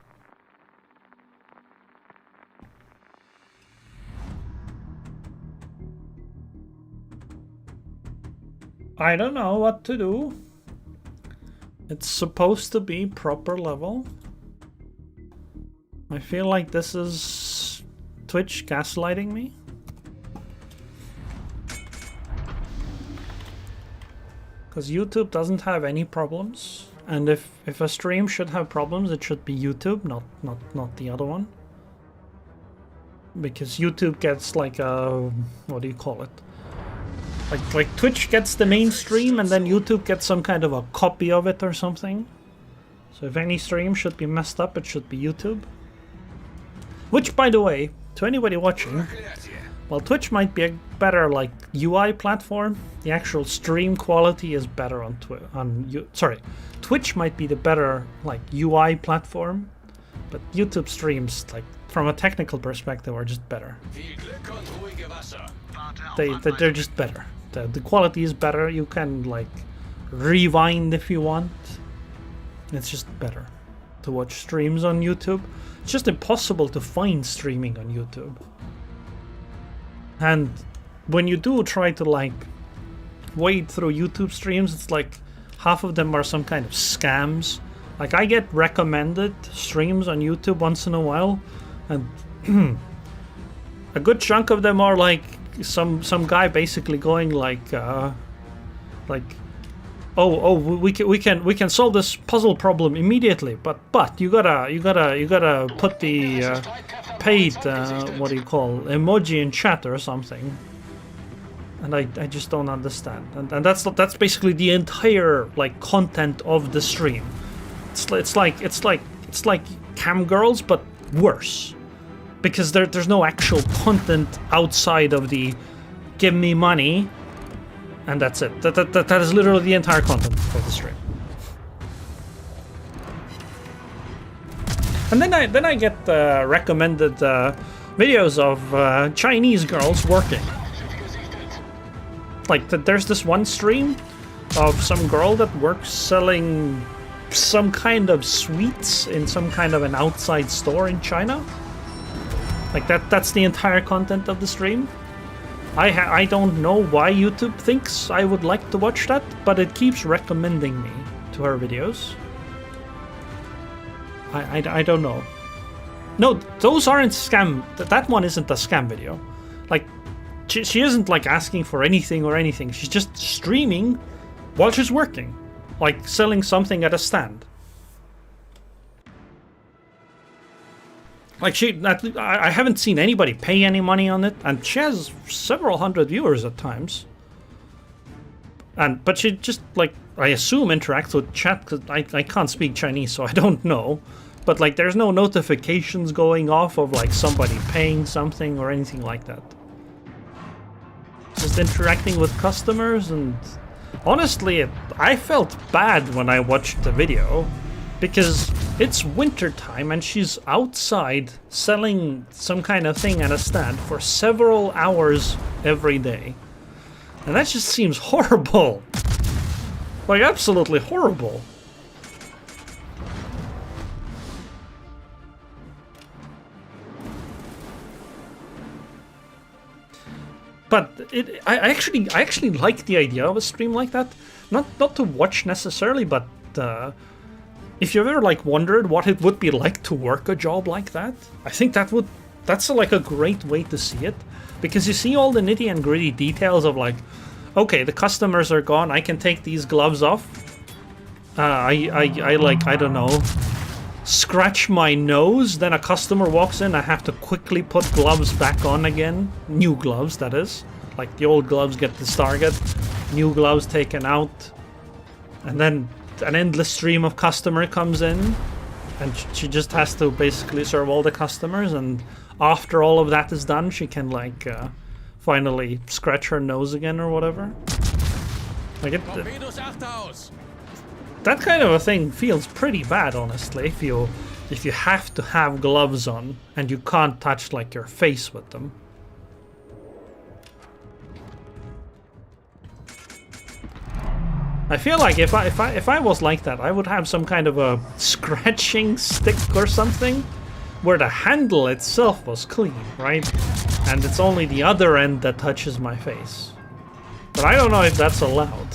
I don't know what to do. It's supposed to be proper level. I feel like this is Twitch gaslighting me. Because YouTube doesn't have any problems. And if a stream should have problems, it should be YouTube, not the other one. Because YouTube gets like a... what do you call it? Like Twitch gets the mainstream and then YouTube gets some kind of a copy of it or something. So if any stream should be messed up, it should be YouTube. Which, by the way, to anybody watching, while Twitch might be a better like UI platform, the actual stream quality is better on Twitch might be the better like UI platform, but YouTube streams, like from a technical perspective, are just better. They're just better. The quality is better. You can like rewind if you want. It's just better to watch streams on YouTube. It's just impossible to find streaming on YouTube. And when you do try to like wade through YouTube streams, it's like half of them are some kind of scams. Like I get recommended streams on YouTube once in a while, and a good chunk of them are like some guy basically going like oh we can solve this puzzle problem immediately, but you gotta put the paid, what do you call, emoji in chat or something. And I just don't understand. And that's basically the entire like content of the stream. It's like cam girls, but worse. Because there's no actual content outside of the give me money, and that's it. That is literally the entire content of the stream. And then I get recommended videos of Chinese girls working. Like there's this one stream of some girl that works selling some kind of sweets in some kind of an outside store in China. Like that's the entire content of the stream. I don't know why YouTube thinks I would like to watch that, but it keeps recommending me to her videos. I don't know. No, those aren't scam. That one isn't a scam video. Like, she isn't like asking for anything or anything. She's just streaming while she's working, like selling something at a stand. Like I haven't seen anybody pay any money on it, and she has several hundred viewers at times. But she just, like, I assume interacts with chat, because I can't speak Chinese, so I don't know. But like there's no notifications going off of like somebody paying something or anything like that. Just interacting with customers, and honestly, I felt bad when I watched the video. Because it's winter time and she's outside selling some kind of thing at a stand for several hours every day. And that just seems horrible. Like, absolutely horrible. But I actually like the idea of a stream like that. Not to watch necessarily, but if you've ever like wondered what it would be like to work a job like that, I think that's like a great way to see it, because you see all the nitty and gritty details of like, okay, the customers are gone, I can take these gloves off. I don't know, scratch my nose, then a customer walks in, I have to quickly put gloves back on again, new gloves that is, like the old gloves get discarded, new gloves taken out, and then an endless stream of customer comes in, and she just has to basically serve all the customers, and after all of that is done, she can like finally scratch her nose again or whatever. Like that kind of a thing feels pretty bad, honestly, if you have to have gloves on and you can't touch like your face with them. I feel like if I was like that, I would have some kind of a scratching stick or something, where the handle itself was clean, right? And it's only the other end that touches my face. But I don't know if that's allowed.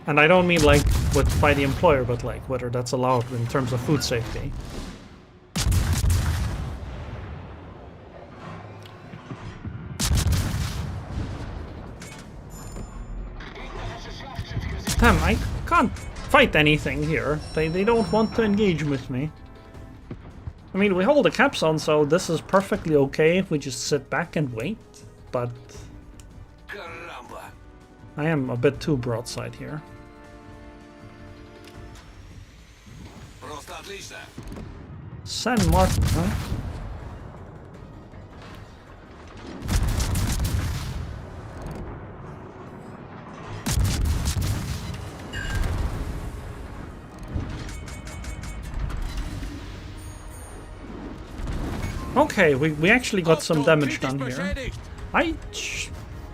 And I don't mean like by the employer, but like whether that's allowed in terms of food safety. Damn, I can't fight anything here. They don't want to engage with me. I mean, we hold the caps on, so this is perfectly okay if we just sit back and wait, but I am a bit too broadside here. San Martin, huh? Okay, we actually got some damage done here.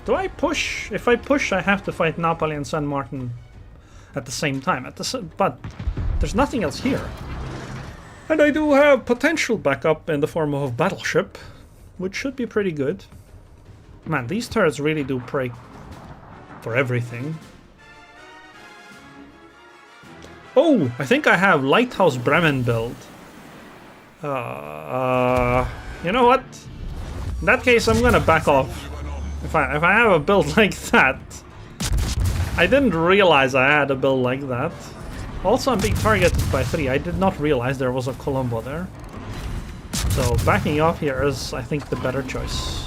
Do I push? If I push, I have to fight Napoli and San Martin at the same time. But there's nothing else here. And I do have potential backup in the form of a battleship, which should be pretty good. Man, these turrets really do pray for everything. Oh, I think I have Lighthouse Bremen build. You know what? In that case, I'm gonna back off. If I have a build like that. I didn't realize I had a build like that. Also, I'm being targeted by 3. I did not realize there was a Colombo there. So backing off here is, I think, the better choice.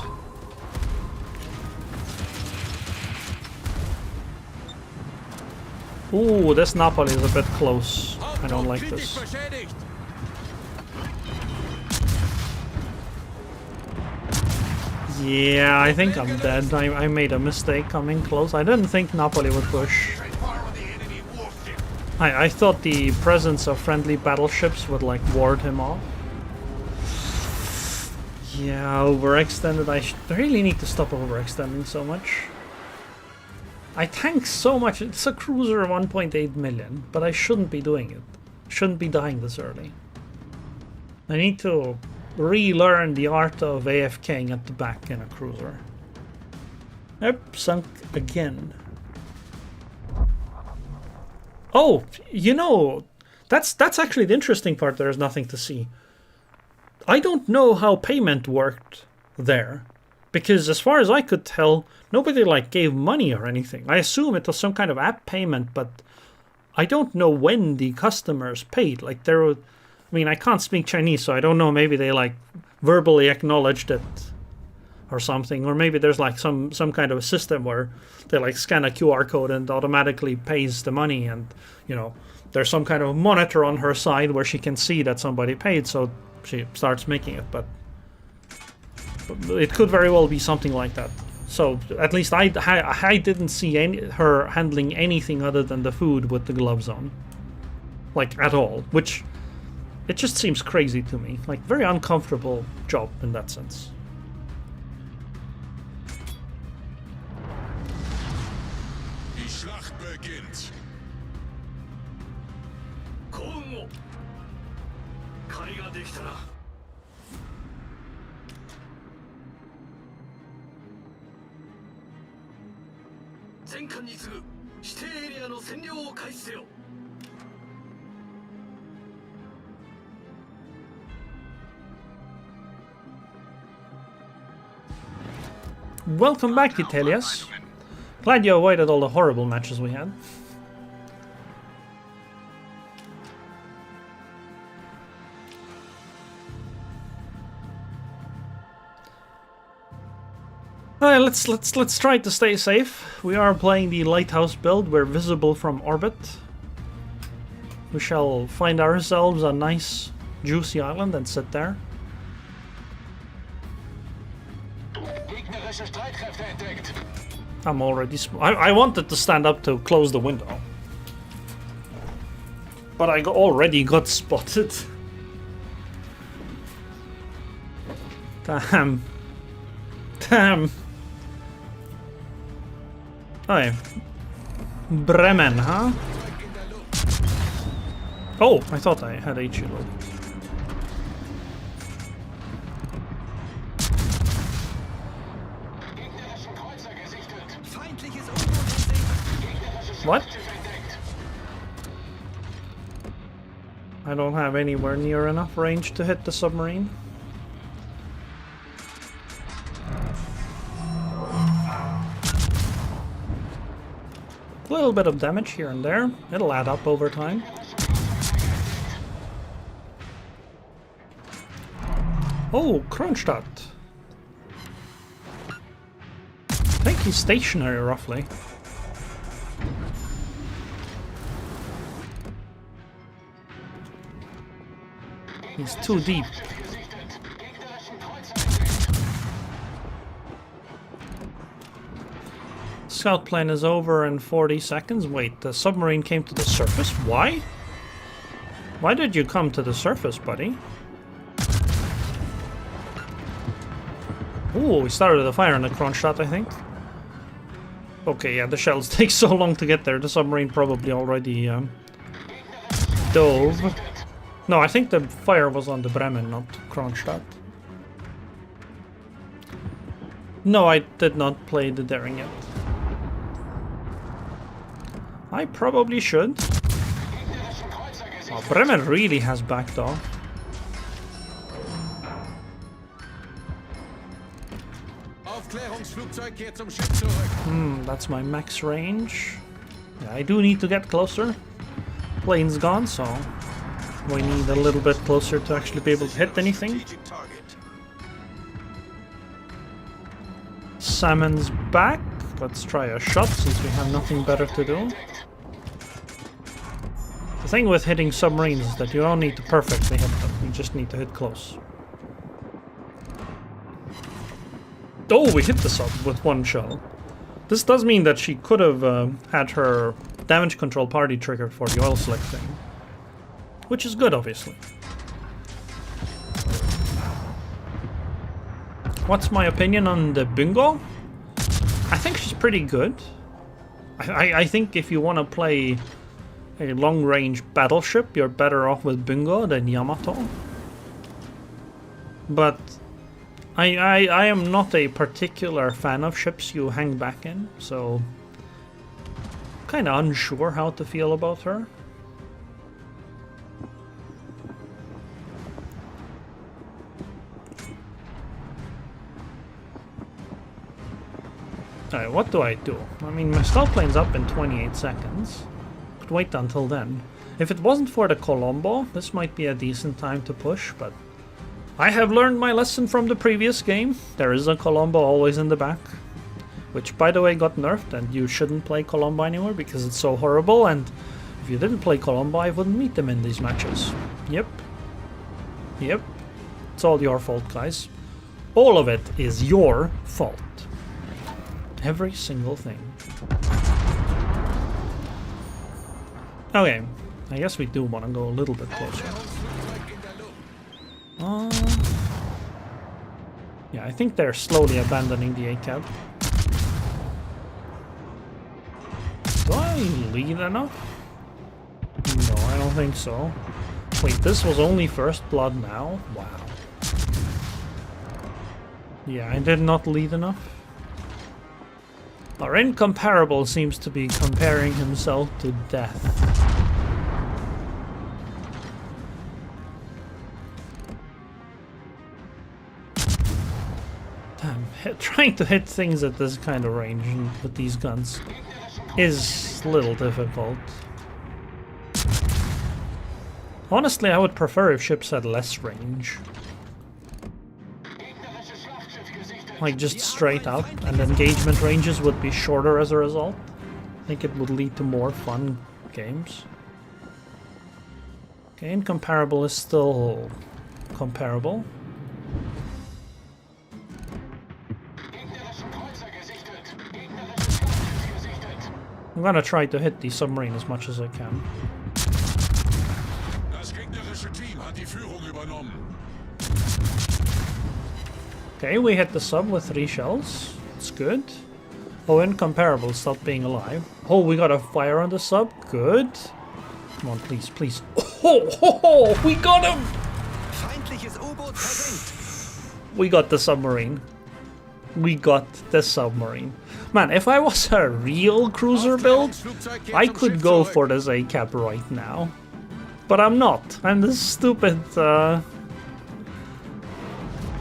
Ooh, this Napoli is a bit close. I don't like this. Yeah, I think I'm dead. I made a mistake coming close. I didn't think Napoli would push. I thought the presence of friendly battleships would like ward him off. Yeah, overextended. I really need to stop overextending so much. I tank so much. It's a cruiser 1.8 million, but I shouldn't be doing it. Shouldn't be dying this early. I need to relearn the art of AFKing at the back in a cruiser. Yep, sunk again. Oh, you know, that's actually the interesting part. There's nothing to see. I don't know how payment worked there, because as far as I could tell, nobody like gave money or anything. I assume it was some kind of app payment, but I don't know when the customers paid. Like there were, I mean, I can't speak Chinese, so I don't know. Maybe they like verbally acknowledged it or something, or maybe there's like some kind of a system where they like scan a QR code and automatically pays the money, and you know, there's some kind of monitor on her side where she can see that somebody paid, so she starts making it. But it could very well be something like that. So at least I didn't see her handling anything other than the food with the gloves on, like at all, which it just seems crazy to me. Like very uncomfortable job in that sense. Die Schlacht beginnt. 幸運を借りができたな。全艦に次ぐ指定エリアの占領を開始せよ。 Welcome back, Italias. Glad you avoided all the horrible matches we had. Alright, let's try to stay safe. We are playing the lighthouse build. We're visible from orbit. We shall find ourselves a nice juicy island and sit there. I'm already... I wanted to stand up to close the window, but I already got spotted. Damn. Damn. Oh, yeah. Bremen, huh? Oh, I thought I had HE load. What? I don't have anywhere near enough range to hit the submarine. A little bit of damage here and there. It'll add up over time. Oh, Kronstadt. I think he's stationary roughly. He's too deep. Scout plane is over in 40 seconds. Wait, the submarine came to the surface? Why? Why did you come to the surface, buddy? Ooh, we started the fire on the Kronstadt, I think. Okay, yeah, the shells take so long to get there. The submarine probably already dove. No, I think the fire was on the Bremen, not Kronstadt. No, I did not play the daring yet. I probably should. Oh, Bremen really has backed off. Aufklärungsflugzeug kehrt zum Schiff zurück. That's my max range. Yeah, I do need to get closer. Plane's gone, so We need a little bit closer to actually be able to hit anything. Strategic target. Salmon's back. Let's try a shot since we have nothing better to do. The thing with hitting submarines is that you don't need to perfectly hit them, you just need to hit close. Oh, we hit the sub with one shell. This does mean that she could have had her damage control party triggered for the oil slick thing. Which is good, obviously. What's my opinion on the Bungo? I think she's pretty good. I think if you want to play a long-range battleship, you're better off with Bungo than Yamato. But I am not a particular fan of ships you hang back in, so kind of unsure how to feel about her. Alright, what do I do? I mean, my stealth plane's up in 28 seconds. Could wait until then. If it wasn't for the Colombo, this might be a decent time to push, but I have learned my lesson from the previous game. There is a Colombo always in the back. Which, by the way, got nerfed, and you shouldn't play Colombo anymore because it's so horrible, and if you didn't play Colombo, I wouldn't meet them in these matches. Yep. Yep. It's all your fault, guys. All of it is your fault. Every single thing. Okay, I guess we do want to go a little bit closer. Yeah, I think they're slowly abandoning the ACAB. Do I lead enough? No, I don't think so. Wait, this was only first blood now? Wow. Yeah, I did not lead enough. Our incomparable seems to be comparing himself to death. Damn, trying to hit things at this kind of range with these guns is a little difficult. Honestly, I would prefer if ships had less range. Like just straight out, and engagement ranges would be shorter as a result. I think it would lead to more fun games. Okay, incomparable is still comparable. I'm gonna try to hit the submarine as much as I can. Das gegnerische Team hat die Führung übernommen. Okay, we hit the sub with 3 shells. It's good. Oh, incomparable, stop being alive. Oh, we got a fire on the sub. Good. Come on, please, please. Oh, we got him! We got the submarine. We got the submarine. Man, if I was a real cruiser build, I could go for this ACAB right now. But I'm not. I'm this stupid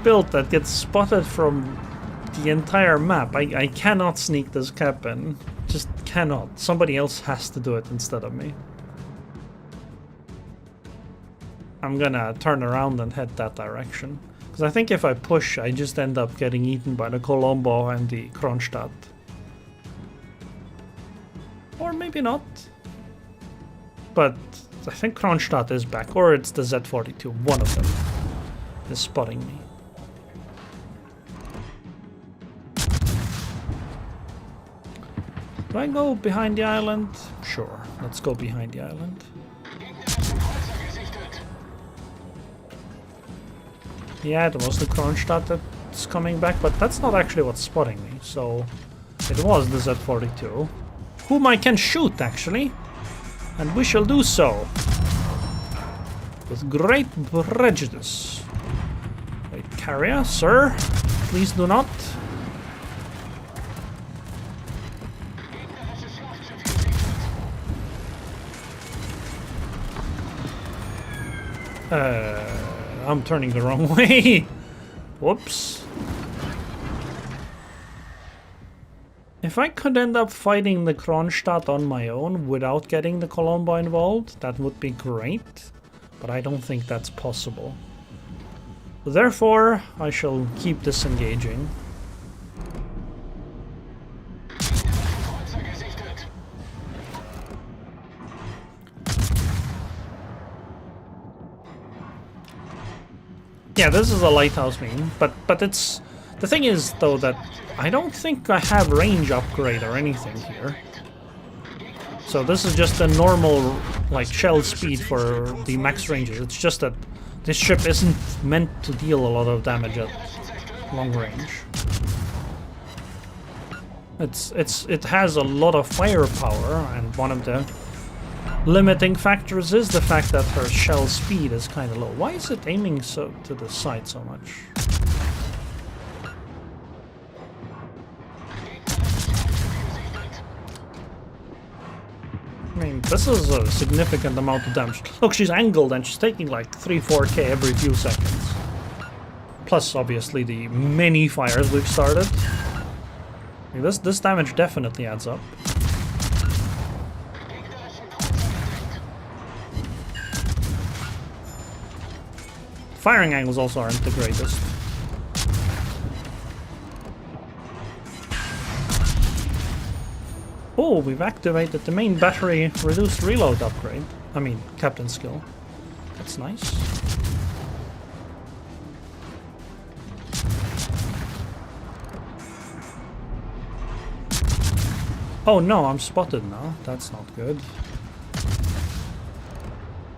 build that gets spotted from the entire map. I cannot sneak this cap in. Just cannot. Somebody else has to do it instead of me. I'm gonna turn around and head that direction. Because I think if I push, I just end up getting eaten by the Colombo and the Kronstadt. Or maybe not. But I think Kronstadt is back, or it's the Z-42. One of them is spotting me. Do I go behind the island? Sure, let's go behind the island. Yeah, it was the Kronstadt that's coming back, but that's not actually what's spotting me, so it was the Z-42, whom I can shoot, actually, and we shall do so with great prejudice. Wait, carrier, sir, please do not. I'm turning the wrong way. Whoops. If I could end up fighting the Kronstadt on my own without getting the Colombo involved, that would be great. but I don't think that's possible. Therefore, I shall keep disengaging. Yeah, this is a lighthouse meme, but it's... The thing is, though, that I don't think I have range upgrade or anything here. So this is just a normal, like, shell speed for the max ranges. It's just that this ship isn't meant to deal a lot of damage at long range. It has a lot of firepower, and one of the limiting factors is the fact that her shell speed is kind of low. Why is it aiming so to the side so much? I mean, this is a significant amount of damage. Look, she's angled and she's taking like 3-4k every few seconds. Plus, obviously, the mini fires we've started. I mean, this damage definitely adds up. Firing angles also aren't the greatest. Oh, we've activated the main battery reduced reload upgrade. I mean, captain skill. That's nice. Oh no, I'm spotted now. That's not good.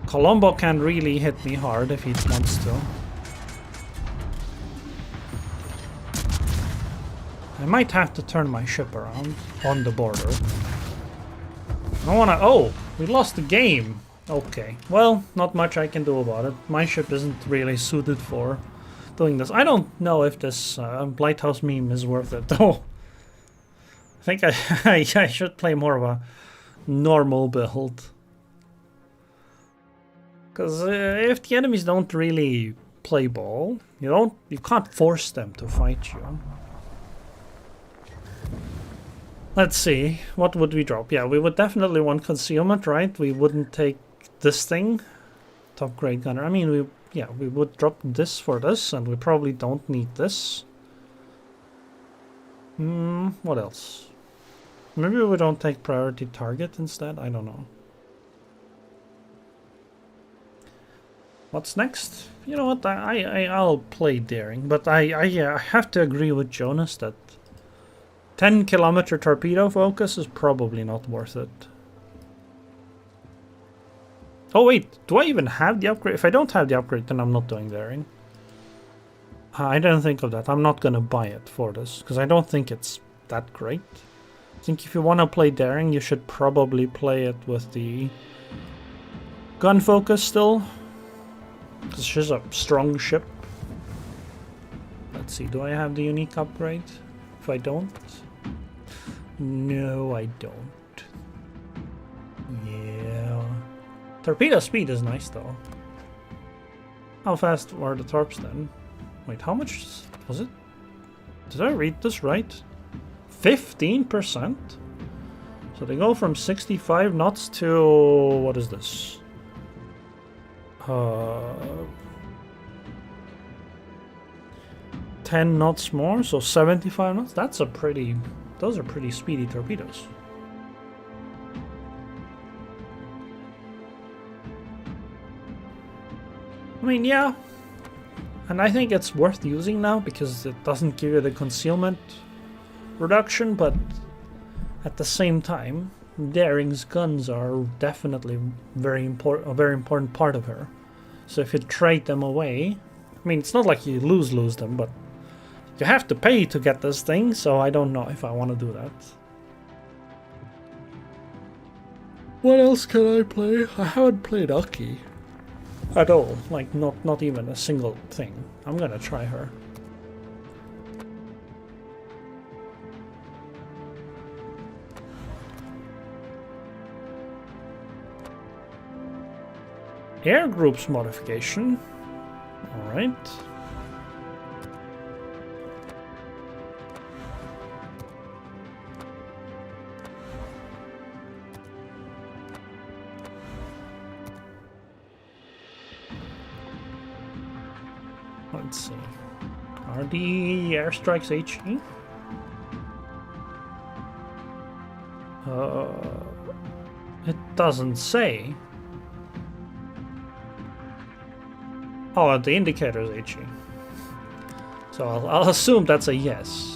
Colombo can really hit me hard if he wants to. I might have to turn my ship around on the border. I wanna... Oh! We lost the game! Okay. Well, not much I can do about it. My ship isn't really suited for doing this. I don't know if this lighthouse meme is worth it, though. I think I should play more of a normal build. Because if the enemies don't really play ball, you can't force them to fight you. Let's see, what would we drop? Yeah, we would definitely want concealment, right? We wouldn't take this thing, top grade gunner. I mean, we would drop this for this, and we probably don't need this. What else? Maybe we don't take priority target instead. I don't know. What's next? You know what? I'll play daring, but I have to agree with Jonas that 10-kilometer torpedo focus is probably not worth it. Oh wait, do I even have the upgrade? If I don't have the upgrade, then I'm not doing daring. I didn't think of that. I'm not gonna buy it for this, because I don't think it's that great. I think if you want to play daring, you should probably play it with the gun focus still. Because she's a strong ship. Let's see, do I have the unique upgrade? If I don't... No, I don't. Yeah. Torpedo speed is nice, though. How fast were the torps then? Wait, how much was it? Did I read this right? 15%? So they go from 65 knots to... What is this? 10 knots more, so 75 knots? That's a pretty... Those are pretty speedy torpedoes. I mean, yeah. And I think it's worth using now because it doesn't give you the concealment reduction, but at the same time, Daring's guns are definitely a very important part of her. So if you trade them away, I mean, it's not like you lose them, but you have to pay to get this thing, so I don't know if I want to do that. What else can I play? I haven't played Aki at all, like not even a single thing. I'm gonna try her. Air groups modification. Alright. Let's see. Are the airstrikes HE? It doesn't say. Oh, the indicator is HE. So I'll assume that's a yes.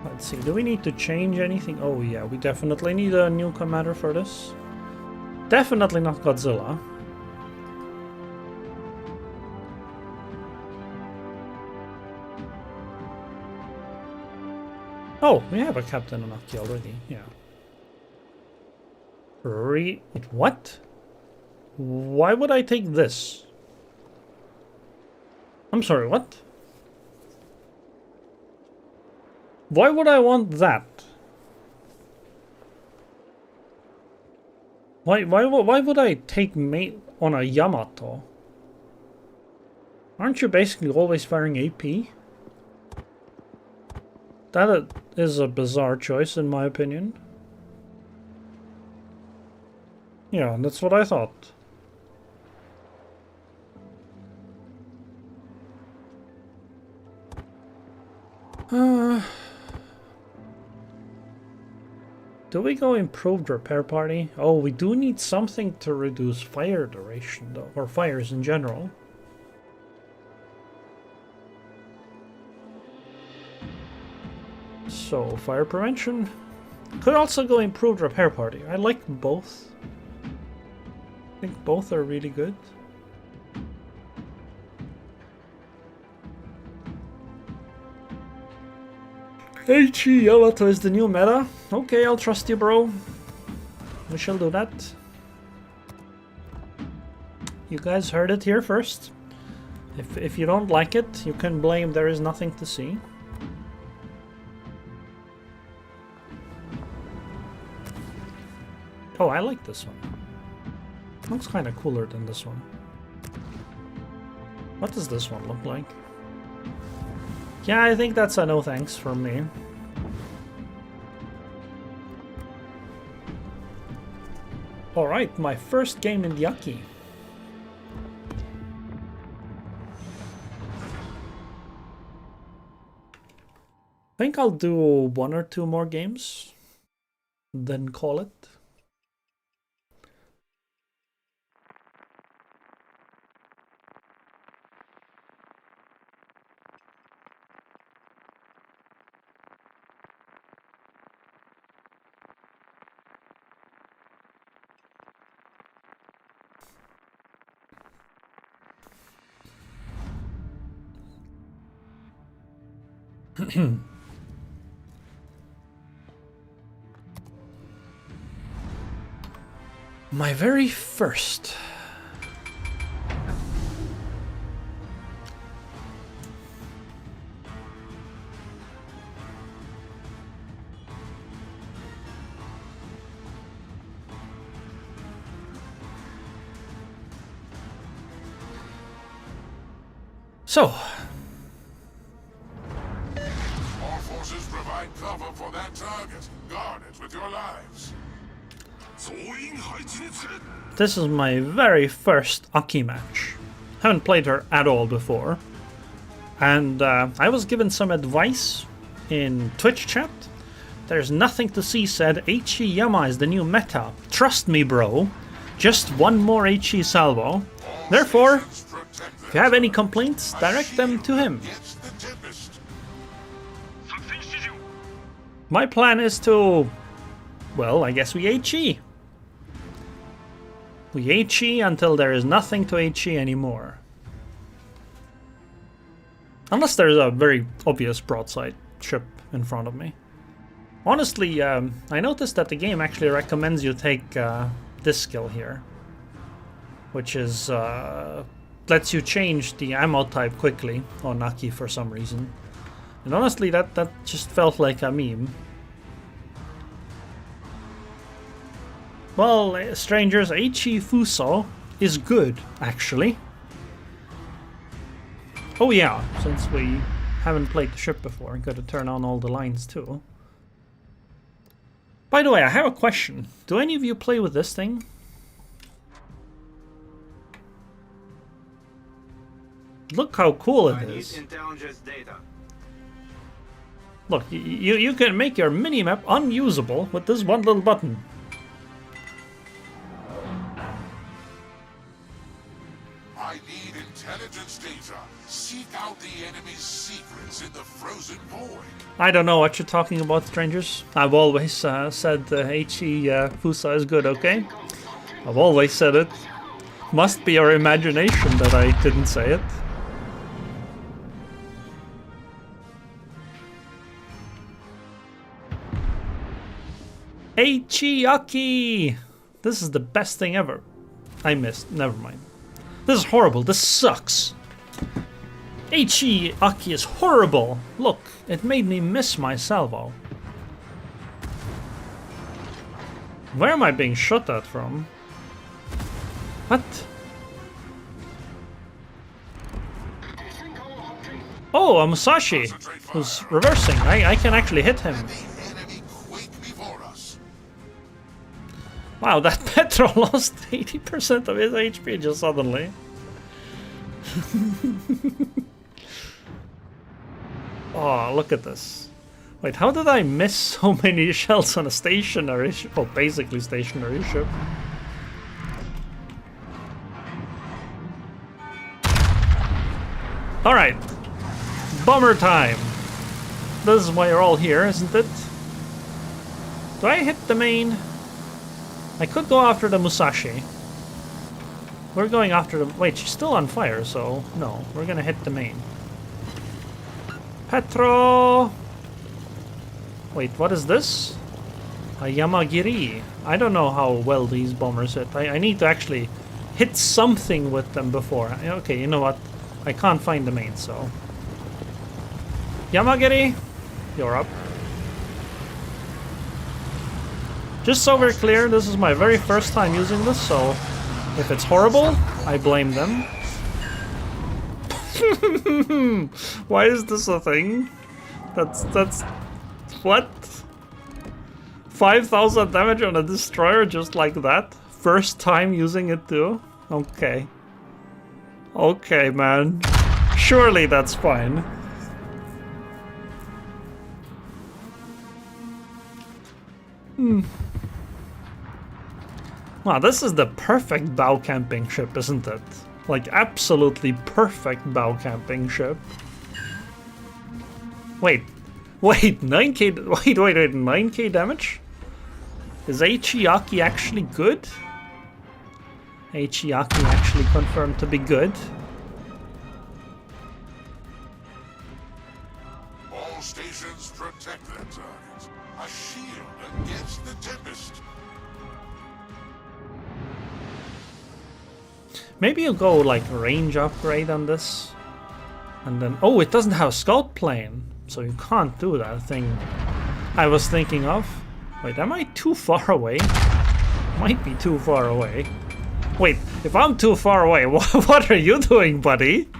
Let's see, do we need to change anything? Oh yeah, we definitely need a new commander for this. Definitely not Godzilla. Oh, we have a Captain Anaki already, yeah. What? Why would I take this? I'm sorry, what? Why would I want that? Why would I take mate on a Yamato? Aren't you basically always firing AP? That is a bizarre choice in my opinion. Yeah, that's what I thought. Do we go improved repair party? Oh, we do need something to reduce fire duration though, or fires in general. So, fire prevention. Could also go improved repair party. I like both. I think both are really good. HE Yamato is the new meta. Okay, I'll trust you, bro. We shall do that. You guys heard it here first. If you don't like it, you can blame there is nothing to see. Oh, I like this one. Looks kind of cooler than this one. What does this one look like? Yeah, I think that's a no thanks from me. Alright, my first game in the Aki. I think I'll do 1 or 2 more games, then call it. My very first. So, All forces provide cover for that target. Guard it with your lives. this is my very first Aki match. Haven't played her at all before. And I was given some advice in Twitch chat. There's nothing to see said. HE Yama is the new meta. Trust me, bro. Just one more HE salvo. Therefore, if you have any complaints, direct them to him. My plan is to, well, I guess we HE. We HE until there is nothing to HE anymore. Unless there's a very obvious broadside ship in front of me. Honestly, I noticed that the game actually recommends you take this skill here. Which is, lets you change the ammo type quickly on Aki for some reason. And honestly, that just felt like a meme. Well, strangers, HE Fuso is good, actually. Oh yeah, since we haven't played the ship before, gotta turn on all the lines too. By the way, I have a question. Do any of you play with this thing? Look how cool it is. Intelligence data. Look, you can make your minimap unusable with this one little button. I need intelligence data. Seek out the enemy's secrets in the frozen void. I don't know what you're talking about, strangers. I've always said HE Fusa is good, okay? I've always said it. Must be your imagination that I didn't say it. HE Aki! This is the best thing ever. I missed. Never mind. This is horrible. This sucks. HE Aki is horrible. Look, it made me miss my salvo. Where am I being shot at from? What? Oh, a Musashi who's reversing. I can actually hit him. The enemy quake before us. Wow, that Petro lost 80% of his HP just suddenly. Oh, look at this. Wait, how did I miss so many shells on a stationary ship? Oh, basically stationary ship. Alright. Bomber time. This is why you're all here, isn't it? Do I hit the main? I could go after the Musashi. We're going after the... Wait, she's still on fire, so... No, we're gonna hit the main. Petro! Wait, what is this? A Yamagiri. I don't know how well these bombers hit. I need to actually hit something with them before. Okay, you know what? I can't find the main, so... Yamagiri, you're up. Just so we're clear, this is my very first time using this, so if it's horrible, I blame them. Why is this a thing? That's what? 5,000 damage on a destroyer just like that? First time using it too? Okay. Okay, man. Surely that's fine. Wow, this is the perfect bow camping ship, isn't it? Like, absolutely perfect bow camping ship. Wait, 9k, wait, 9k damage? Is Heiaki actually good? Heiaki actually confirmed to be good. All stations protect their targets. A shield against the tempest. Maybe you'll go like range upgrade on this. And then, oh, it doesn't have a scout plane. So you can't do that thing I was thinking of. Wait, am I too far away? Might be too far away. Wait, if I'm too far away, what are you doing, buddy?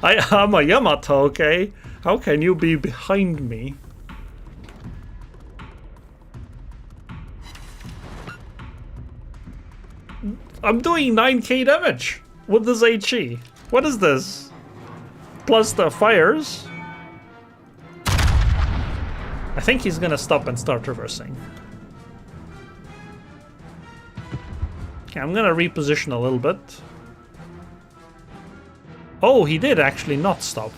I'm a Yamato, okay? How can you be behind me? I'm doing 9k damage with this HE. What is this? Plus the fires. I think he's gonna stop and start reversing. Okay, I'm gonna reposition a little bit. Oh, he did actually not stop.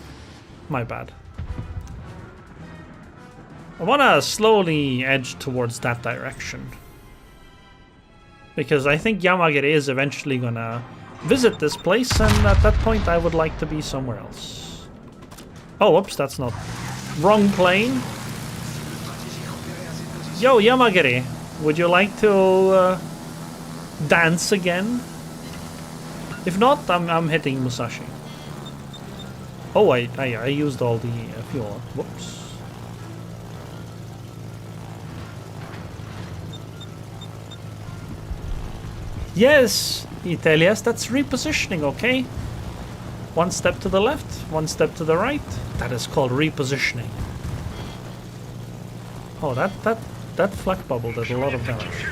My bad. I wanna slowly edge towards that direction. Because I think Yamagiri is eventually gonna visit this place, and at that point I would like to be somewhere else. Oh, whoops, that's not... Wrong plane. Yo, Yamagiri, would you like to dance again? If not, I'm hitting Musashi. Oh, I used all the fuel. Whoops. Yes, Italias, that's repositioning, okay? One step to the left, one step to the right. That is called repositioning. Oh, that flak bubble did a lot of damage.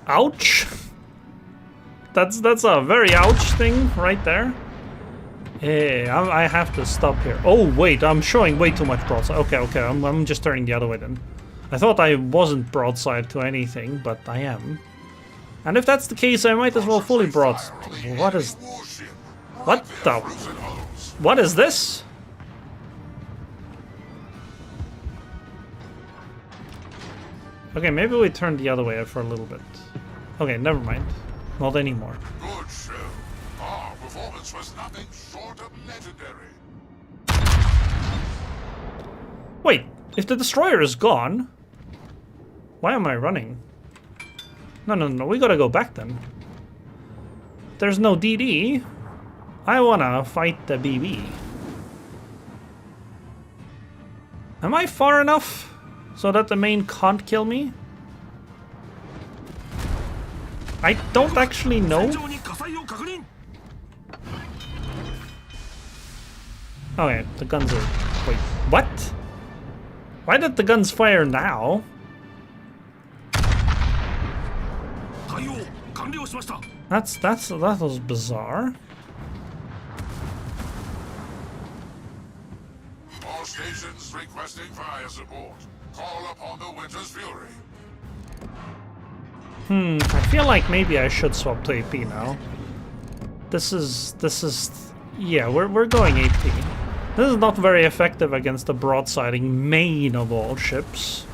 Ouch! That's a very ouch thing right there. Hey, I have to stop here. Oh wait, I'm showing way too much broadside. Okay, I'm just turning the other way then. I thought I wasn't broadside to anything, but I am. And if that's the case, I might as well fully broadside. What is... What the... What is this? Okay, maybe we turn the other way for a little bit. Okay, never mind. Not anymore. Good show. Our performance was nothing short of legendary. Wait, if the destroyer is gone, why am I running? No, we gotta go back then. There's no DD. I wanna fight the BB. Am I far enough so that the main can't kill me? I don't actually know. Okay, the guns are... Wait, what? Why did the guns fire now? That was bizarre. All stations requesting fire support. Call upon the Winter's Fury. I feel like maybe I should swap to AP now. This is yeah, we're going AP. This is not very effective against the broadsiding main of all ships.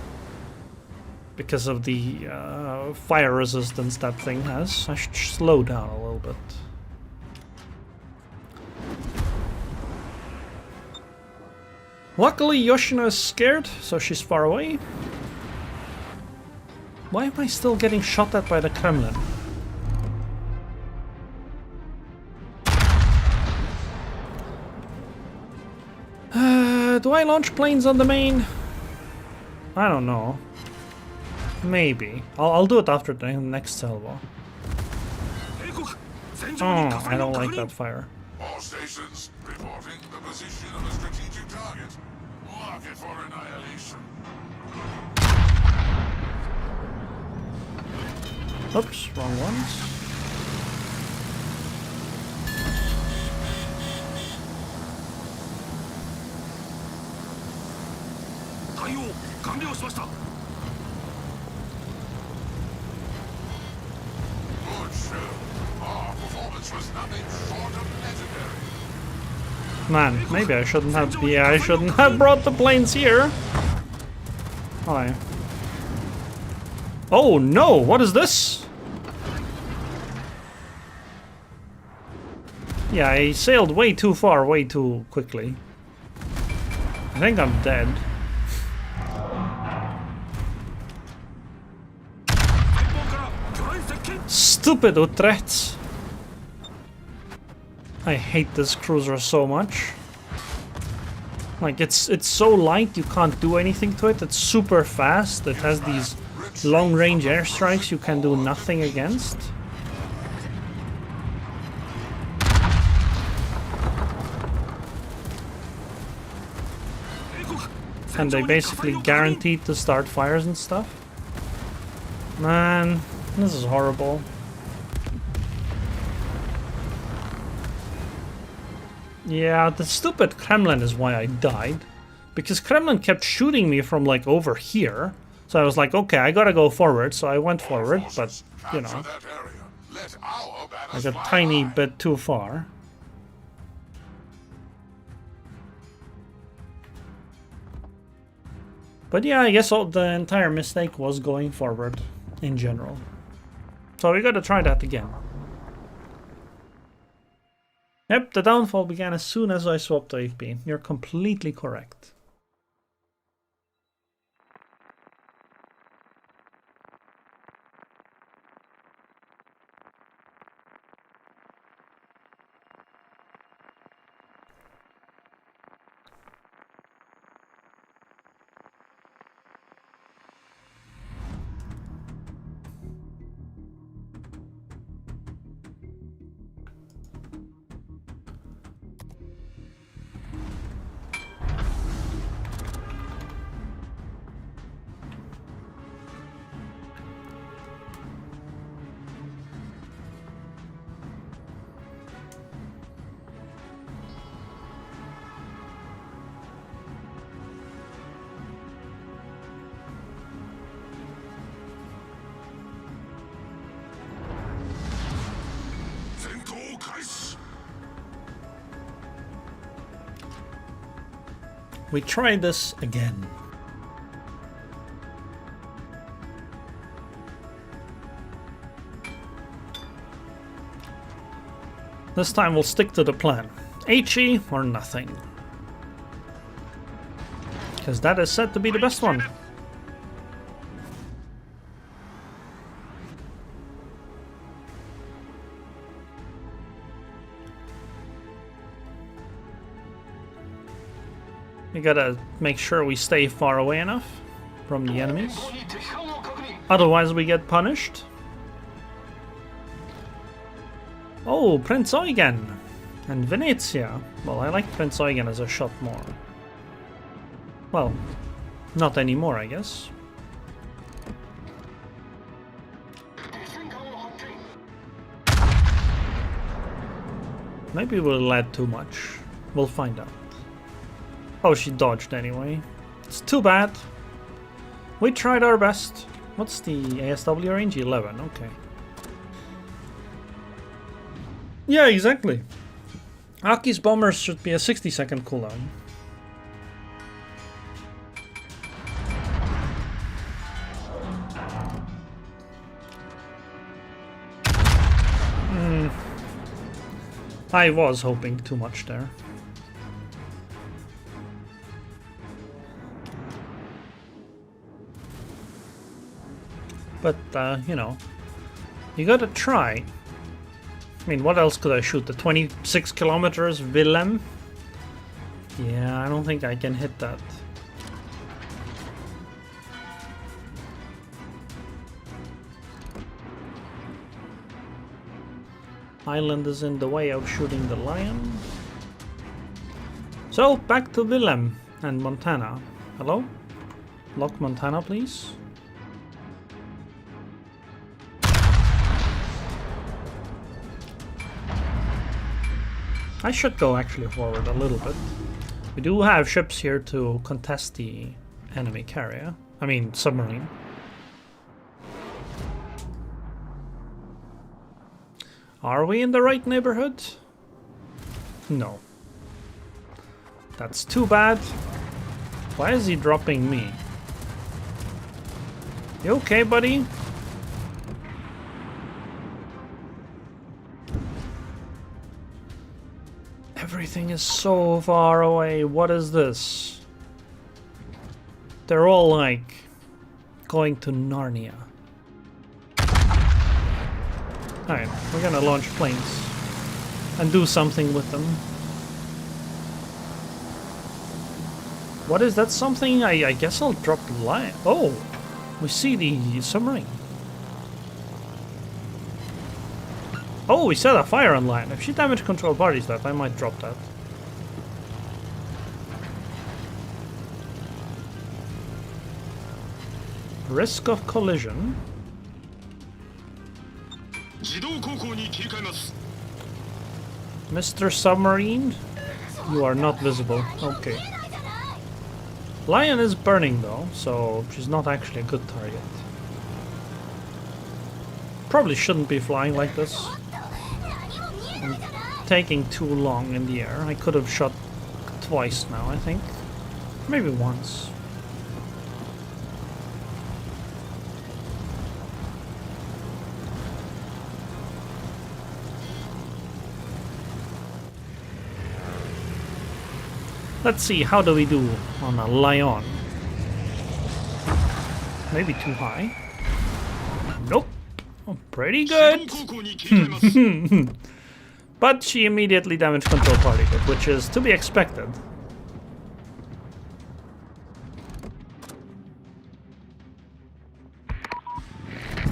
Because of the fire resistance that thing has. I should slow down a little bit. Luckily Yoshino is scared, so she's far away. Why am I still getting shot at by the Kremlin? Do I launch planes on the main? I don't know. Maybe. I'll do it after the next salvo. Oh, I don't like that fire. All stations reporting the position of a strategic target. Lock it for annihilation. Oops, wrong ones. Good show. Our performance was nothing short of legendary. Man, maybe I shouldn't have. Yeah, I shouldn't have brought the planes here. Hi. Oh no! What is this? Yeah, I sailed way too far, way too quickly. I think I'm dead. Stupid Utrecht! I hate this cruiser so much. Like, it's so light you can't do anything to it. It's super fast. It has these long-range airstrikes you can do nothing against. And they basically guaranteed to start fires and stuff. Man, this is horrible. Yeah, the stupid Kremlin is why I died. Because Kremlin kept shooting me from like over here. So I was like, okay, I gotta go forward. So I went forward, but you know, I got a tiny bit too far. But yeah, I guess the entire mistake was going forward in general. So we gotta try that again. Yep, the downfall began as soon as I swapped to AP. You're completely correct. We try this again. This time we'll stick to the plan. HE or nothing. Because that is said to be the best one. We gotta make sure we stay far away enough from the enemies. Otherwise we get punished. Oh, Prince Eugen and Venezia. Well, I like Prince Eugen as a shot more. Well, not anymore, I guess. Maybe we'll add too much. We'll find out. Oh, she dodged anyway. It's too bad. We tried our best. What's the ASW range? 11, okay. Yeah, exactly. Aki's bombers should be a 60-second cooldown. I was hoping too much there. But, you know, you gotta try. I mean, what else could I shoot? The 26 kilometers Willem? Yeah, I don't think I can hit that. Island is in the way of shooting the lion. So, back to Willem and Montana. Hello? Lock Montana, please. I should go actually forward a little bit. We do have ships here to contest the enemy carrier. I mean, submarine. Are we in the right neighborhood? No. That's too bad. Why is he dropping me? You okay, buddy? Everything is so far away. What is this? They're all like going to Narnia. Alright, we're gonna launch planes and do something with them. What is that something? I guess I'll drop the line. Oh, we see the submarine. Oh, we set a fire on line. If she damage control parties that, I might drop that. Risk of collision. Mr. Submarine, you are not visible. Okay. Lion is burning though, so she's not actually a good target. Probably shouldn't be flying like this. I'm taking too long in the air. I could have shot twice now, I think. Maybe once. Let's see, how do we do on a Lion? Maybe too high. Nope. Oh, pretty good. But she immediately damage control party, which is to be expected.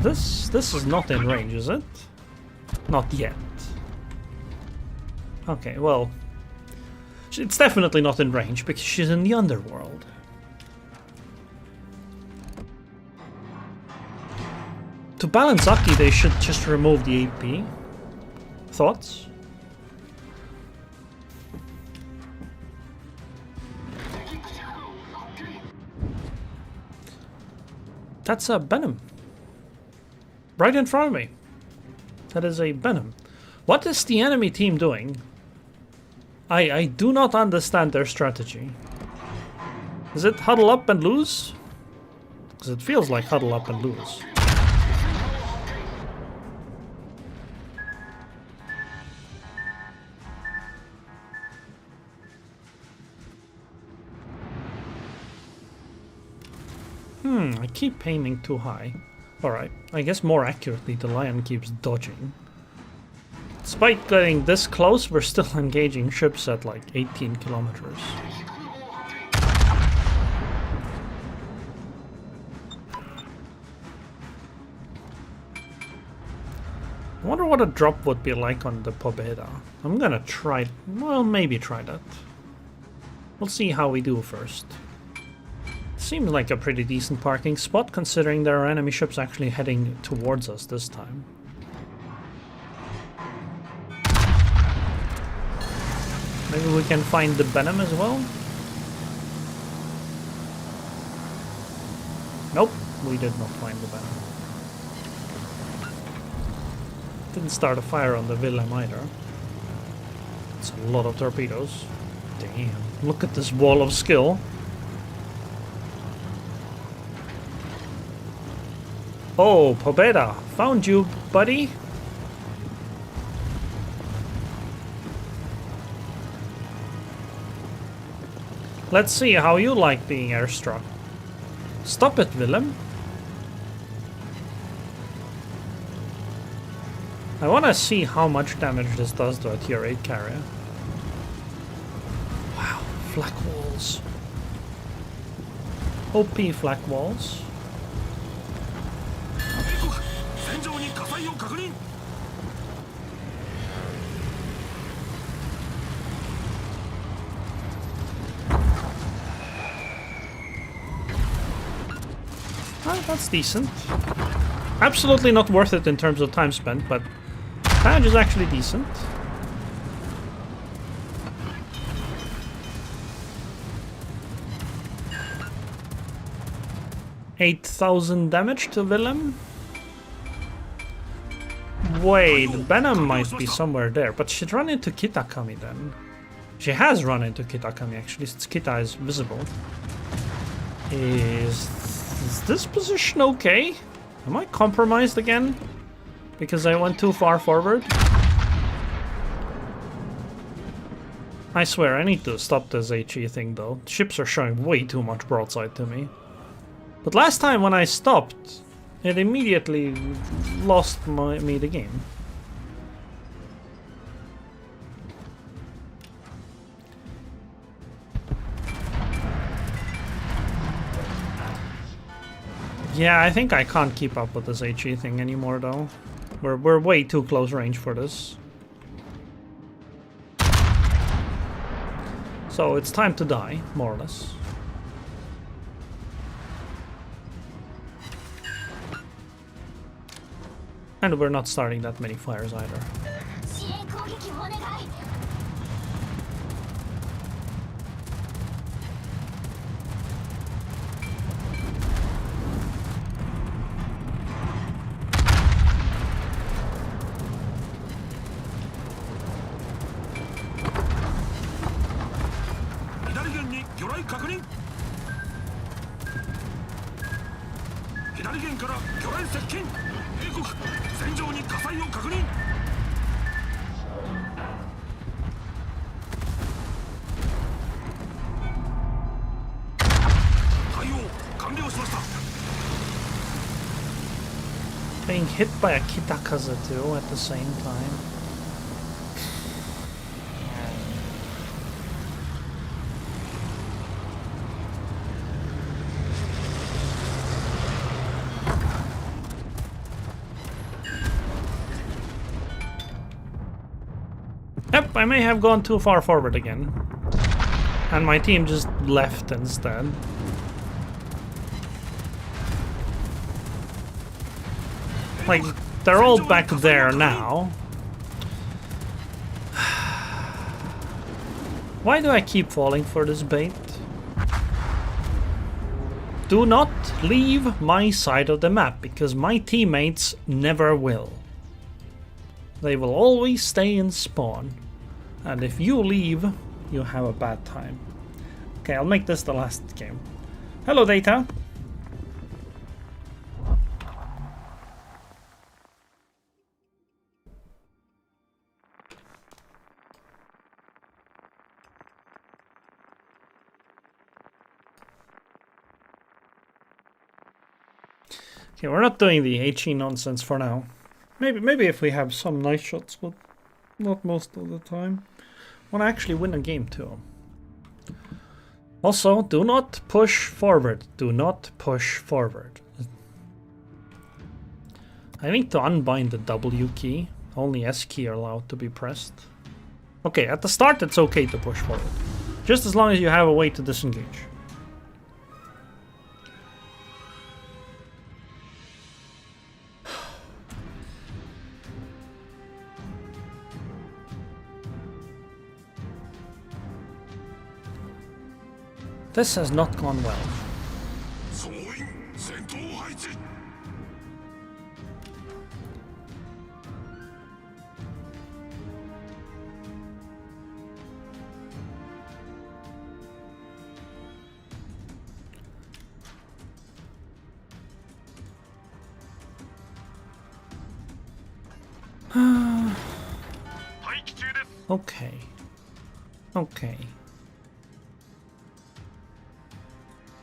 This is not in range, is it? Not yet. Okay, well, it's definitely not in range because she's in the underworld. To balance Aki, they should just remove the AP. Thoughts? That's a Venom. Right in front of me. That is a Venom. What is the enemy team doing? I do not understand their strategy. Is it huddle up and lose? Because it feels like huddle up and lose. I keep aiming too high. Alright, I guess more accurately the lion keeps dodging. Despite getting this close, we're still engaging ships at like 18 kilometers. I wonder what a drop would be like on the Pobeda. I'm gonna try, well, maybe try that. We'll see how we do first. Seems like a pretty decent parking spot, considering there are enemy ships actually heading towards us this time. Maybe we can find the Venom as well? Nope, we did not find the Venom. Didn't start a fire on the Willem either. It's a lot of torpedoes. Damn, look at this wall of skill. Oh, Pobeda, found you, buddy. Let's see how you like being airstruck. Stop it, Willem. I want to see how much damage this does to a tier 8 carrier. Wow, flak walls. OP flak walls. Oh, that's decent. Absolutely not worth it in terms of time spent, but damage is actually decent. $8,000 damage to Willem. Wait, Venom might be somewhere there, but she'd run into Kitakami then. She has run into Kitakami actually, since Kita is visible. Is this position okay? Am I compromised again? Because I went too far forward? I swear, I need to stop this HE thing though. Ships are showing way too much broadside to me. But last time when I stopped, it immediately lost me the game. Yeah, I think I can't keep up with this HE thing anymore though. We're way too close range for this. So it's time to die, more or less. And we're not starting that many fires either. Being hit by a Kitakaze too at the same time. Yep, I may have gone too far forward again. And my team just left instead. Like, they're all back there now. Why do I keep falling for this bait? Do not leave my side of the map, because my teammates never will. They will always stay in spawn. And if you leave, you have a bad time. Okay, I'll make this the last game. Hello, Data. Okay, we're not doing the HE nonsense for now. Maybe if we have some nice shots, but not most of the time. Want to actually win a game too. Also, do not push forward. Do not push forward. I need to unbind the W key. Only S key are allowed to be pressed. Okay, at the start it's okay to push forward. Just as long as you have a way to disengage. This has not gone well. Okay. Okay.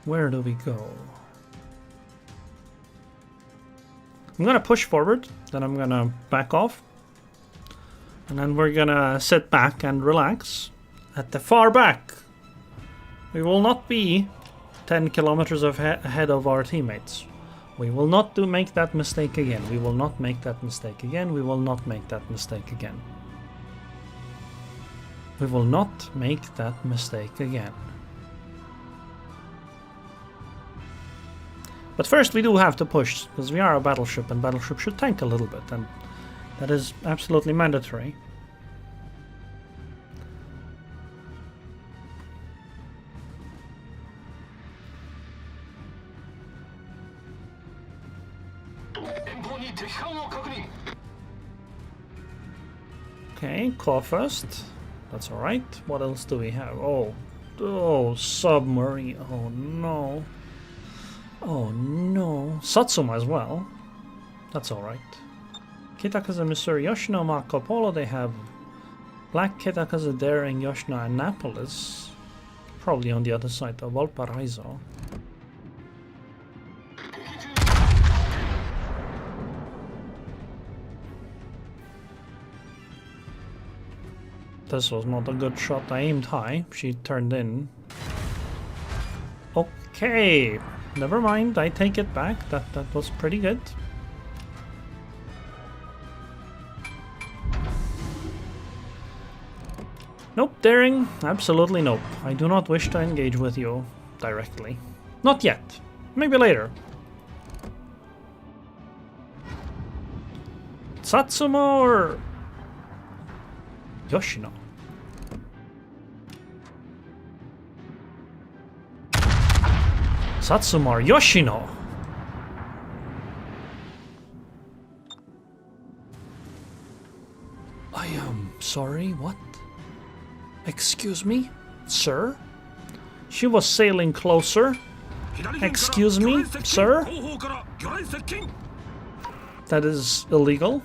Where do we go? I'm gonna push forward, then I'm gonna back off. And then we're gonna sit back and relax. At the far back, we will not be 10 kilometers ahead of our teammates. We will not make that mistake again. We will not make that mistake again. We will not make that mistake again. We will not make that mistake again. But first we do have to push, because we are a battleship, and battleship should tank a little bit, and that is absolutely mandatory. Okay, core first. That's alright. What else do we have? Oh, submarine. Oh no. Oh no. Satsuma as well. That's alright. Kitakaze, Missouri, Yoshino, Marco Polo. They have Black Kitakaze, Daring, Yoshino, Annapolis. Probably on the other side of Valparaiso. This was not a good shot. I aimed high. She turned in. Okay. Never mind. I take it back. That was pretty good. Nope. Daring. Absolutely nope. I do not wish to engage with you directly. Not yet. Maybe later. Satsuma or Yoshino? Satsuma or Yoshino? I am sorry, what? Excuse me, sir? She was sailing closer. Excuse me, sir? That is illegal.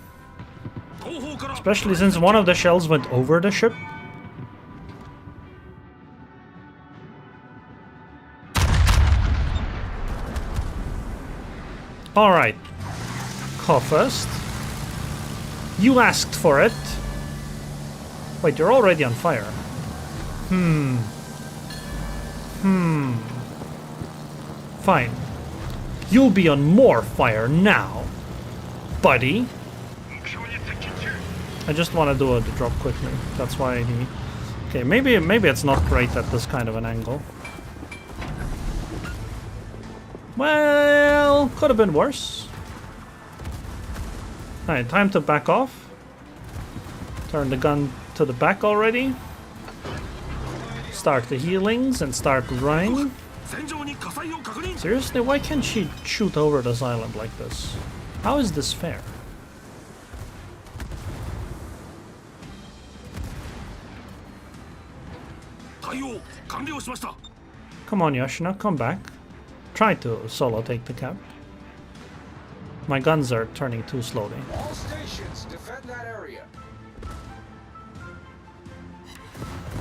Especially since one of the shells went over the ship. Alright. Call first. You asked for it. Wait, you're already on fire. Fine. You'll be on more fire now, buddy. I just want to do a drop quickly. That's why he... Okay, maybe it's not great at this kind of an angle. Well, could have been worse. Alright, time to back off. Turn the gun to the back already. Start the healings and start running. Seriously, why can't she shoot over this island like this? How is this fair? Come on, Yoshino, come back. Try to solo take the cap. My guns are turning too slowly. All stations, defend that area.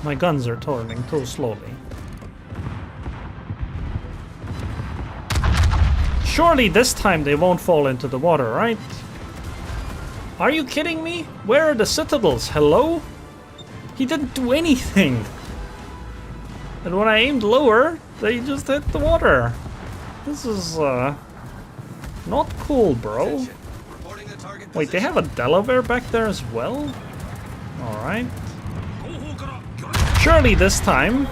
My guns are turning too slowly. Surely this time they won't fall into the water, right? Are you kidding me? Where are the citadels? Hello? He didn't do anything. And when I aimed lower, they just hit the water. This is, not cool, bro. Reporting the target Wait, they have a Delaware back there as well? Alright. Surely this time.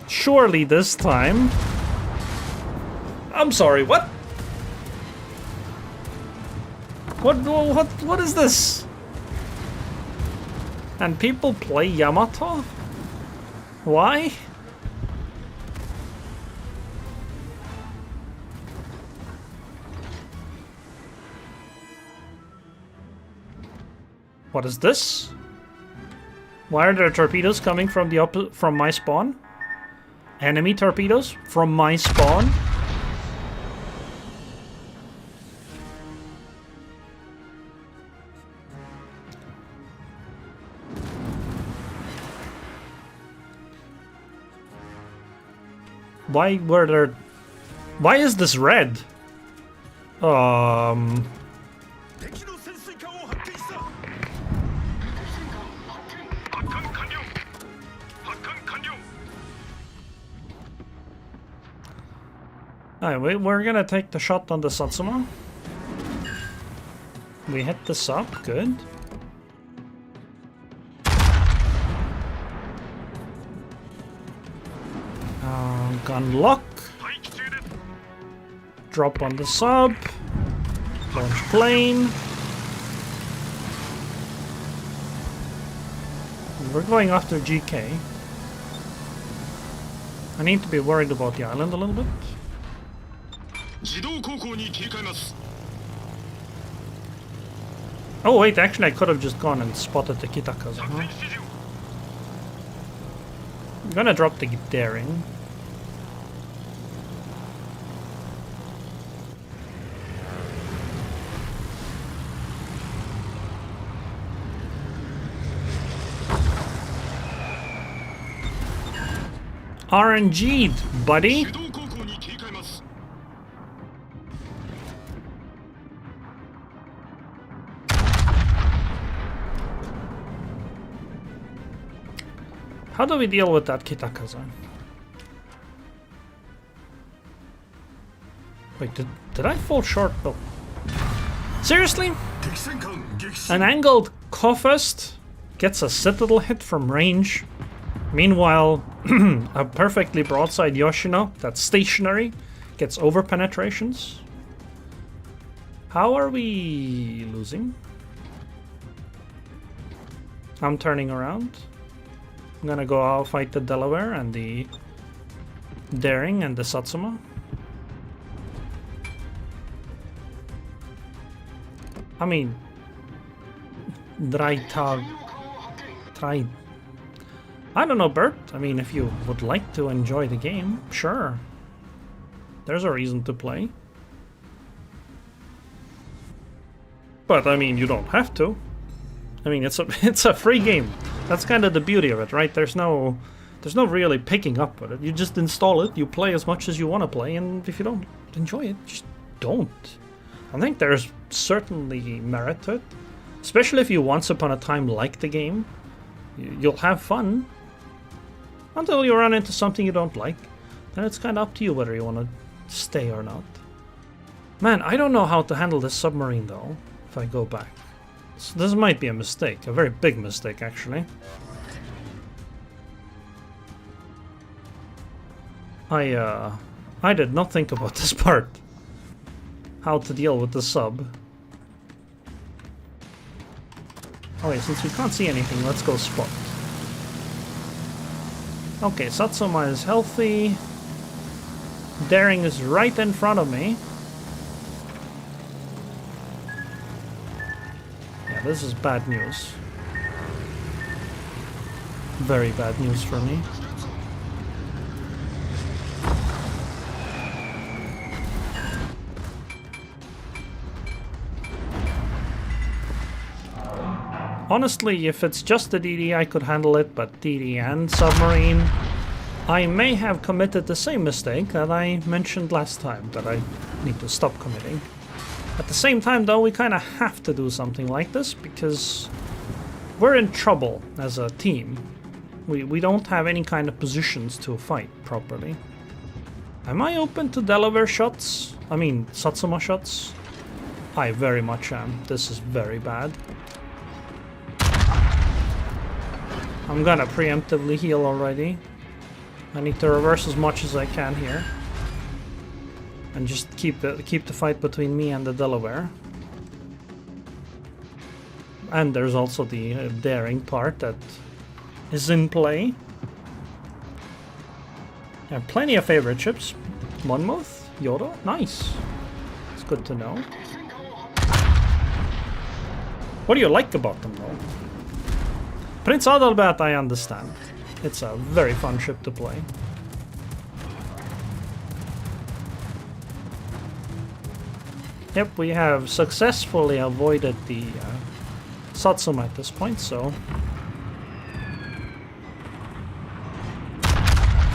Surely this time. I'm sorry, what? What is this? And people play Yamato? Why? What is this? Why are there torpedoes coming from the from my spawn? Enemy torpedoes from my spawn? Why were there... Why is this red? Alright, we're gonna take the shot on the Satsuma. We hit the sub, good. Gun lock. Drop on the sub. Launch plane. We're going after GK. I need to be worried about the island a little bit. Oh wait, actually I could have just gone and spotted the Kitakaza, huh? I'm gonna drop the daring. RNG'd, buddy. How do we deal with that Kitakaza? Wait, did I fall short? Oh. Seriously? An angled Kofest gets a citadel hit from range. Meanwhile, a perfectly broadside Yoshino that's stationary gets over penetrations. How are we losing? I'm turning around. I'm gonna go out fight the Delaware and the Daring and the Satsuma. I mean, try. I don't know, Bert. I mean, if you would like to enjoy the game, sure. There's a reason to play. But I mean, you don't have to. I mean, it's a free game. That's kind of the beauty of it, right? There's no really picking up with it. You just install it, you play as much as you want to play, and if you don't enjoy it, just don't. I think there's certainly merit to it, especially if you once upon a time liked the game. You'll have fun until you run into something you don't like. Then it's kind of up to you whether you want to stay or not. Man, I don't know how to handle this submarine though, if I go back. So this might be a mistake, a very big mistake actually. I did not think about this part. How to deal with the sub. Okay, since we can't see anything, let's go spot. Okay, Satsuma is healthy. Daring is right in front of me. Yeah, this is bad news. Very bad news for me. Honestly, if it's just the DD, I could handle it, but DD and submarine, I may have committed the same mistake that I mentioned last time, that I need to stop committing. At the same time, though, we kind of have to do something like this, because we're in trouble as a team. We don't have any kind of positions to fight properly. Am I open to Delaware shots? I mean, Satsuma shots? I very much am. This is very bad. I'm gonna preemptively heal already. I need to reverse as much as I can here. And just keep the fight between me and the Delaware. And there's also the daring part that is in play. I have plenty of favorite ships. Monmouth, Yoda, nice. It's good to know. What do you like about them, though? Prince Adalbert, I understand. It's a very fun ship to play. Yep, we have successfully avoided the Satsuma at this point, so...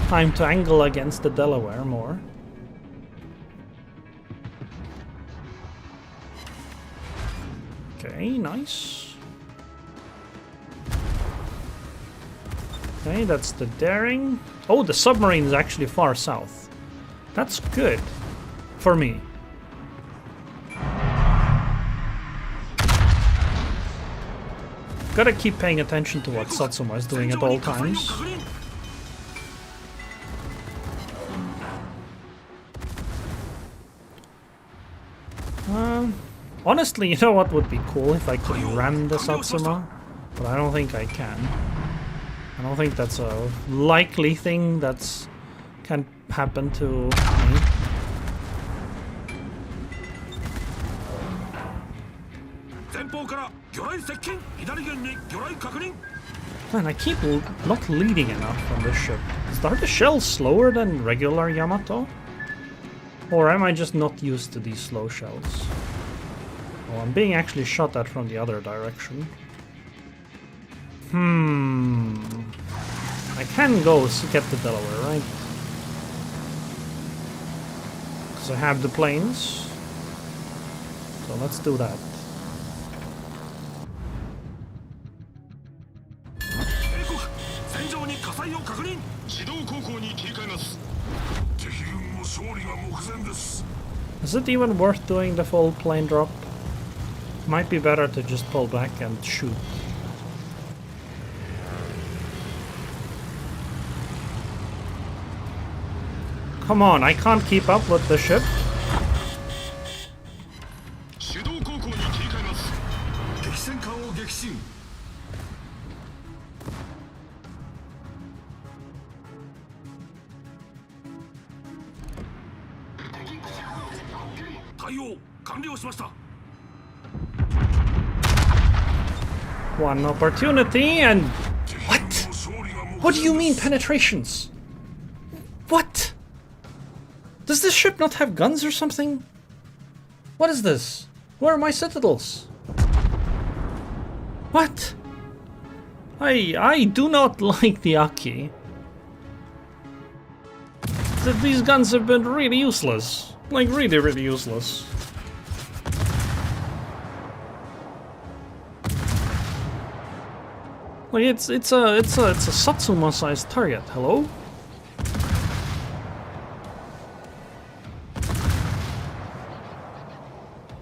time to angle against the Delaware more. Okay, nice. Okay, that's the daring. Oh, the submarine is actually far south. That's good for me. Gotta keep paying attention to what Satsuma is doing at all times. Honestly, you know what would be cool if I could ram the Satsuma? But I don't think I can. I don't think that's a likely thing that's can happen to me. Man, I keep not leading enough on this ship. Are the shells slower than regular Yamato? Or am I just not used to these slow shells? Oh, I'm being actually shot at from the other direction. I can go get the Delaware, right? Because I have the planes. So let's do that. Is it even worth doing the full plane drop? Might be better to just pull back and shoot. Come on, I can't keep up with the ship. One opportunity and... What? What do you mean penetrations? What? Does this ship not have guns or something? What is this? Where are my citadels? What? I do not like the Aki. These guns have been really useless. Like really useless. Like it's a Satsuma-sized target. Hello?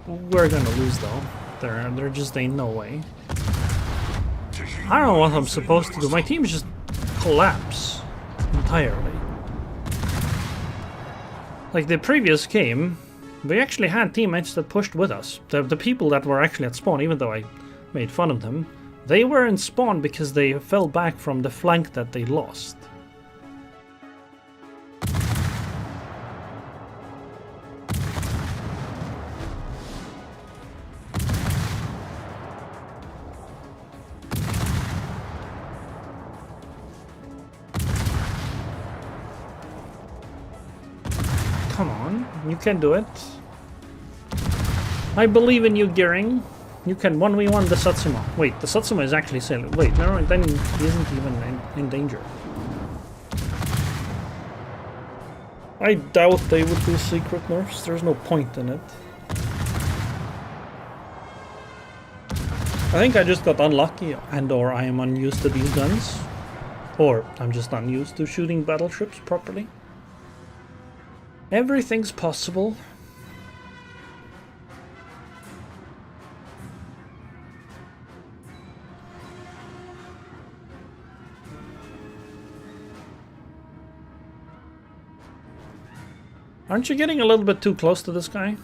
We're gonna lose though. There just ain't no way. I don't know what I'm supposed to do. My team just collapse entirely. Like the previous game, we actually had teammates that pushed with us. The people that were actually at spawn, even though I made fun of them, they were in spawn because they fell back from the flank that they lost. Come on, you can do it. I believe in you, Gearing. You can 1v1 the Satsuma. Wait, the Satsuma is actually sailing. Wait, never mind, then he isn't even in danger. I doubt they would do secret nerfs. There's no point in it. I think I just got unlucky, and or I am unused to these guns. Or I'm just unused to shooting battleships properly. Everything's possible. Aren't you getting a little bit too close to this guy?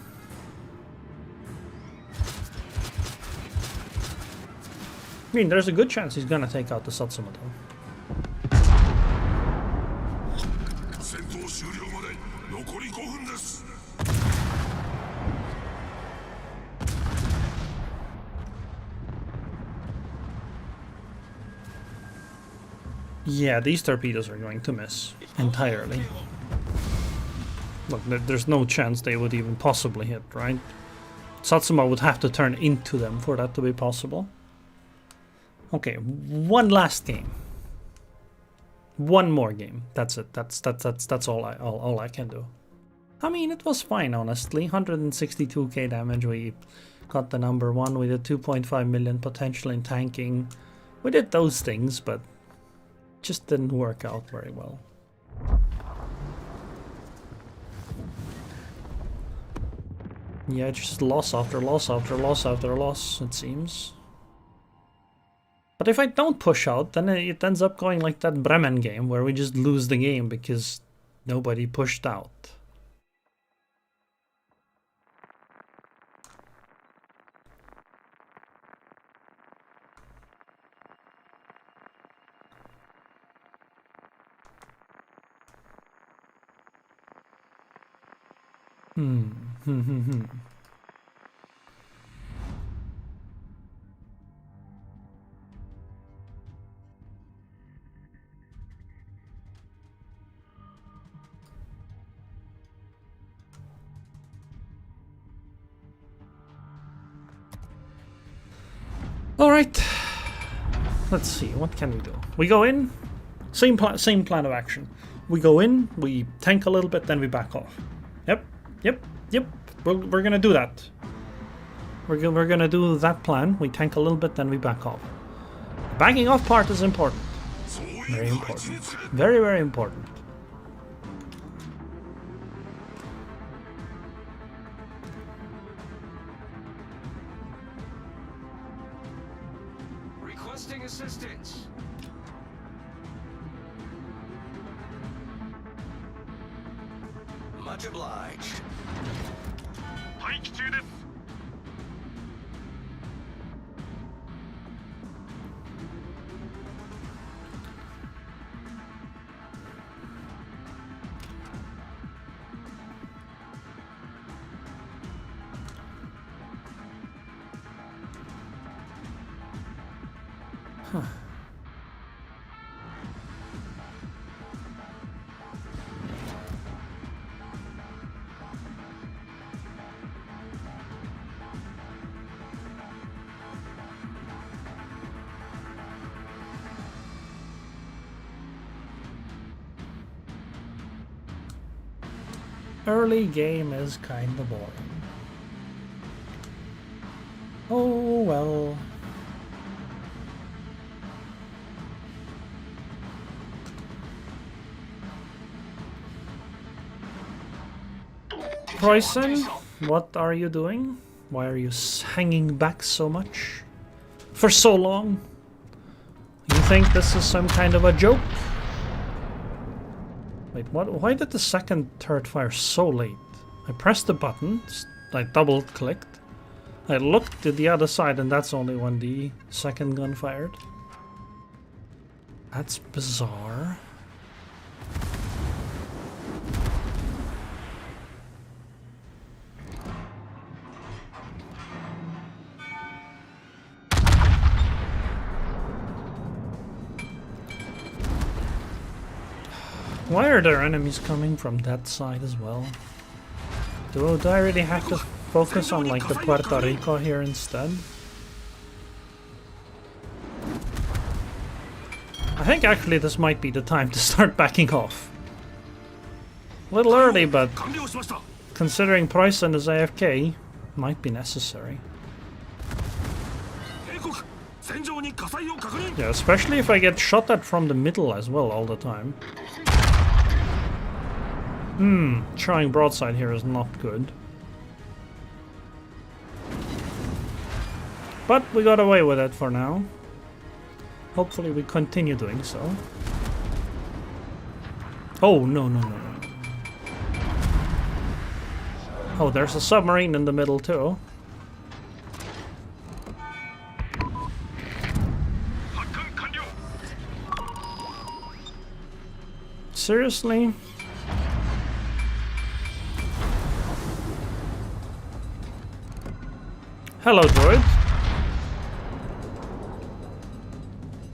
I mean, there's a good chance he's gonna take out the Satsuma though. Yeah, these torpedoes are going to miss entirely. Look, there's no chance they would even possibly hit, right? Satsuma would have to turn into them for that to be possible. Okay, one last game. One more game. That's it. That's all I can do. I mean, it was fine, honestly. 162k damage. We got the number 1. We did 2.5 million potential in tanking. We did those things, but just didn't work out very well. Yeah, just loss after loss after loss after loss, it seems. But if I don't push out, then it ends up going like that Bremen game, where we just lose the game because nobody pushed out. All right, let's see, what can we do? We go in, same plan of action. We go in, we tank a little bit, then we back off. Yep. We're gonna do that. We're gonna do that plan. We tank a little bit, then we back off. The backing off part is important. Very important. Very, very important. Requesting assistance. Much obliged. Huh. Early game is kinda boring. Oh well. Preußen, what are you doing? Why are you hanging back so much? For so long? You think this is some kind of a joke? Wait, what? Why did the second turret fire so late? I pressed the button, I double clicked, I looked to the other side, and that's only when the second gun fired. That's bizarre. Why are there enemies coming from that side as well? Do I really have to focus on like the Puerto Rico here instead? think actually this might be the time to start backing off. A little early, but 完了しました。 considering Preußen is AFK, might be necessary. 警告。戦場に火災を確認。 Yeah, especially if I get shot at from the middle as well all the time. Trying broadside here is not good. But we got away with it for now. Hopefully we continue doing so. Oh, no, no, no, no. Oh, there's a submarine in the middle too. 発艦完了。 Seriously? Hello, droid.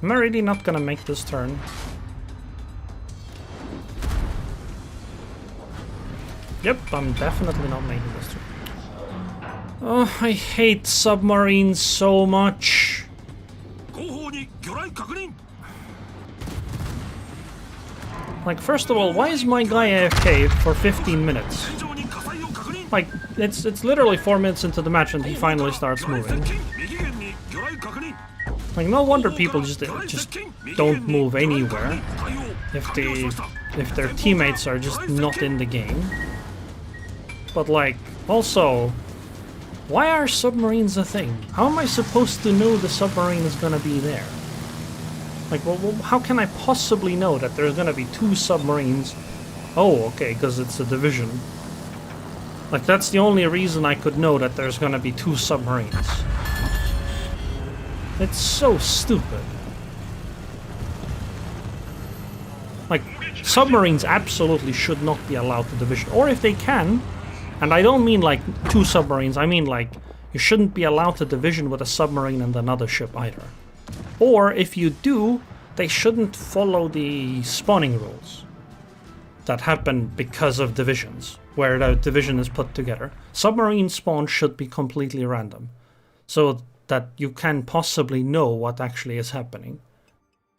Am I really not gonna make this turn? Yep, I'm definitely not making this turn. Oh, I hate submarines so much. 後方に魚雷確認。 Like, first of all, why is my guy AFK for 15 minutes? 戦場に火災を確認。 Like, it's literally 4 minutes into the match and he finally starts 魚雷 moving. 接近。右舷に魚雷確認。 Like, no wonder people just don't move anywhere if their teammates are just not in the game. But like, also, why are submarines a thing? How am I supposed to know the submarine is gonna be there? Like, well, how can I possibly know that there's gonna be 2 submarines? Oh, okay, because it's a division. Like, that's the only reason I could know that there's gonna be 2 submarines. It's so stupid. Like, submarines absolutely should not be allowed to division. Or if they can, and I don't mean like 2 submarines, I mean like you shouldn't be allowed to division with a submarine and another ship either. Or if you do, they shouldn't follow the spawning rules that happen because of divisions, where the division is put together. Submarine spawn should be completely random, so that you can possibly know what actually is happening.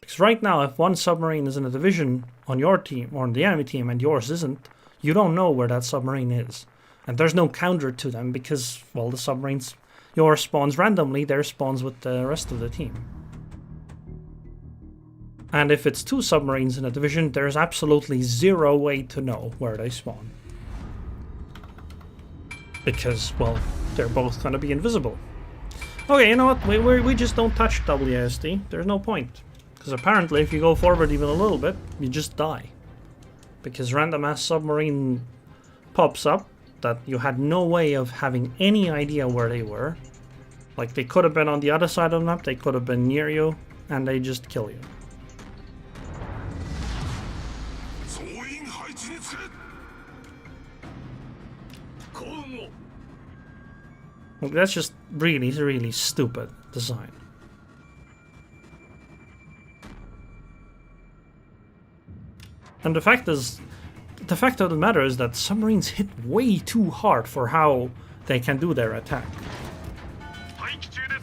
Because right now, if one submarine is in a division on your team or on the enemy team and yours isn't, you don't know where that submarine is. And there's no counter to them because, well, the submarines, yours spawns randomly, theirs spawns with the rest of the team. And if it's 2 submarines in a division, there's absolutely 0 way to know where they spawn. Because, well, they're both gonna be invisible. Okay, you know what? We just don't touch WASD. There's no point. Because apparently if you go forward even a little bit, you just die. Because random ass submarine pops up that you had no way of having any idea where they were. Like, they could have been on the other side of the map, they could have been near you, and they just kill you. 総員配置につけ。幸運を。 Like, that's just really, really stupid design. And the fact of the matter is that submarines hit way too hard for how they can do their attack. 待機中です。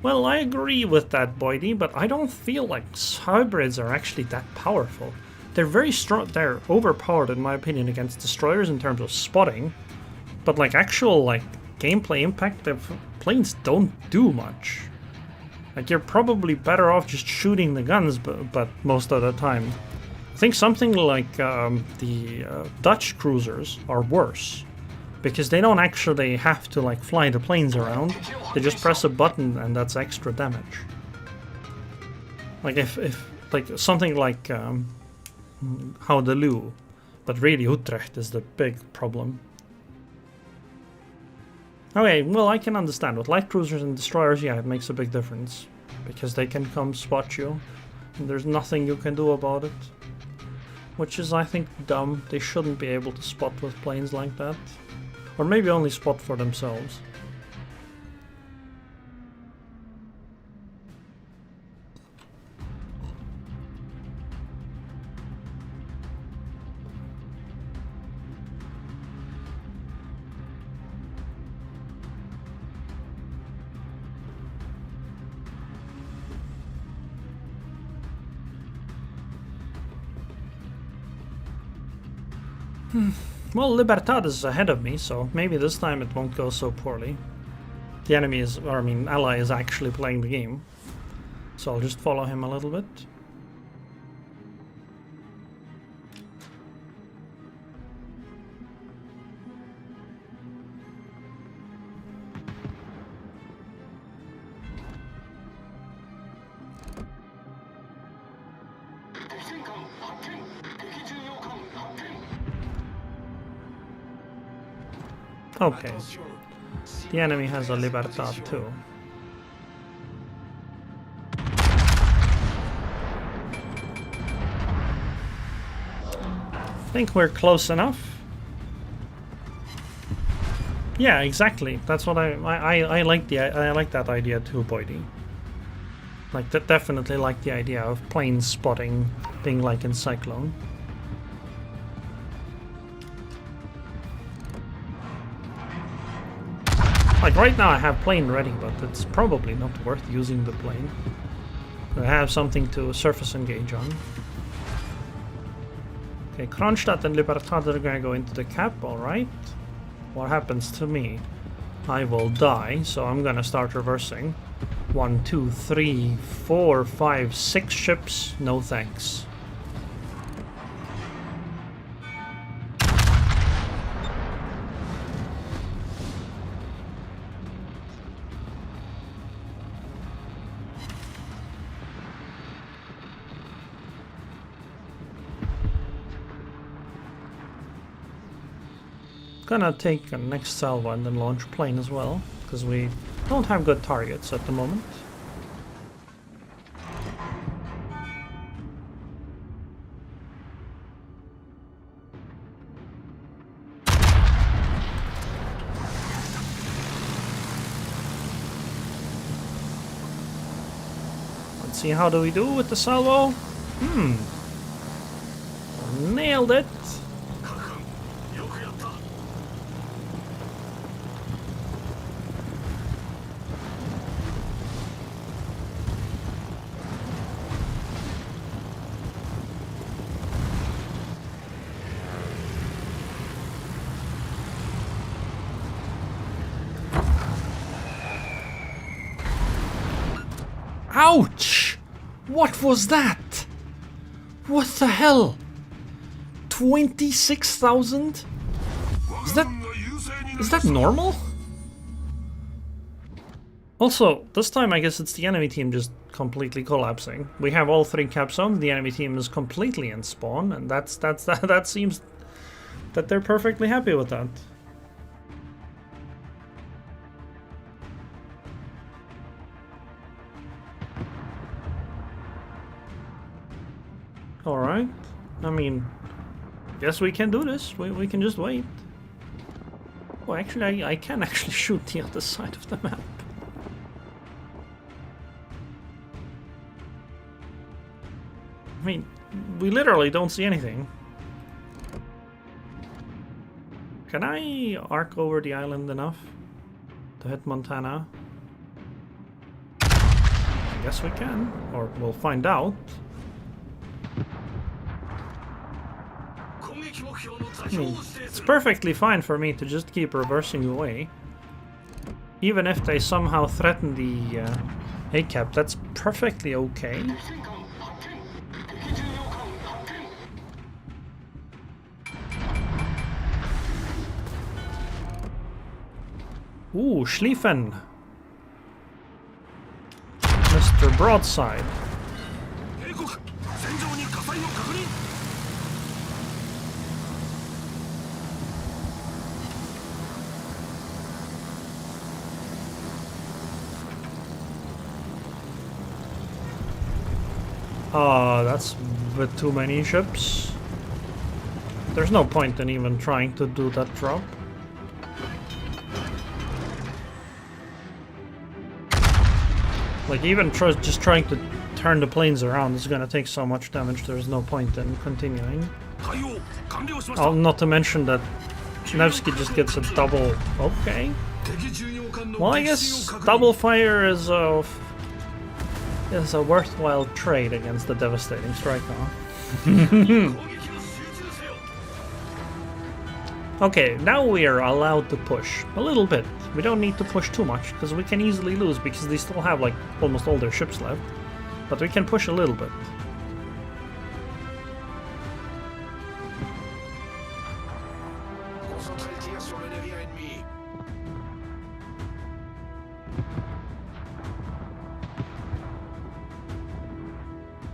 Well, I agree with that, Boydie, but I don't feel like hybrids are actually that powerful. They're very strong, they're overpowered in my opinion against destroyers in terms of spotting, but like actual like gameplay impact, the planes don't do much. Like, you're probably better off just shooting the guns, but most of the time. I think something like the Dutch cruisers are worse, because they don't actually have to like fly the planes around. They just press a button and that's extra damage. Like if like something like Houdeloo, but really Utrecht is the big problem. Okay, well, I can understand. With light cruisers and destroyers, yeah, it makes a big difference. Because they can come spot you, and there's nothing you can do about it. Which is, I think, dumb. They shouldn't be able to spot with planes like that. Or maybe only spot for themselves. Well, Libertad is ahead of me, so maybe this time it won't go so poorly. The enemy is, or I mean, ally is actually playing the game. So I'll just follow him a little bit. Okay. The enemy has a Libertad too. I think we're close enough. Yeah, exactly. That's what I like I like that idea too, Boydie. Like that, definitely like the idea of plane spotting being like in Cyclone. Like right now I have plane ready, but it's probably not worth using the plane. I have something to surface engage on. Okay, Kronstadt and Libertad are gonna go into the cap, alright. What happens to me? I will die, so I'm gonna start reversing. 1, 2, 3, 4, 5, 6 ships, no thanks. Gonna take a next salvo and then launch plane as well, because we don't have good targets at the moment. Let's see, how do we do with the salvo? Nailed it! Ouch! What was that? What the hell? 26,000? Is that normal? Also, this time I guess it's the enemy team just completely collapsing. We have all 3 cap zones, the enemy team is completely in spawn, and that seems that they're perfectly happy with that. Alright. I mean, guess we can do this. We can just wait. Oh, actually, I can actually shoot the other side of the map. I mean, we literally don't see anything. Can I arc over the island enough to hit Montana? I guess we can, or we'll find out. I mean, it's perfectly fine for me to just keep reversing away. Even if they somehow threaten the A-cap, that's perfectly okay. Ooh, Schlieffen! Mr. Broadside. That's a bit too many ships. There's no point in even trying to do that drop. Like, even just trying to turn the planes around is gonna take so much damage, there's no point in continuing. Not to mention that Nevsky just gets a double... Okay. Well, I guess double fire is a worthwhile trade against the devastating strike, huh? Okay, now we are allowed to push a little bit. We don't need to push too much because we can easily lose because they still have like almost all their ships left. But we can push a little bit. Concentrez-vous sur le navire ennemi.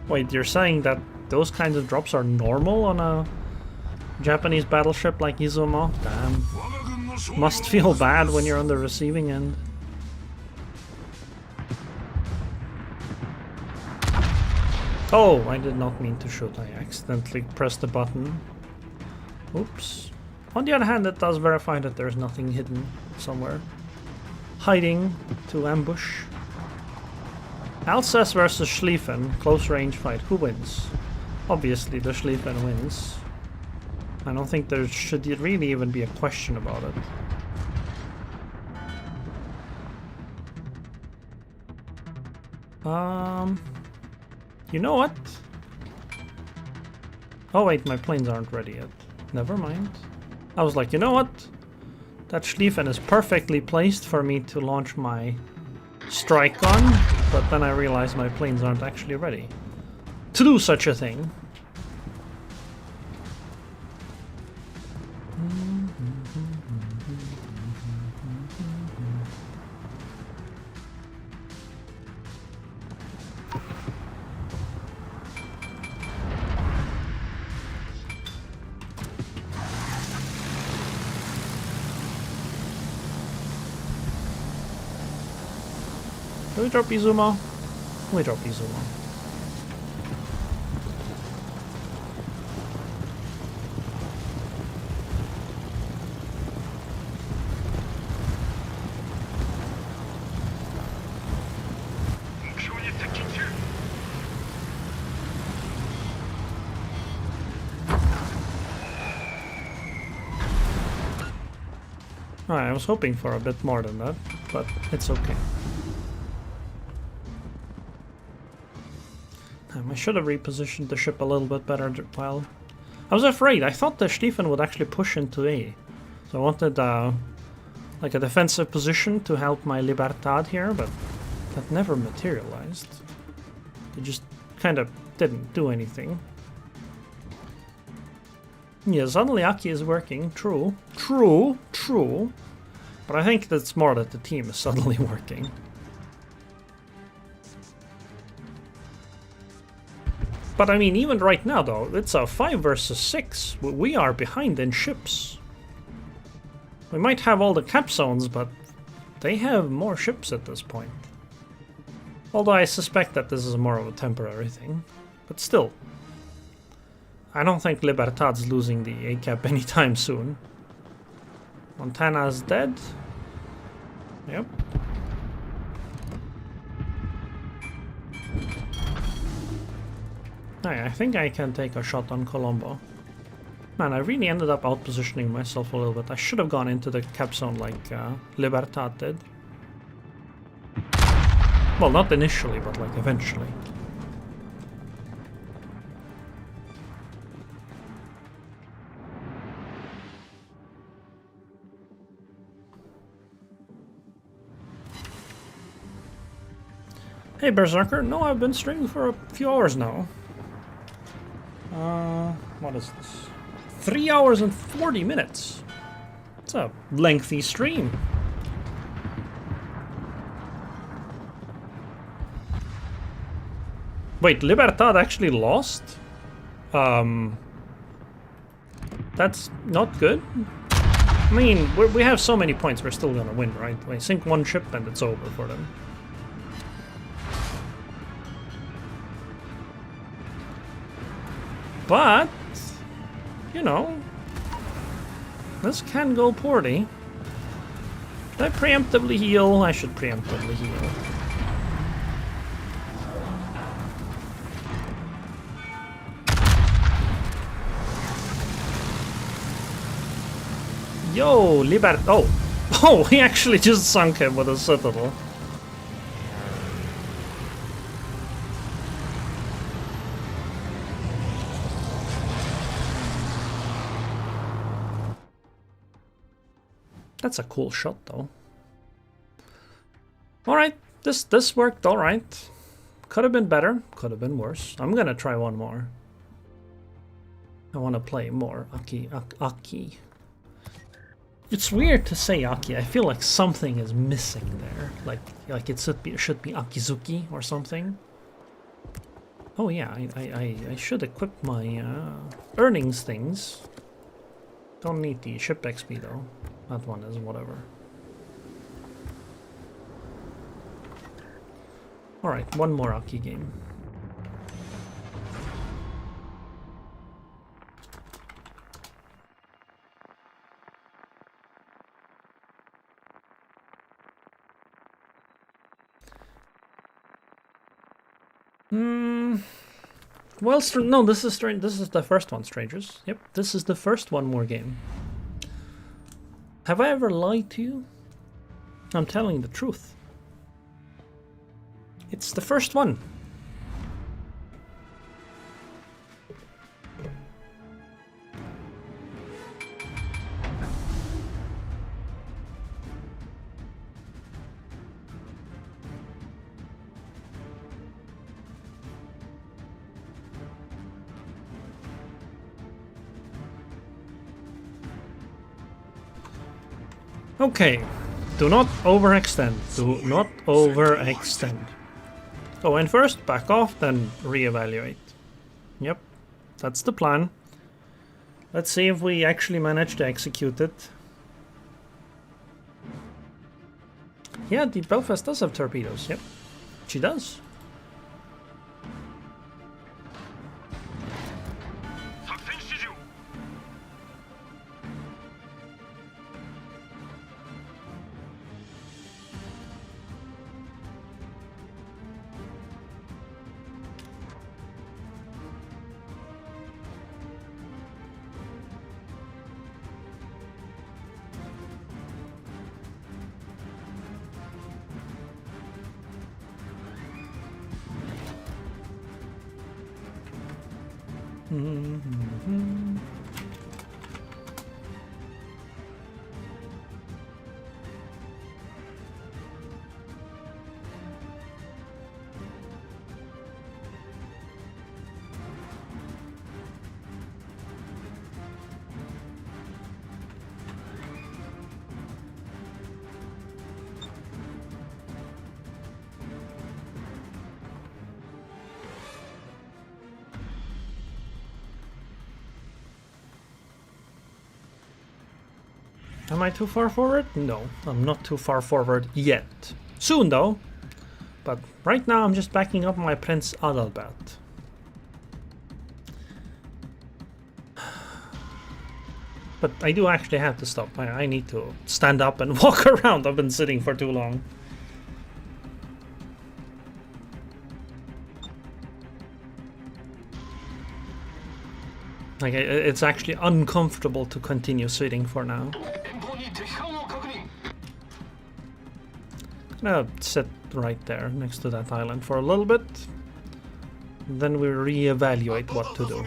Wait, you're saying that those kinds of drops are normal on a Japanese battleship like Izumo? Damn. Must feel bad when you're on the receiving end. Oh, I did not mean to shoot. I accidentally pressed the button. Oops. On the other hand, it does verify that there's nothing hidden somewhere. Hiding to ambush. Alsace versus Schlieffen, close range fight. Who wins? Obviously the Schlieffen wins. I don't think there should really even be a question about it. You know what? Oh wait, my planes aren't ready yet. Never mind. I was like, you know what? That Schlieffen is perfectly placed for me to launch my strike on, but then I realized my planes aren't actually ready to do such a thing. Can we drop Izumo? We drop Izumo. Alright, I was hoping for a bit more than that, but it's okay. I should have repositioned the ship a little bit better. Well, I was afraid. I thought the Schlieffen would actually push into A. So I wanted like a defensive position to help my Libertad here, but that never materialized. It just kind of didn't do anything. Yeah, suddenly Aki is working. True. True. True. But I think that's more that the team is suddenly working. But I mean, even right now though, it's a 5 versus 6. We are behind in ships. We might have all the cap zones, but they have more ships at this point. Although I suspect that this is more of a temporary thing. But still. I don't think Libertad's losing the A-cap anytime soon. Montana's dead. Yep. I think I can take a shot on Colombo. Man, I really ended up outpositioning myself a little bit. I should have gone into the cap zone like Libertad did. Well, not initially, but like eventually. Hey Berserker, no, I've been streaming for a few hours now. What is this? 3 hours and 40 minutes. It's a lengthy stream. Wait, Libertad actually lost? That's not good. I mean, we have so many points, we're still gonna win, right? We sink one ship and it's over for them. But, you know, this can go poorly. Should I preemptively heal? I should preemptively heal. Yo, Oh! Oh, he actually just sunk him with a citadel. That's a cool shot, though. Alright, this worked alright. Could have been better, could have been worse. I'm gonna try one more. I want to play more Aki. It's weird to say Aki. I feel like something is missing there. Like it should be Akizuki or something. Oh yeah, I should equip my earnings things. Don't need the ship XP though. That one is whatever. Alright, one more Aki game. Well, no, this is strange. This is the first one, strangers. Yep, this is the first one more game. Have I ever lied to you? I'm telling the truth. It's the first one. Okay, do not overextend. Do not overextend. Go in first, back off, then reevaluate. Yep, that's the plan. Let's see if we actually manage to execute it. Yeah, the Belfast does have torpedoes. Yep, she does. Am I too far forward? No, I'm not too far forward yet. Soon though. But right now I'm just backing up my Prince Adalbert. But I do actually have to stop. I need to stand up and walk around. I've been sitting for too long. Like, it's actually uncomfortable to continue sitting for now. I'm gonna sit right there next to that island for a little bit. Then we reevaluate what to do.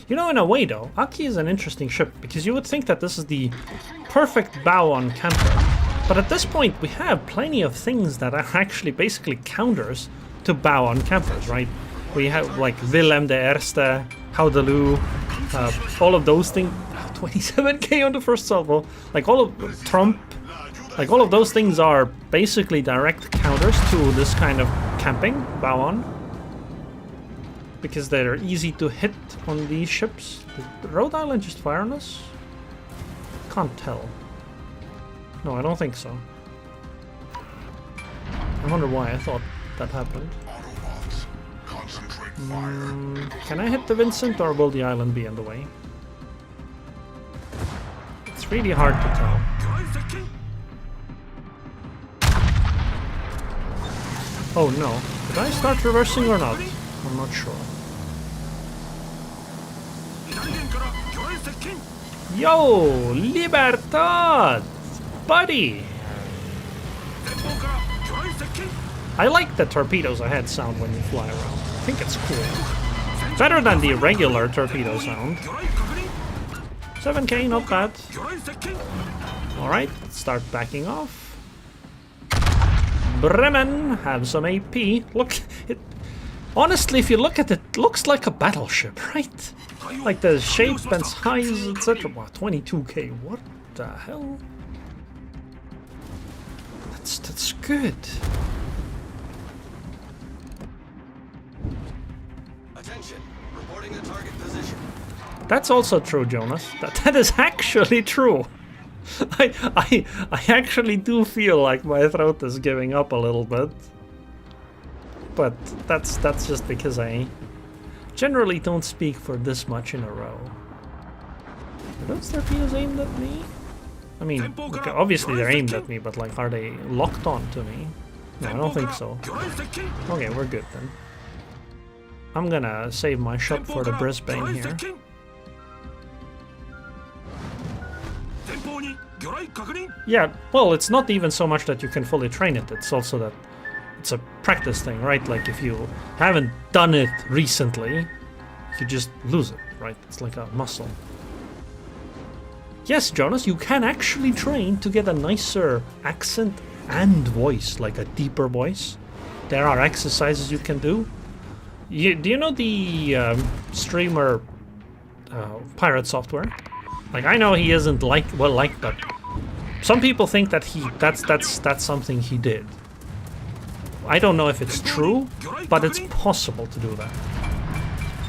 You know, in a way though, Aki is an interesting ship because you would think that this is the perfect bow-on camper. But at this point we have plenty of things that are actually basically counters to bow-on campers, right? We have like Willem de Erste, Houdeloo, all of those things. 27k on the first salvo. Like all of Trump, like all of those things are basically direct counters to this kind of camping, bow-on. Because they're easy to hit on these ships. Did Rhode Island just fire on us? Can't tell. No, I don't think so. I wonder why I thought that happened. Can I hit the Vincent or will the island be in the way? It's really hard to tell. Oh no, did I start reversing or not? I'm not sure. Yo, Libertad! Buddy! I like the torpedoes ahead sound when you fly around. I think it's cool. Better than the regular torpedo sound. 7k, not bad. Alright, start backing off. Bremen, have some AP. Look, honestly, if you look at it, it looks like a battleship, right? Like the shape and size, etc. Wow, 22k, what the hell? That's good. Attention, reporting a target position. That's also true, Jonas. That is actually true. I actually do feel like my throat is giving up a little bit. But that's just because I generally don't speak for this much in a row. Are those torpedoes aimed at me? I mean, okay, obviously they're aimed at me, but like, are they locked on to me? No, I don't think so. Okay, we're good then. I'm gonna save my shot for the Brisbane here. Yeah, well, it's not even so much that you can fully train it, it's also that it's a practice thing, right? Like, if you haven't done it recently, you just lose it, right? It's like a muscle. Yes, Jonas, you can actually train to get a nicer accent and voice, like a deeper voice. There are exercises you can do. Do you know the streamer Pirate Software? Like, I know he isn't well liked, but some people think that that's something he did. I don't know if it's true, but it's possible to do that.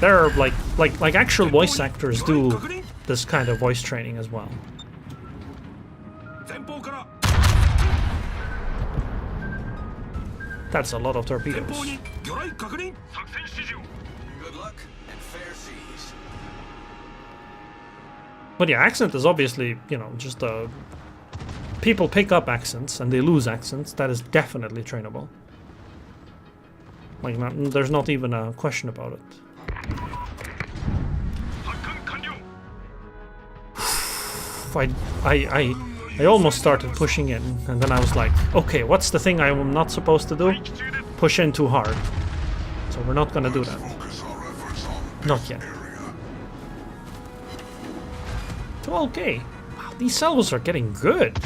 There are like actual voice actors do this kind of voice training as well. That's a lot of torpedoes. Good luck and fair seas. But yeah, accent is obviously, you know, just people pick up accents and they lose accents. That is definitely trainable. Like, there's not even a question about it. I almost started pushing in, and then I was like, okay, what's the thing I'm not supposed to do? Push in too hard. So we're not gonna do that. Not yet. 12k. Wow, these salvos are getting good.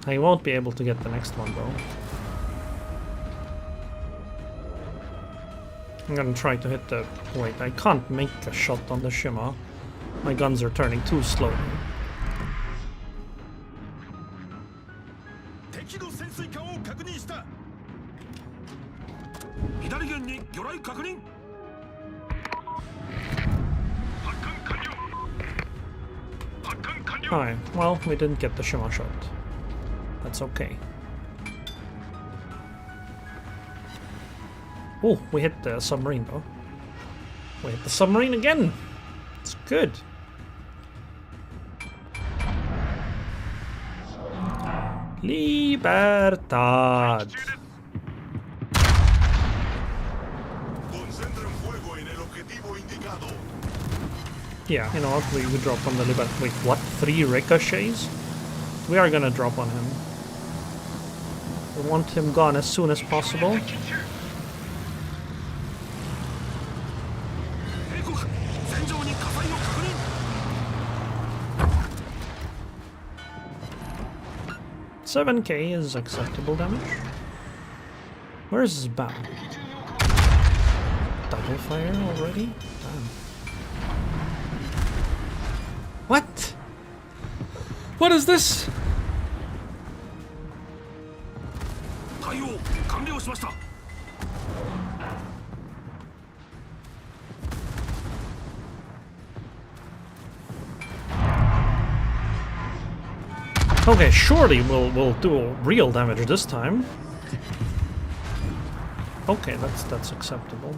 I won't be able to get the next one though. I'm gonna try to hit the... Wait, I can't make a shot on the shimmer. My guns are turning too slowly. Alright, well, we didn't get the shimmer shot. That's okay. Oh, we hit the submarine though. We hit the submarine again! It's good. Libertad. Yeah, you know what? We drop on the Libertad. Wait, what? 3 ricochets? We are gonna drop on him. We want him gone as soon as possible. $7k is acceptable damage. Where is his bow? Double fire already? Damn. What? What is this? Okay, surely we'll do real damage this time. Okay, that's acceptable.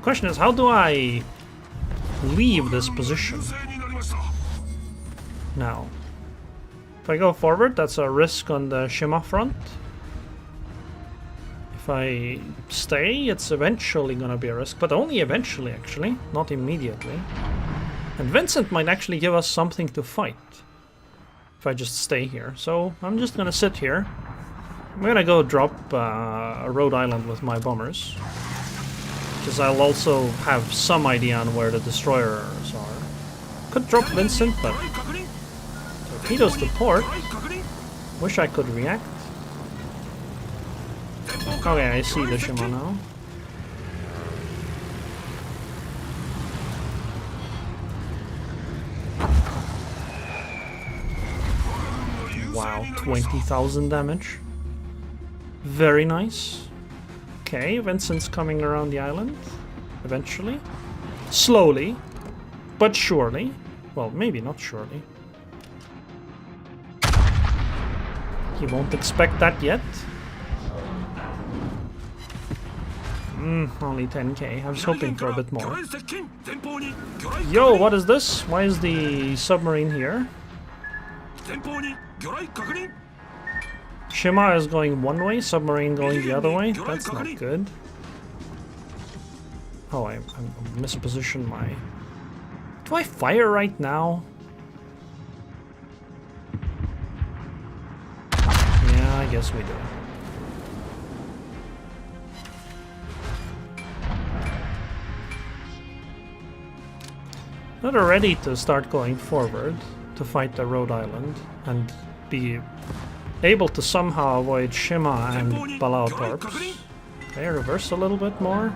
Question is, how do I leave this position now? If I go forward, that's a risk on the Shima front. If I stay, it's eventually gonna be a risk, but only eventually actually, not immediately. And Vincent might actually give us something to fight if I just stay here. So I'm just gonna sit here I'm gonna go drop Rhode Island with my bombers. Because I'll also have some idea on where the destroyers are. Could drop Vincent, but torpedoes to port. Wish I could react. Okay, I see the Shima now. Wow, 20,000 damage. Very nice. Okay, Vincent's coming around the island. Eventually. Slowly. But surely. Well, maybe not surely. He won't expect that yet. Only 10k. I was hoping for a bit more. Yo, what is this? Why is the submarine here? Shima is going one way, submarine going the other way. That's not good. Oh, I mispositioned my... Do I fire right now? Yeah, I guess we do. Now they're ready to start going forward to fight the Rhode Island and be able to somehow avoid Shima and Palau torps. Okay, reverse a little bit more.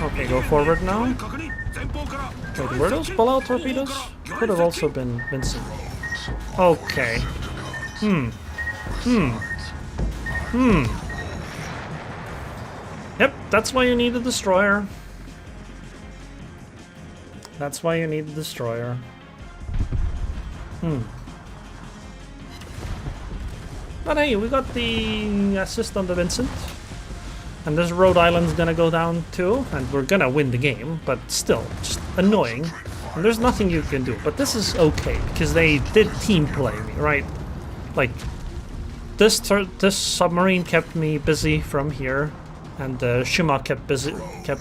Okay, go forward now. Wait, were those Palau torpedoes? Could have also been Vincent. Okay. Yep, that's why you need a destroyer. That's why you need a destroyer. But hey, we got the assist on the Vincent. And this Rhode Island's gonna go down too, and we're gonna win the game, but still, just annoying. And there's nothing you can do, but this is okay, because they did team play me, right? Like, this submarine kept me busy from here, and Shima kept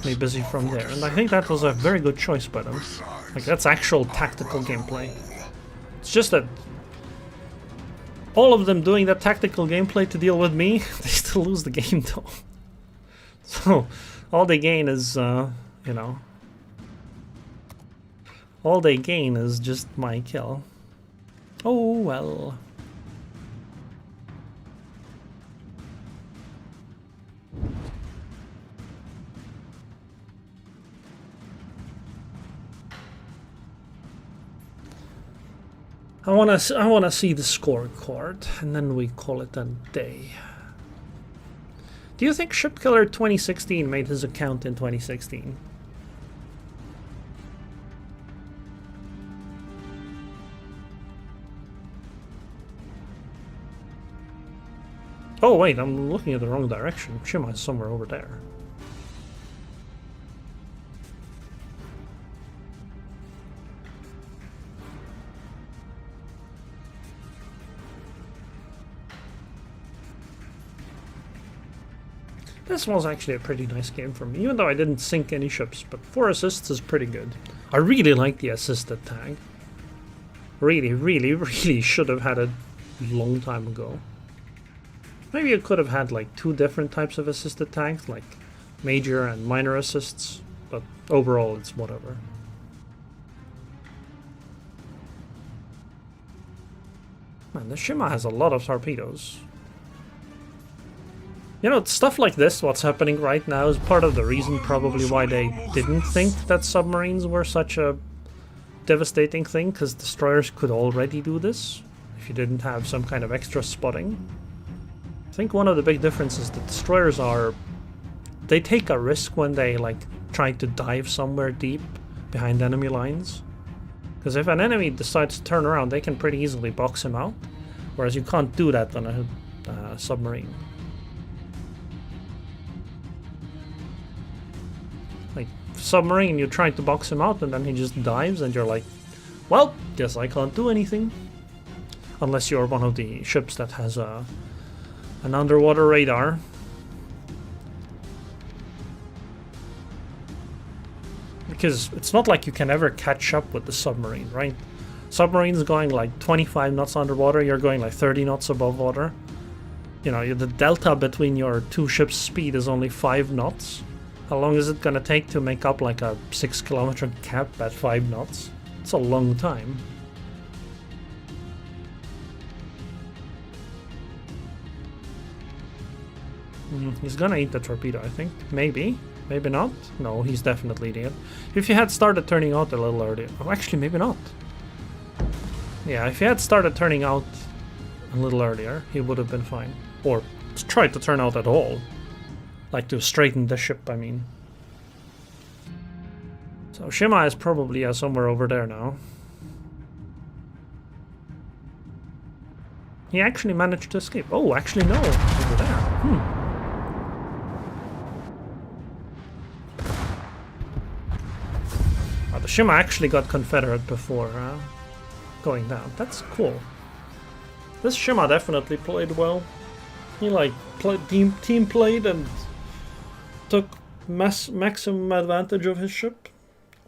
me busy from there, and I think that was a very good choice by them. Like, that's actual tactical gameplay. It's just that all of them doing that tactical gameplay to deal with me, they still lose the game though. So, all they gain is, you know... all they gain is just my kill. Oh well. I wanna see the scorecard, and then we call it a day. Do you think Shipkiller 2016 made his account in 2016? Oh wait, I'm looking at the wrong direction. Shima is somewhere over there. This was actually a pretty nice game for me, even though I didn't sink any ships, but 4 assists is pretty good. I really like the assisted tag. Really should have had it a long time ago. Maybe you could have had like 2 different types of assisted tags, like major and minor assists, but overall it's whatever. Man, the Shima has a lot of torpedoes. You know, stuff like this, what's happening right now, is part of the reason probably why they didn't think that submarines were such a devastating thing, because destroyers could already do this, if you didn't have some kind of extra spotting. I think one of the big differences that destroyers are, they take a risk when they, like, try to dive somewhere deep behind enemy lines. Because if an enemy decides to turn around, they can pretty easily box him out, whereas you can't do that on a submarine. Like, submarine, you're trying to box him out and then he just dives and you're like, well, guess I can't do anything. Unless you're one of the ships that has an underwater radar. Because it's not like you can ever catch up with the submarine, right? Submarines going like 25 knots underwater, you're going like 30 knots above water. You know, the delta between your two ships' speed is only 5 knots. How long is it gonna take to make up like a 6-kilometer gap at 5 knots? It's a long time. He's gonna eat the torpedo, I think. Maybe. Maybe not. No, he's definitely eating it. If he had started turning out a little earlier... Oh, actually, maybe not. Yeah, if he had started turning out a little earlier, he would have been fine. Or tried to turn out at all. Like to straighten the ship, I mean. So Shima is probably somewhere over there now. He actually managed to escape. Oh, actually no. Over there. Oh, the Shima actually got Confederate before going down. That's cool. This Shima definitely played well. He like team played and took maximum advantage of his ship.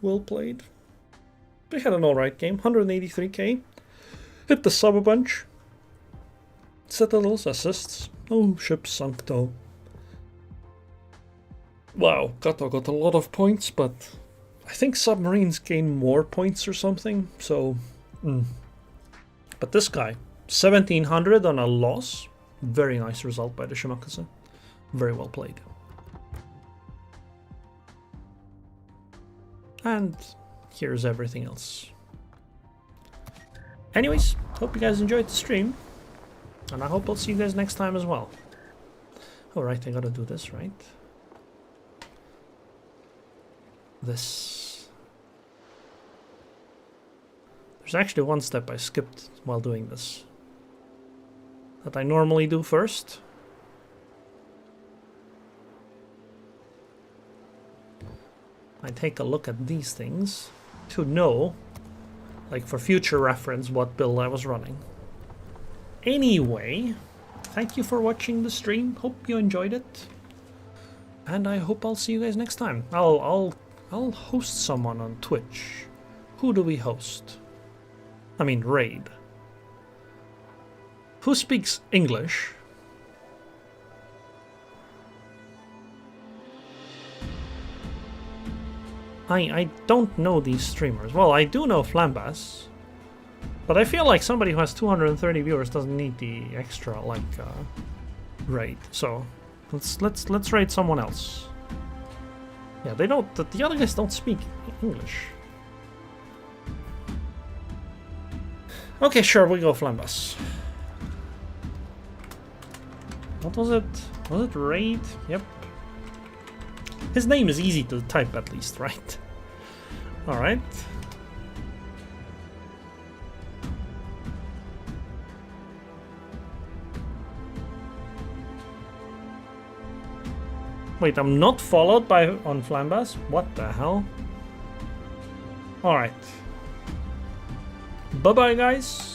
Well played. They had an alright game. 183k. Hit the sub a bunch. Citadels, assists. Oh, ship sunk though. Wow, Kato got a lot of points, but I think submarines gain more points or something, so... But this guy, 1700 on a loss. Very nice result by the Shimakaze. Very well played. And here's everything else. Anyways, hope you guys enjoyed the stream. And I hope I'll see you guys next time as well. Alright, I gotta do this, right? This. There's actually one step I skipped while doing this. That I normally do first. I take a look at these things to know, like for future reference, what build I was running. Anyway, thank you for watching the stream. Hope you enjoyed it. And I hope I'll see you guys next time. I'll host someone on Twitch. Who do we host? I mean, raid. Who speaks English? I don't know these streamers. Well, I do know Flambas, but I feel like somebody who has 230 viewers doesn't need the extra like raid. So let's raid someone else. Yeah, they don't. The other guys don't speak English. Okay, sure, we go Flambas. What was it? Was it raid? Yep. His name is easy to type at least, right? Alright. Wait, I'm not followed by on Flambas? What the hell? Alright. Bye-bye, guys.